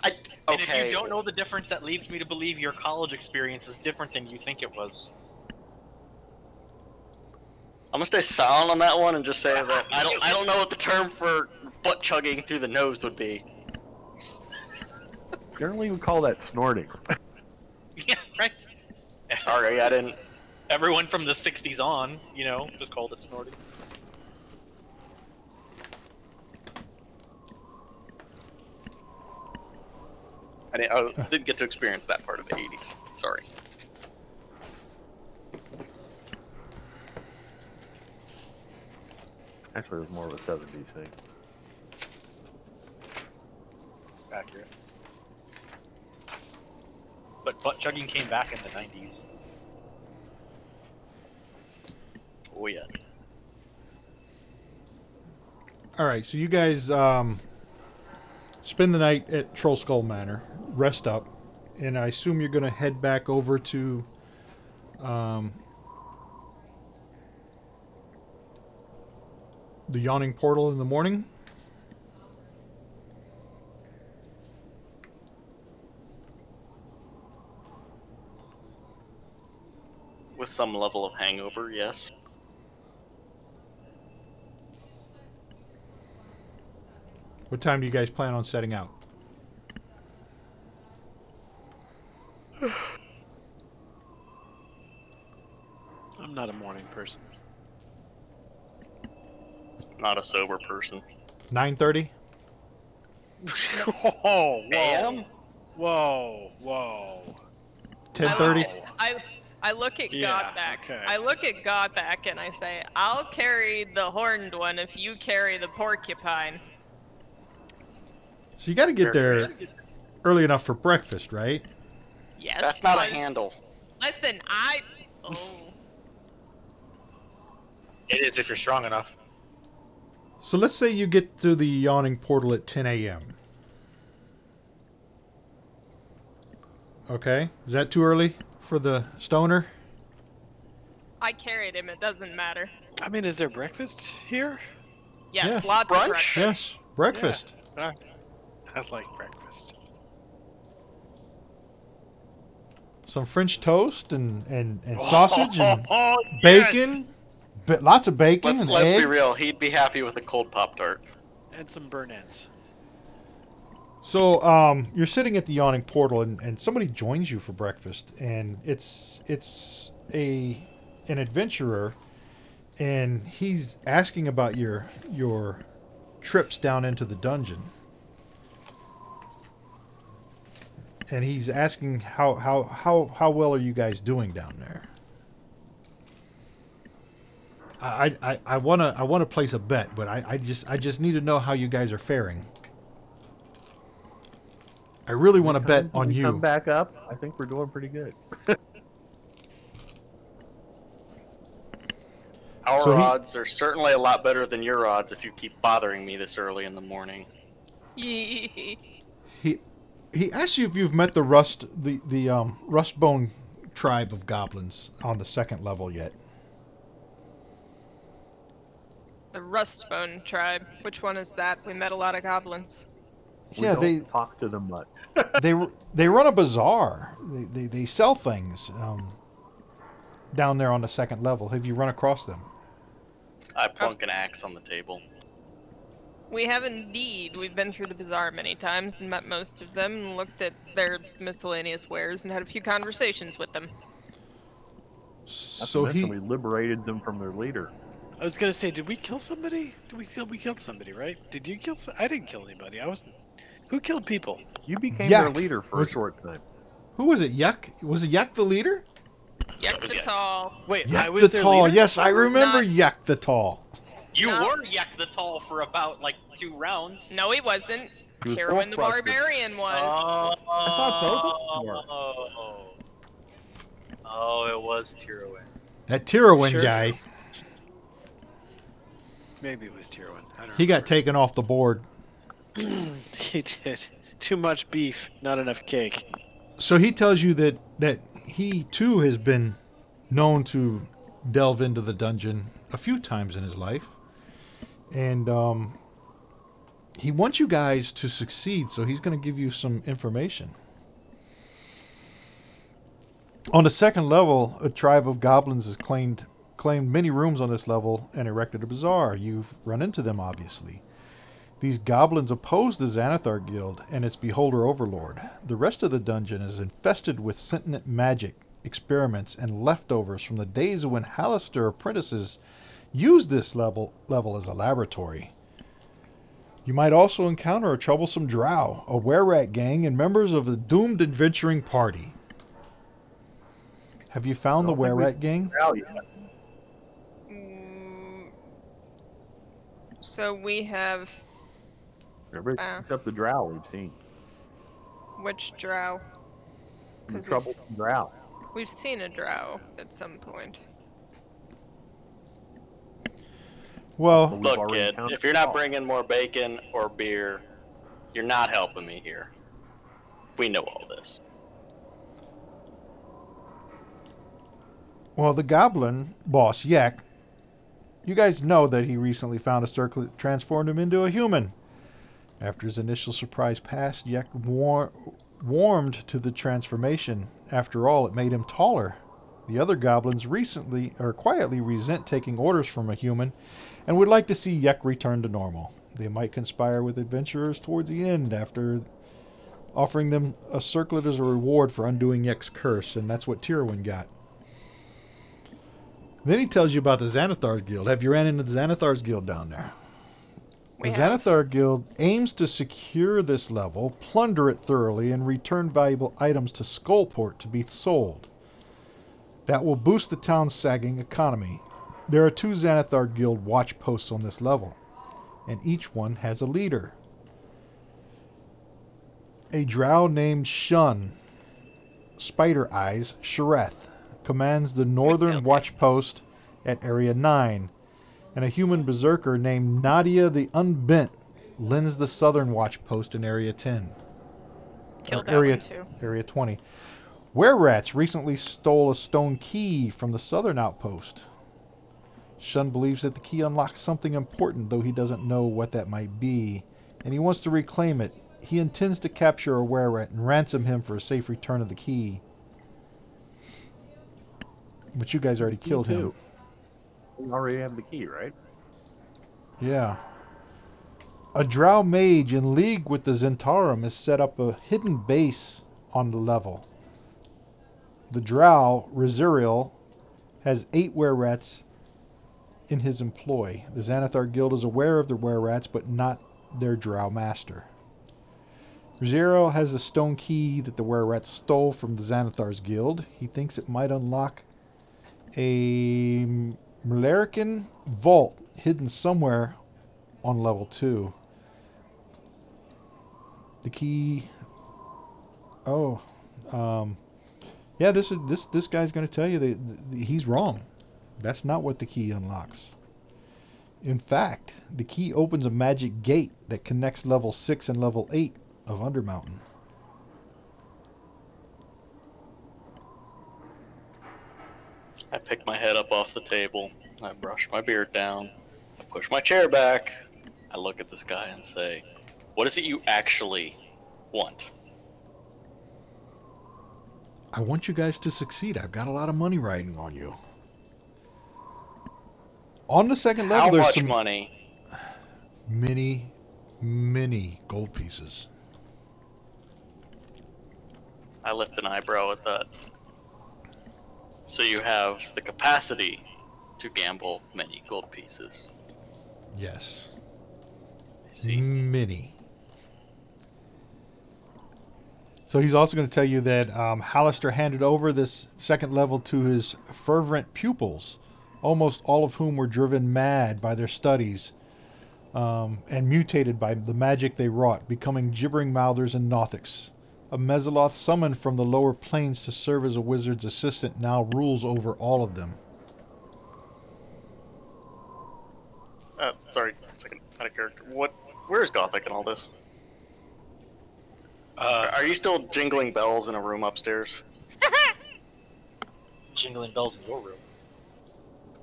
Okay. And if you don't know the difference, that leads me to believe your college experience is different than you think it was. I'm gonna stay silent on that one and just say that I don't know what the term for butt chugging through the nose would be. Generally, we call that snorting. Yeah, right. Sorry, I didn't. Everyone from the 60s on, you know, just called it snorting. I didn't get to experience that part of the 80s. Sorry. Actually, it was more of a 70s thing. Accurate. But butt chugging came back in the 90s. Oh yeah. All right, so you guys spend the night at Troll Skull Manor, rest up, and I assume you're going to head back over to the Yawning Portal in the morning. With some level of hangover, yes. What time do you guys plan on setting out? I'm not a morning person. Not a sober person. 9:30. Whoa, AM? whoa, whoa. 10:30. I look at Yeah, Godback. okay. I look at Godback and I say, I'll carry the horned one if you carry the porcupine. So you got to get Fair there early enough for breakfast, right? Yes. That's not a but- handle. Listen, Oh. It is if you're strong enough. So let's say you get to the Yawning Portal at 10 a.m. Okay, is that too early for the stoner? I carried him, it doesn't matter. I mean, is there breakfast here? Yes, Yes. lots Brunch? of breakfast. Yes, breakfast. I like breakfast. Some French toast and sausage and Oh, bacon. Lots of bacon Let's and be eggs. real. He'd be happy with a cold Pop-Tart. And some burn ends. So you're sitting at the Yawning Portal and somebody joins you for breakfast, and it's an adventurer, and he's asking about your trips down into the dungeon. And he's asking how well are you guys doing down there? I wanna place a bet, but I just need to know how you guys are faring. I really want to bet on we you. come back up, I think we're doing pretty good. Our So he- odds are certainly a lot better than your odds if you keep bothering me this early in the morning. He asks you if you've met the Rustbone tribe of goblins on the second level yet. The Rustbone tribe. Which one is that? We met a lot of goblins. We Yeah, don't talk to them much. they run a bazaar. They sell things down there on the second level. Have you run across them? I plunk an axe on the table. We have indeed. We've been through the bazaar many times and met most of them and looked at their miscellaneous wares and had a few conversations with them. Not So to mention he we liberated them from their leader. I was gonna say, did we kill somebody? Do we feel we killed somebody, right? Did you kill? I didn't kill anybody. I wasn't. Who killed people? You became Yak their leader for a was- short time. Who was it? Yuck? Was it Yuck the leader? Yak was the Yak. Tall. Wait, Yuck I was the their Tall. leader? Yes, I remember Not- Yuck the Tall. You No. were Yak the Tall for about like 2 rounds. No, he wasn't. He was Tyrwin the Frostbuster. Barbarian was. thought both of them were. Oh, it was Tyrwin. That Tyrwin Sure. guy, Maybe it was Tier 1. I don't he got remember. taken off the board. He did. Too much beef, not enough cake. So he tells you that he too has been known to delve into the dungeon a few times in his life, and he wants you guys to succeed. So he's going to give you some information. On the second level, a tribe of goblins has claimed many rooms on this level and erected a bazaar. You've run into them, obviously. These goblins oppose the Xanathar Guild and its Beholder Overlord. The rest of the dungeon is infested with sentient magic experiments and leftovers from the days when Hallister apprentices used this level as a laboratory. You might also encounter a troublesome drow, a were-rat gang, and members of a doomed adventuring party. Have you found the I don't think were-rat gang? Oh, yeah. Mm, So we have Everybody except the drow we've seen. which drow? The 'Cause troublesome drow. we've seen a drow at some point. Well, But we've Look, already kid, counted if you're not all. bringing more bacon or beer, you're not helping me here. We know all this. well, the goblin boss, Yak, you guys know that he recently found a circlet that transformed him into a human. After his initial surprise passed, Yak warmed to the transformation. After all, it made him taller. The other goblins quietly resent taking orders from a human and would like to see Yek return to normal. They might conspire with adventurers towards the end after offering them a circlet as a reward for undoing Yek's curse, and that's what Tyrwin got. Then he tells you about the Xanathar's Guild. Have you ran into the Xanathar's Guild down there? The We have. Xanathar Guild aims to secure this level, plunder it thoroughly, and return valuable items to Skullport to be sold. That will boost the town's sagging economy. There are 2 Xanathar Guild watch posts on this level, and each one has a leader. A drow named Shun, Spider Eyes Shareth, commands the northern killed watch post at Area 9, and a human berserker named Nadia the Unbent lends the southern watch post in Area 10. Killed Or that one too. Area 20. Were-Rats recently stole a stone key from the southern outpost. Shun believes that the key unlocks something important, though he doesn't know what that might be, and he wants to reclaim it. He intends to capture a Were-Rat and ransom him for a safe return of the key. But you guys already killed him. We already have the key, right? Yeah. A drow mage in league with the Zentarum has set up a hidden base on the level. The drow, Rizuriel, has 8 Were-Rats in his employ. The Xanathar Guild is aware of the Were-Rats, but not their drow master. Rizuriel has a stone key that the Were-Rats stole from the Xanathar's Guild. He thinks it might unlock a Malarican vault hidden somewhere on level 2. The key. Oh, yeah. This guy's going to tell you that he's wrong. That's not what the key unlocks. In fact, the key opens a magic gate that connects level 6 and level 8 of Undermountain. I pick my head up off the table. I brush my beard down. I push my chair back. I look at this guy and say, "What is it you actually want?" I want you guys to succeed. I've got a lot of money riding on you. On the second level, How there's much some money? many gold pieces. I lift an eyebrow at that. So you have the capacity to gamble many gold pieces. Yes. I see. Many. So he's also going to tell you that Hallister handed over this second level to his fervent pupils, almost all of whom were driven mad by their studies and mutated by the magic they wrought, becoming gibbering mouthers and Nothics. A Mesoloth summoned from the lower planes to serve as a wizard's assistant now rules over all of them. Sorry, 1 second. Out of character. Where is Gothic in all this? Are you still jingling bells in a room upstairs? Jingling bells in your room.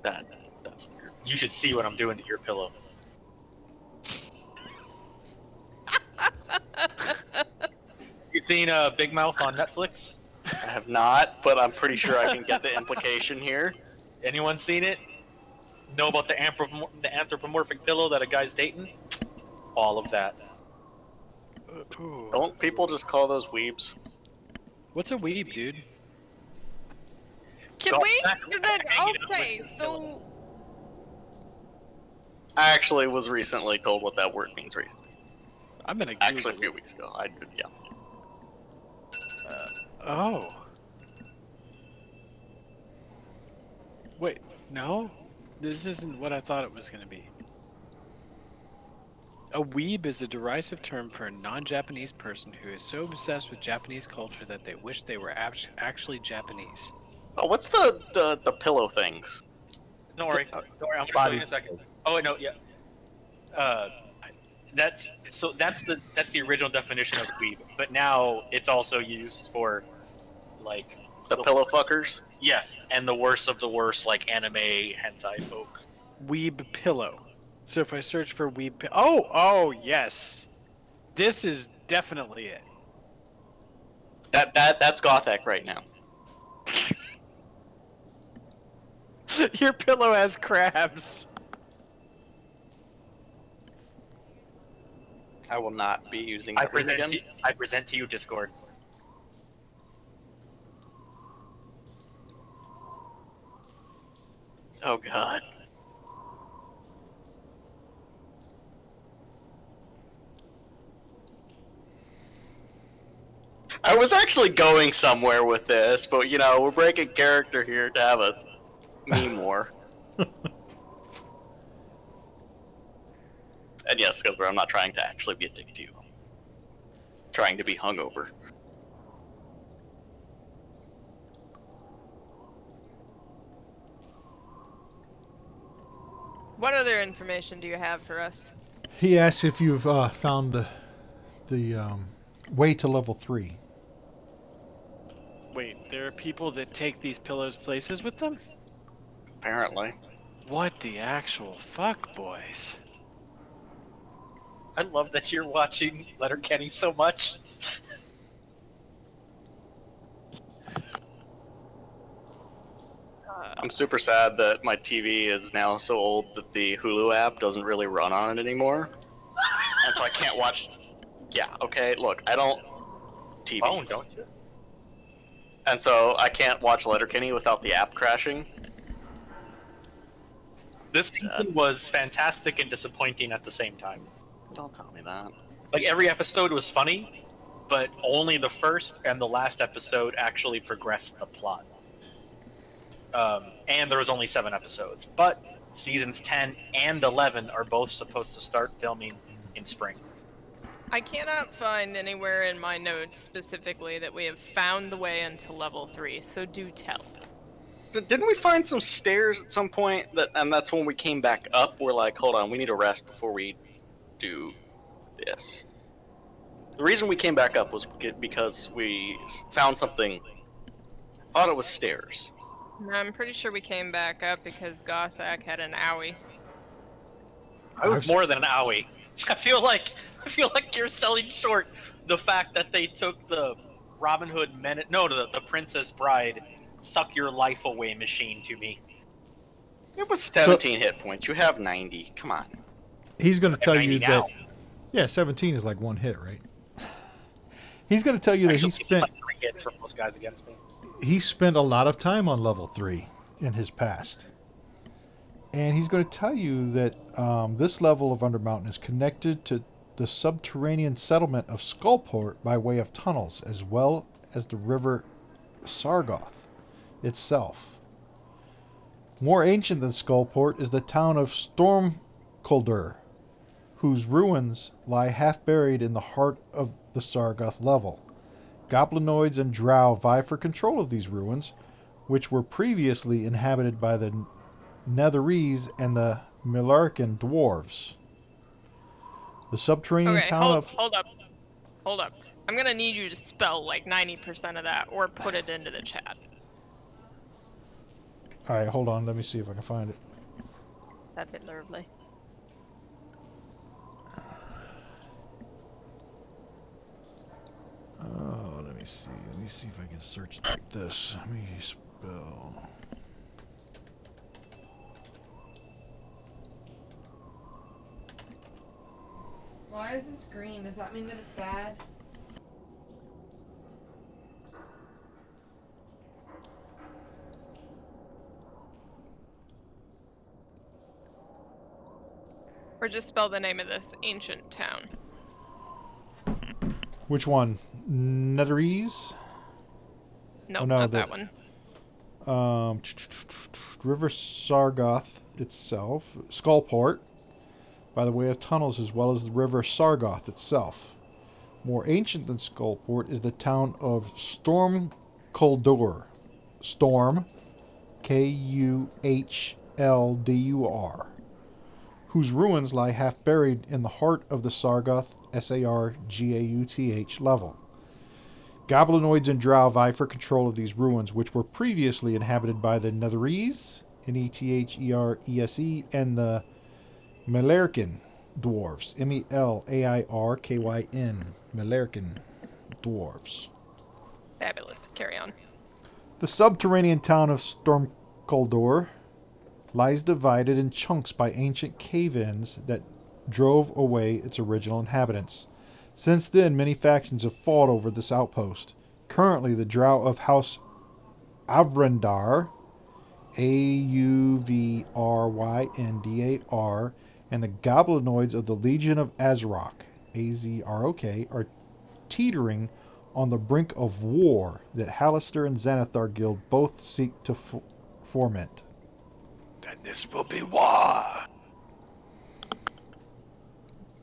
That's weird. You should see what I'm doing to your pillow. You seen Big Mouth on Netflix? I have not, but I'm pretty sure I can get the implication here. Anyone seen it? Know about the anthropomorphic pillow that a guy's dating? All of that. Don't people just call those weebs? What's a weeb, dude? Can Go we? back- Okay, so I actually was recently told what that word means recently. I'm gonna Actually, a Google few it. weeks ago. Yeah. Oh. Wait, no? This isn't what I thought it was gonna be. A weeb is a derisive term for a non-Japanese person who is so obsessed with Japanese culture that they wish they were actually Japanese. Oh, what's the pillow things? Don't worry. Don't worry. I'm gonna show you in a second. Oh wait, no, yeah. Uh, that's the original definition of weeb, but now it's also used for like The pillow fuckers? yes, and the worst of the worst like anime hentai folk. Weeb pillow. So if I search for weeb oh yes. This is definitely it. That's Gothak right now. Your pillow has crabs. I will not be using that word again. I present to you Discord. Oh god. I was actually going somewhere with this, but you know, we're breaking character here to have a me more. And yes, Skilber, I'm not trying to actually be a dick to you. I'm trying to be hungover. What other information do you have for us? He asks if you've found the way to level 3. Wait, there are people that take these pillows places with them? Apparently. What the actual fuck, boys? I love that you're watching Letterkenny so much. I'm super sad that my TV is now so old that the Hulu app doesn't really run on it anymore. And so I can't watch... Yeah, okay, look, I don't... TV. Phone, don't you? And so I can't watch Letterkenny without the app crashing. This season was fantastic and disappointing at the same time. Don't tell me that. Like, every episode was funny, but only the first and the last episode actually progressed the plot. And there was only 7 episodes. But seasons 10 and 11 are both supposed to start filming in spring. I cannot find anywhere in my notes specifically that we have found the way into level 3, so do tell. Didn't we find some stairs at some point? And that's when we came back up? We're like, hold on, we need to rest before we do this. The reason we came back up was because we found something. Thought it was stairs. I'm pretty sure we came back up because Gothak had an owie. I was more than an owie. I feel like you're selling short the fact that they took the Robin Hood the Princess Bride suck your life away machine to me. It was 17 hit points. You have 90. Come on. He's going to tell you now. that... Yeah, 17 is like 1 hit, right? He's going to tell you that Actually, he spent... like 3 hits from most guys against me. He spent a lot of time on level 3 in his past. And he's going to tell you that this level of Undermountain is connected to the subterranean settlement of Skullport by way of tunnels, as well as the river Sargoth itself. More ancient than Skullport is the town of Stormculdur, whose ruins lie half buried in the heart of the Sargoth level. Goblinoids and drow vie for control of these ruins, which were previously inhabited by the Netherese and the Millarcan dwarves. The subterranean town of... Hold up. I'm gonna need you to spell like 90% of that, or put it into the chat. Alright, hold on, let me see if I can find it. That'd be lovely. Oh, let me see. Let me see if I can search like this. Let me spell... Why is this green? Does that mean that it's bad? Or just spell the name of this ancient town. Which one? Netherese? Nope, Oh, no, not the- that one. River Sargoth itself, Skullport, by the way of tunnels as well as the river Sargoth itself. More ancient than Skullport is the town of Storm Kuldur. Storm, Kuhldur, whose ruins lie half buried in the heart of the Sargoth, Sargauth level. Goblinoids and Drow vie for control of these ruins, which were previously inhabited by the Netherese, Netherese, and the Melarkin dwarves, Melairkyn, Melarkin dwarves. Fabulous. Carry on. The subterranean town of Stormkuldor lies divided in chunks by ancient cave-ins that drove away its original inhabitants. Since then, many factions have fought over this outpost. Currently, the Drow of House Avrendar, Auvryndar, and the Goblinoids of the Legion of Azrok, Azrok, are teetering on the brink of war that Halaster and Xanathar Guild both seek to foment. Then this will be war.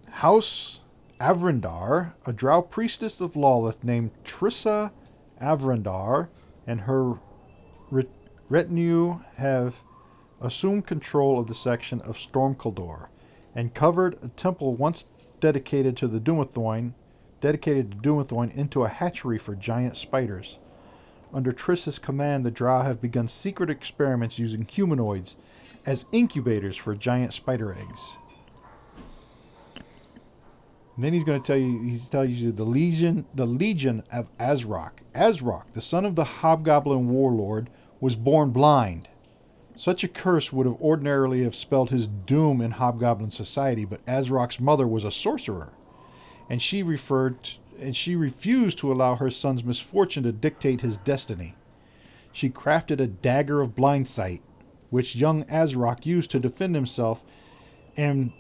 House Avrendar, a Drow priestess of Lolith named Trissa Avrendar, and her retinue have assumed control of the section of Stormkuldor and covered a temple once dedicated to Dumathoin into a hatchery for giant spiders. Under Trissa's command, the Drow have begun secret experiments using humanoids as incubators for giant spider eggs. And then he's telling you the Legion of Azrok. Azrok, the son of the Hobgoblin warlord, was born blind. Such a curse would have ordinarily have spelled his doom in Hobgoblin society, but Azrok's mother was a sorcerer, and she refused to allow her son's misfortune to dictate his destiny. She crafted a dagger of blind sight, which young Azrok used to defend himself and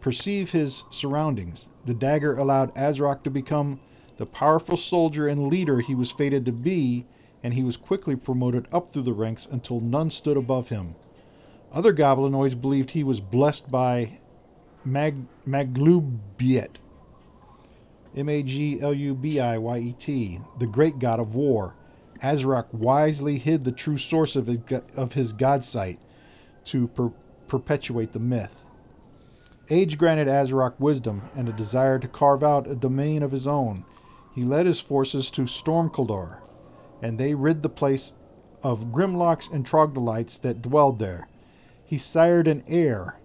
perceive his surroundings. The dagger allowed Azrok to become the powerful soldier and leader he was fated to be, and he was quickly promoted up through the ranks until none stood above him. Other Goblinoids believed he was blessed by Maglubiet, Maglubiet, the great god of war. Azrok wisely hid the true source of his god sight to perpetuate the myth. Age granted Azrok wisdom and a desire to carve out a domain of his own. He led his forces to Stormkuldor, and they rid the place of Grimlocks and Trogdolites that dwelled there. He sired an heir,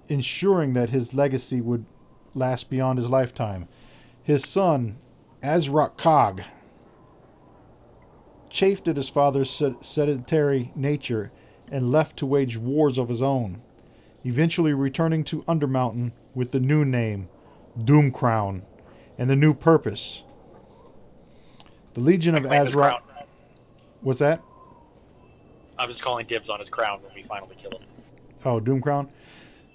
ensuring that his legacy would last beyond his lifetime. His son, Azrok Cog, chafed at his father's sedentary nature and left to wage wars of his own, eventually returning to Undermountain with the new name, Doomcrown, and the new purpose. The Legion of Azrok... What's that? I was calling dibs on his crown when we finally kill him. Oh, Doomcrown?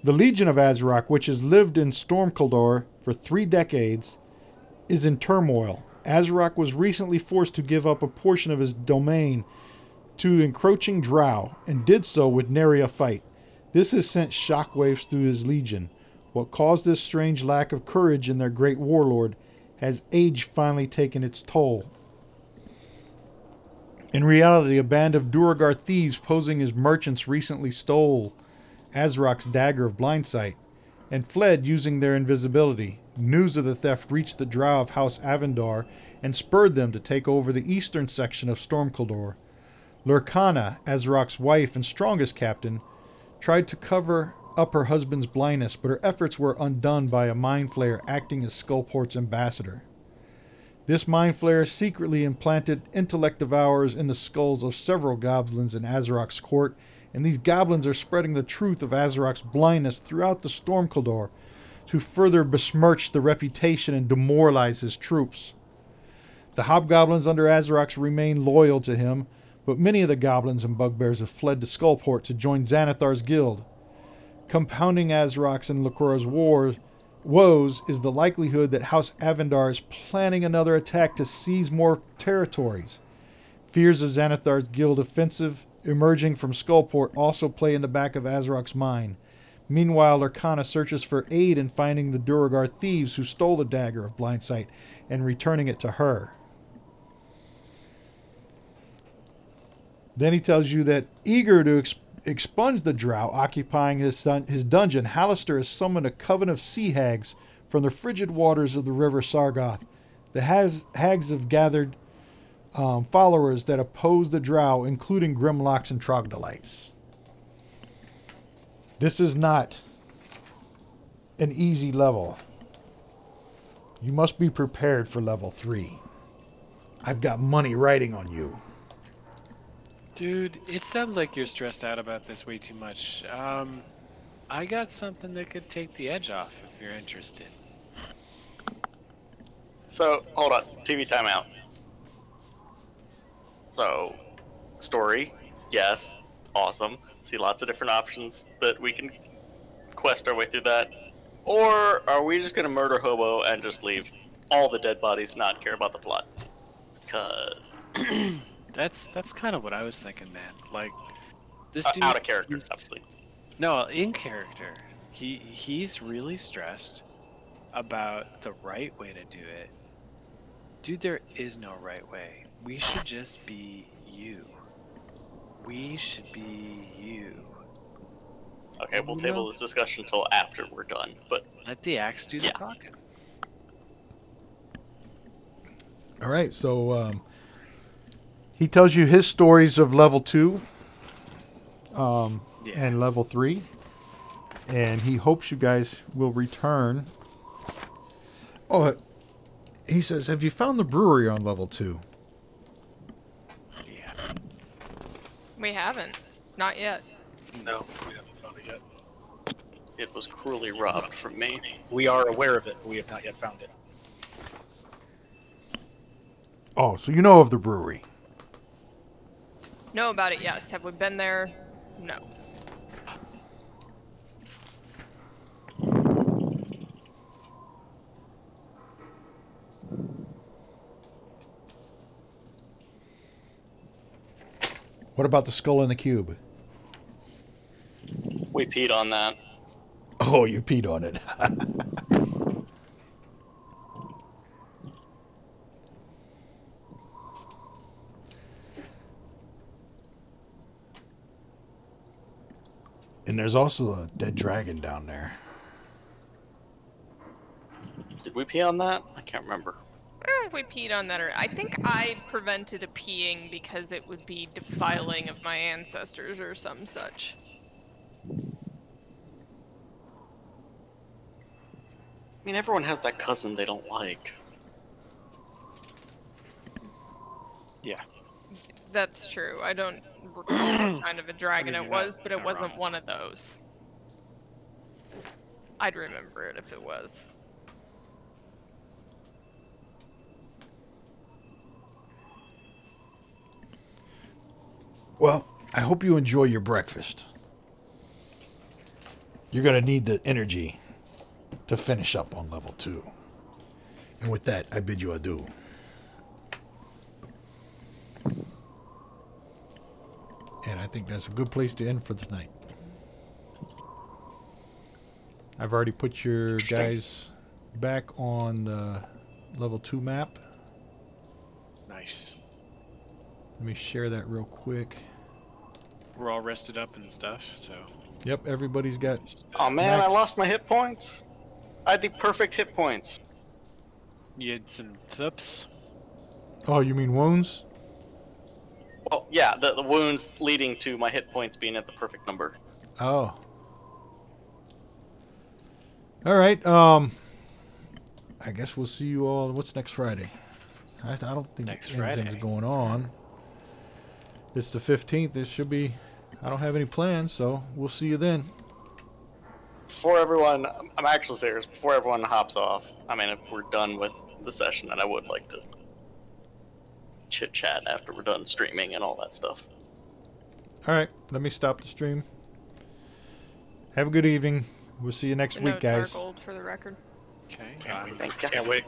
The Legion of Azrok, which has lived in Stormkuldor for 3 decades, is in turmoil. Azrok was recently forced to give up a portion of his domain to encroaching Drow, and did so with nary a fight. This has sent shockwaves through his legion. What caused this strange lack of courage in their great warlord has age finally taken its toll. In reality, a band of Duergar thieves posing as merchants recently stole Azrok's dagger of blindsight and fled using their invisibility. News of the theft reached the Drow of House Avendar and spurred them to take over the eastern section of Stormkuldor. Lurkana, Azrok's wife and strongest captain, tried to cover up her husband's blindness, but her efforts were undone by a mind flayer acting as Skullport's ambassador. This mind flayer secretly implanted intellect devourers in the skulls of several goblins in Azrok's court, and these goblins are spreading the truth of Azrok's blindness throughout the Stormkuldor to further besmirch the reputation and demoralize his troops. The hobgoblins under Azrok's remain loyal to him, but many of the goblins and bugbears have fled to Skullport to join Xanathar's guild. Compounding Azrok's and Lacora's woes is the likelihood that House Avendar is planning another attack to seize more territories. Fears of Xanathar's guild offensive emerging from Skullport also play in the back of Azrok's mind. Meanwhile, Lurkana searches for aid in finding the Duragar thieves who stole the dagger of blind sight and returning it to her. Then he tells you that, eager to expunge the drow occupying his dungeon, Hallister has summoned a coven of sea hags from the frigid waters of the river Sargoth. The hags have gathered followers that oppose the drow, including Grimlocks and Trogdolites. This is not an easy level. You must be prepared for level 3. I've got money riding on you. Dude, it sounds like you're stressed out about this way too much. I got something that could take the edge off if you're interested. So, hold on. TV timeout. So, story, yes, awesome. See lots of different options that we can quest our way through that. Or are we just going to murder Hobo and just leave all the dead bodies and not care about the plot? Because... That's kind of what I was thinking, man. Like, this dude... out of character, obviously. No, in character. He's really stressed about the right way to do it. Dude, there is no right way. We should just be you. We should be you. Okay, we'll table this discussion until after we're done, but... Let the axe do the talking. Alright, so he tells you his stories of level 2 and level 3. And he hopes you guys will return. Oh, he says, have you found the brewery on level 2? Yeah. We haven't. Not yet. No, we haven't found it yet. It was cruelly robbed from me. We are aware of it, but we have not yet found it. Oh, so you know of the brewery. Know about it, yes. Have we been there? No. What about the skull in the cube? We peed on that. Oh, you peed on it. And there's also a dead dragon down there. Did we pee on that? I can't remember. I don't know if we peed on that or... I think I prevented a peeing because it would be defiling of my ancestors or some such. I mean, everyone has that cousin they don't like. Yeah. That's true. I don't recall what kind of a dragon it was, but it wasn't one of those. I'd remember it if it was. Well, I hope you enjoy your breakfast. You're going to need the energy to finish up on level 2. And with that, I bid you adieu. And I think that's a good place to end for tonight. I've already put your guys back on the level 2 map. Nice. Let me share that real quick. We're all rested up and stuff, so... Yep, everybody's got... Oh man, Max. I lost my hit points. I had the perfect hit points. You had some thups? Oh, you mean wounds? Well, yeah, the wounds leading to my hit points being at the perfect number. Oh. Alright, I guess we'll see you all... What's next Friday? I don't think Next anything's Friday. going on. It's the 15th. It should be... I don't have any plans, so we'll see you then. Before everyone... I'm actually serious. Before everyone hops off, I mean, if we're done with the session, then I would like to chit-chat after we're done streaming and all that stuff. Alright, let me stop the stream. Have a good evening. We'll see you next The week, notes guys. are gold for the record. Okay. Can't wait. Thank you. Can't wait.